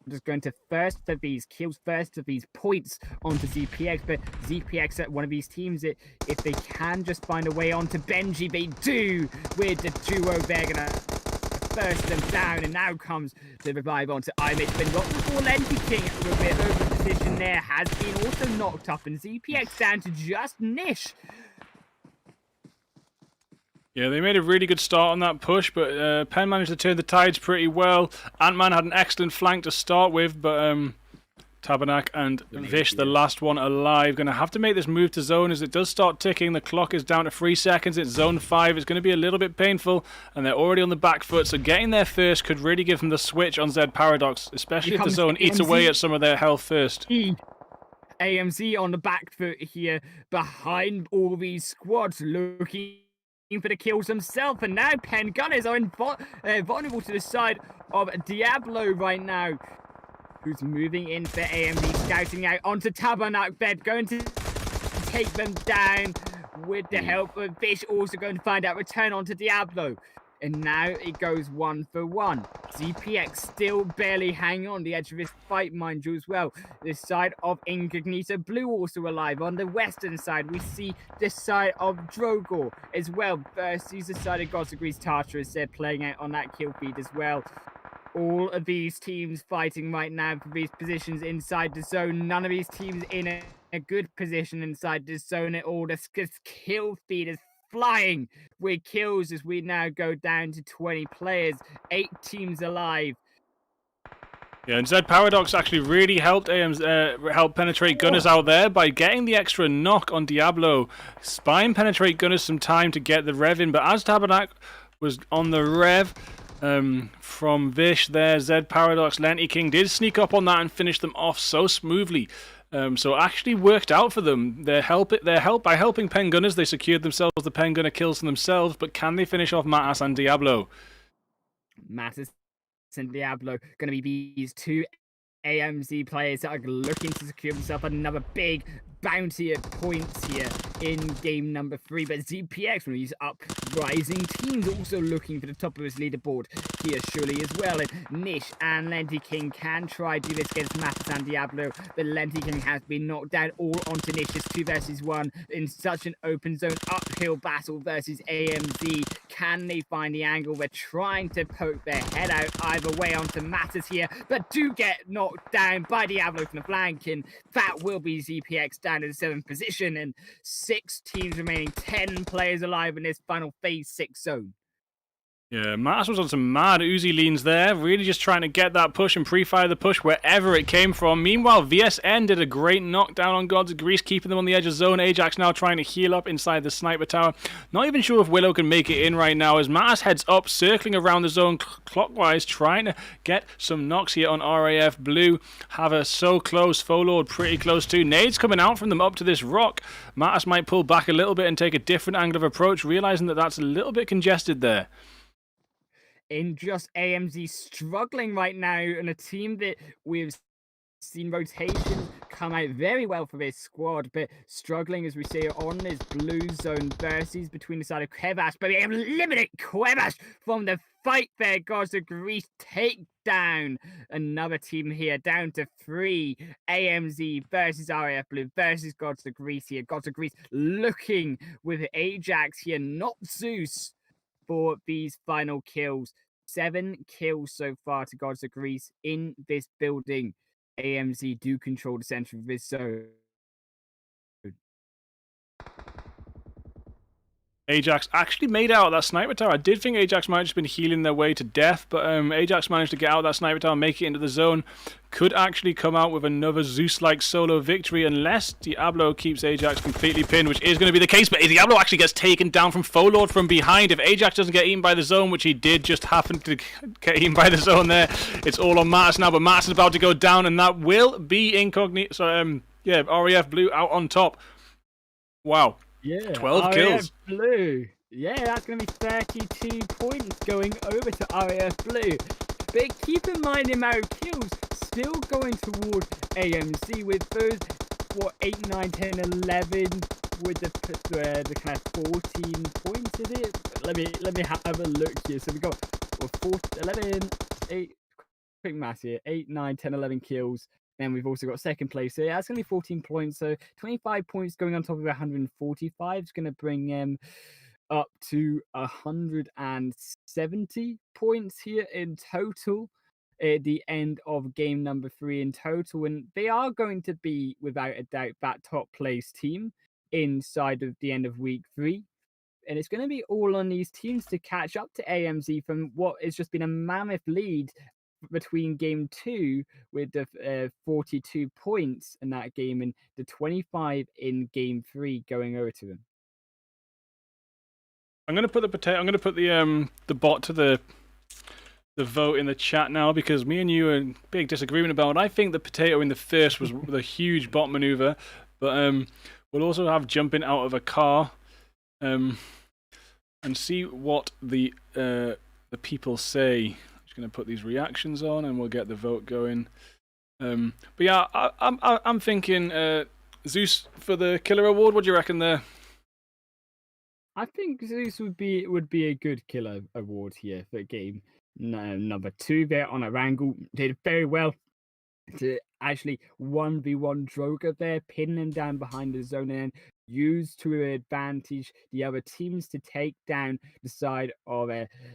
just going to first for these kills, first for these points onto ZPX. But ZPX at one of these teams, if they can just find a way onto Benji, they do, with the duo they're gonna first them down, and now comes the revive onto Image, but not before Lenti King with a bit over position there, has been also knocked up, and ZPX down to just Nish. Yeah, they made a really good start on that push, but Penn managed to turn the tides pretty well. Ant-Man had an excellent flank to start with, but Tabernac and Vish, the last one alive, going to have to make this move to zone as it does start ticking. The clock is down to 3 seconds. It's zone 5. It's going to be a little bit painful, and they're already on the back foot, so getting there first could really give them the switch on Zed Paradox, especially if the zone eats away at some of their health first. AMZ on the back foot here, behind all these squads, looking for the kills themselves, and now Pen Gunners are vulnerable to the side of Diablo right now, who's moving in for AMD, scouting out onto Tabernac Bed, going to take them down with the help of Fish, also going to find out return onto Diablo. And now it goes 1-for-1. ZPX still barely hanging on the edge of this fight, mind you, as well. This side of Incognito Blue also alive. On the western side, we see this side of Drogor as well, versus the side of Gods Agrees Tartarus. They're playing out on that kill feed as well. All of these teams fighting right now for these positions inside the zone. None of these teams in a good position inside the zone at all. This kill feed is flying with kills as we now go down to 20 players, 8 teams alive. Yeah, and Zed Paradox actually really helped help penetrate Gunners out there by getting the extra knock on Diablo. Spine penetrate Gunners some time to get the rev in, but as Tabernac was on the rev from Vish there, Zed Paradox, Lenti King did sneak up on that and finish them off so smoothly. So it actually worked out for them. By helping Pen Gunners, they secured themselves the Pen Gunner kills themselves, but can they finish off Matas and Diablo? Matas and Diablo going to be these 2 AMZ players that are looking to secure themselves another big bounty of points here in game number 3. But ZPX, one of these uprising teams, also looking for the top of his leaderboard here surely as well. And Nish and Lenti King can try to do this against Matas and Diablo, but Lenti King has been knocked down all onto Nish's 2 versus 1 in such an open zone uphill battle versus AMZ. Can they find the angle? They're trying to poke their head out either way onto Matas here, but do get knocked down by Diablo from the flank, and that will be ZPX down to the 7th position, and 6 teams remaining, 10 players alive in this final phase 6 zone. Yeah, Matas was on some mad Uzi leans there, really just trying to get that push and pre-fire the push wherever it came from. Meanwhile, VSN did a great knockdown on Gods of Greece, keeping them on the edge of zone. Ajax now trying to heal up inside the sniper tower. Not even sure if Willow can make it in right now as Matas heads up, circling around the zone clockwise, trying to get some knocks here on RAF Blue. Have so close, Folord pretty close too. Nades coming out from them up to this rock. Matas might pull back a little bit and take a different angle of approach, realizing that that's a little bit congested there. In just AMZ struggling right now, and a team that we've seen rotations come out very well for this squad, but struggling as we see on this blue zone versus between the side of Kvevash, but we have eliminated Kvevash from the fight there. Gods of Greece take down another team here, down to 3. AMZ versus RAF Blue versus Gods of Greece here. Gods of Greece looking with Ajax here, not Zeus, for these final kills. 7 kills so far to Gods of Greece in this building. AMZ do control the center of this zone. Ajax actually made out of that sniper tower. I did think Ajax might have just been healing their way to death, but Ajax managed to get out of that sniper tower, make it into the zone. Could actually come out with another Zeus-like solo victory unless Diablo keeps Ajax completely pinned, which is going to be the case. But Diablo actually gets taken down from Folord from behind. If Ajax doesn't get eaten by the zone, which he did just happen to get eaten by the zone there, it's all on Martis now. But Martis is about to go down, and that will be incognito. So, yeah, RAF Blue out on top. Wow. Yeah, 12 kills. Blue. Yeah, that's going to be 32 points going over to RAF Blue. But keep in mind the amount of kills still going toward AMC with those, 8, 9, 10, 11 with the kind of 14 points, is it? Let me have a look here. So we got 11, 8, quick math here, 8, 9, 10, 11 kills. Then we've also got second place. So yeah, that's going to be 14 points. So 25 points going on top of 145 is going to bring up to 170 points here in total at the end of game number 3 in total. And they are going to be, without a doubt, that top place team inside of the end of week 3. And it's going to be all on these teams to catch up to AMZ from what has just been a mammoth lead between game 2 with the 42 points in that game and the 25 in game 3 going over to them. I'm gonna put the bot to the vote in the chat now, because me and you are in big disagreement about it. I think the potato in the first was the huge bot maneuver, but we'll also have jumping out of a car, and see what the people say. Going to put these reactions on and we'll get the vote going. But yeah, I'm thinking Zeus for the killer award. What do you reckon there? I think Zeus would be a good killer award here for game number 2 there on a wrangle. Did very well to actually 1v1 Droga there, pin him down behind the zone and use to advantage the other teams to take down the side of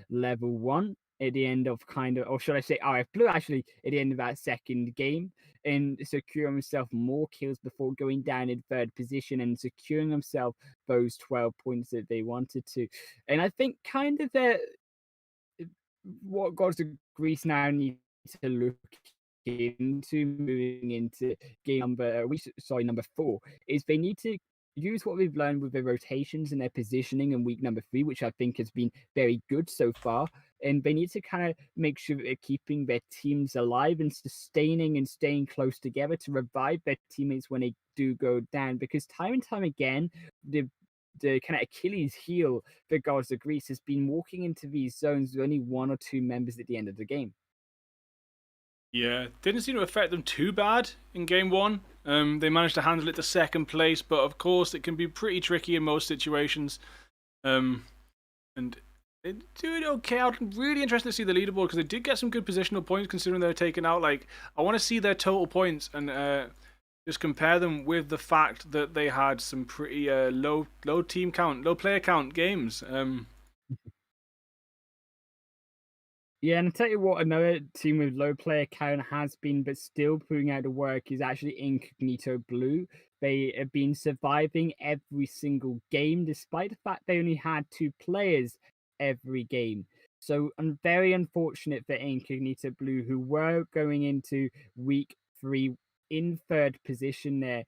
level 1 at the end of or should I say RF Blue actually at the end of that second game, and secure himself more kills before going down in third position and securing himself those 12 points that they wanted to. And I think kind of what Gods of Greece now needs to look into moving into game number 4 is they need to use what we've learned with their rotations and their positioning in week number 3, which I think has been very good so far. And they need to kind of make sure that they're keeping their teams alive and sustaining and staying close together to revive their teammates when they do go down. Because time and time again, the kind of Achilles heel for Gods of Greece has been walking into these zones with only 1 or 2 members at the end of the game. Yeah, didn't seem to affect them too bad in game 1. They managed to handle it to second place, but of course it can be pretty tricky in most situations. And they did okay. I'm really interested to see the leaderboard because they did get some good positional points considering they were taken out. Like, I want to see their total points and just compare them with the fact that they had some pretty low team count, low player count games. Yeah, and I'll tell you what, another team with low player count has been, but still putting out the work, is actually Incognito Blue. They have been surviving every single game, despite the fact they only had 2 players every game. So I'm very unfortunate for Incognito Blue, who were going into week 3 in third position there.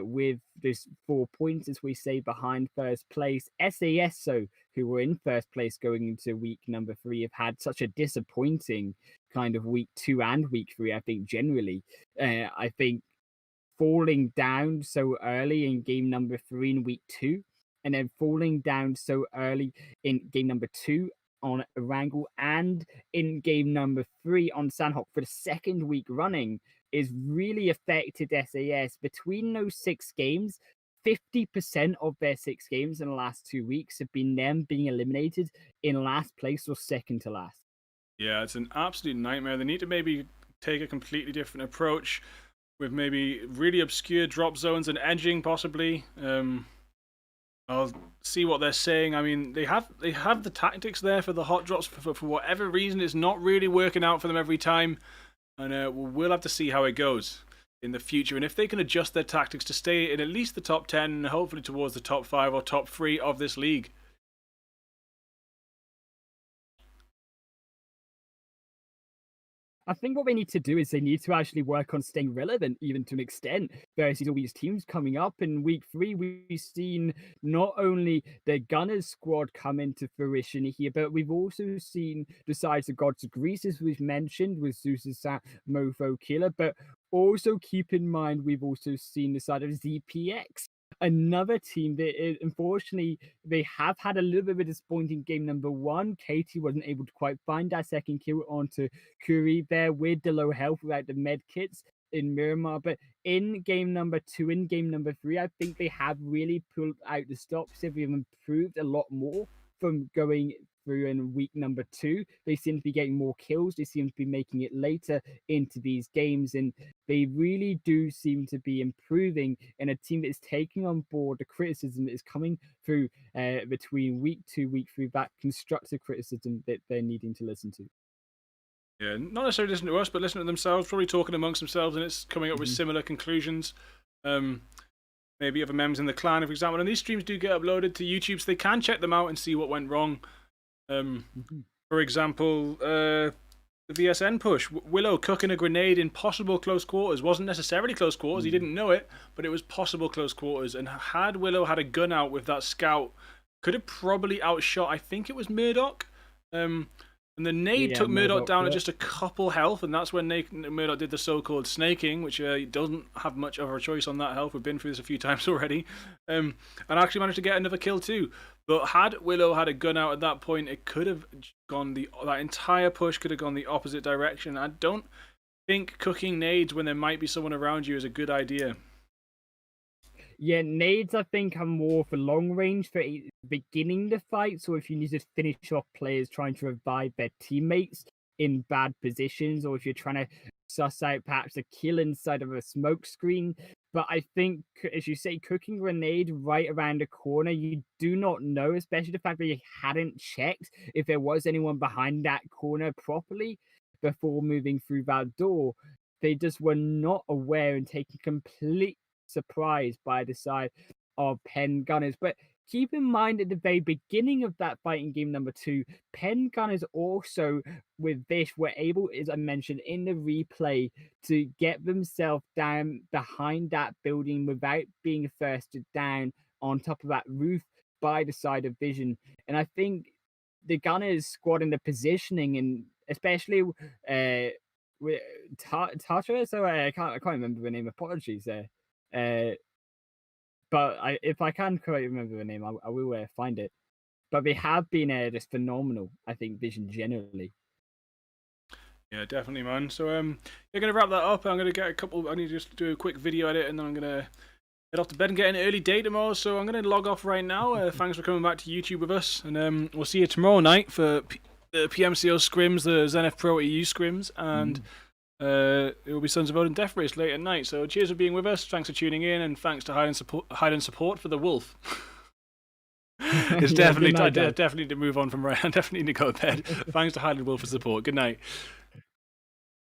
With this 4 points, as we say, behind first place. SAS, who were in first place going into week number 3, have had such a disappointing kind of week 2 and week 3, I think, generally. I think falling down so early in game number 3 in week 2, and then falling down so early in game number 2 on Wrangle and in game number 3 on Sanhok for the second week running is really affected SAS. Between those 6 games, 50% of their 6 games in the last 2 weeks have been them being eliminated in last place or second to last. Yeah, it's an absolute nightmare. They need to maybe take a completely different approach with maybe really obscure drop zones and edging possibly. I'll see what they're saying. I mean, they have the tactics there for the hot drops. For whatever reason, it's not really working out for them every time. And we'll have to see how it goes in the future. And if they can adjust their tactics to stay in at least the top 10 and hopefully towards the top 5 or top 3 of this league. I think what they need to do is they need to actually work on staying relevant, even to an extent, versus all these teams coming up. In week 3, we've seen not only the Gunners squad come into fruition here, but we've also seen the sides of Gods of Greece, as we've mentioned, with Zeus's Mofo Killer. But also keep in mind, we've also seen the side of ZPX, another team that unfortunately they have had a little bit of a disappointing game number 1. Katie wasn't able to quite find that second kill onto Curry there with the low health without the med kits in Miramar. But in game number 2, in game number 3, I think they have really pulled out the stops. They've improved a lot more from going through in week number 2. They seem to be getting more kills. They seem to be making it later into these games, and they really do seem to be improving in a team that is taking on board the criticism that is coming through between week 2, week 3, that constructive criticism that they're needing to listen to. Yeah, not necessarily listen to us, but listen to themselves, probably talking amongst themselves, and it's coming up with similar conclusions. Maybe other members in the clan, for example. And these streams do get uploaded to YouTube, so they can check them out and see what went wrong. For example, the VSN push. Willow cooking a grenade in possible close quarters. Wasn't necessarily close quarters, he didn't know it, but it was possible close quarters. And had Willow had a gun out with that scout, could have probably outshot, I think it was Murdoch. And the nade took Murdoch down at just a couple health, and that's when Murdoch did the so-called snaking, which doesn't have much of a choice on that health. We've been through this a few times already. And actually managed to get another kill too. But had Willow had a gun out at that point, it could have gone that entire push could have gone the opposite direction. I don't think cooking nades when there might be someone around you is a good idea. Yeah, nades I think are more for long range for beginning the fight. So if you need to finish off players trying to revive their teammates in bad positions, or if you're trying to suss out perhaps a kill inside of a smoke screen. But I think, as you say, cooking grenade right around the corner, you do not know, especially the fact that you hadn't checked if there was anyone behind that corner properly before moving through that door. They just were not aware and taken complete surprised by the side of Penn Gunners. But keep in mind at the very beginning of that fight in game number 2, Penn Gunners also with this were able, as I mentioned in the replay, to get themselves down behind that building without being first down on top of that roof by the side of Vision. And I think the Gunners squad in the positioning, and especially with Tatra, so I can't remember the name. Apologies there. But if I can quite remember the name, I will find it. But they have been just phenomenal, I think, Vision generally. Yeah, definitely, man. So you're gonna wrap that up. I'm gonna get a couple. I need to just do a quick video edit, and then I'm gonna head off to bed and get an early day tomorrow. So I'm gonna log off right now. Thanks for coming back to YouTube with us, and we'll see you tomorrow night for the PMCO scrims, the Zenith Pro EU scrims, and. It will be Sons of Odin Death Race late at night. So cheers for being with us. Thanks for tuning in, and thanks to Highland support for the wolf. It's definitely definitely to move on from right. I definitely need to go to bed. Thanks to Highland Wolf for support. Good night.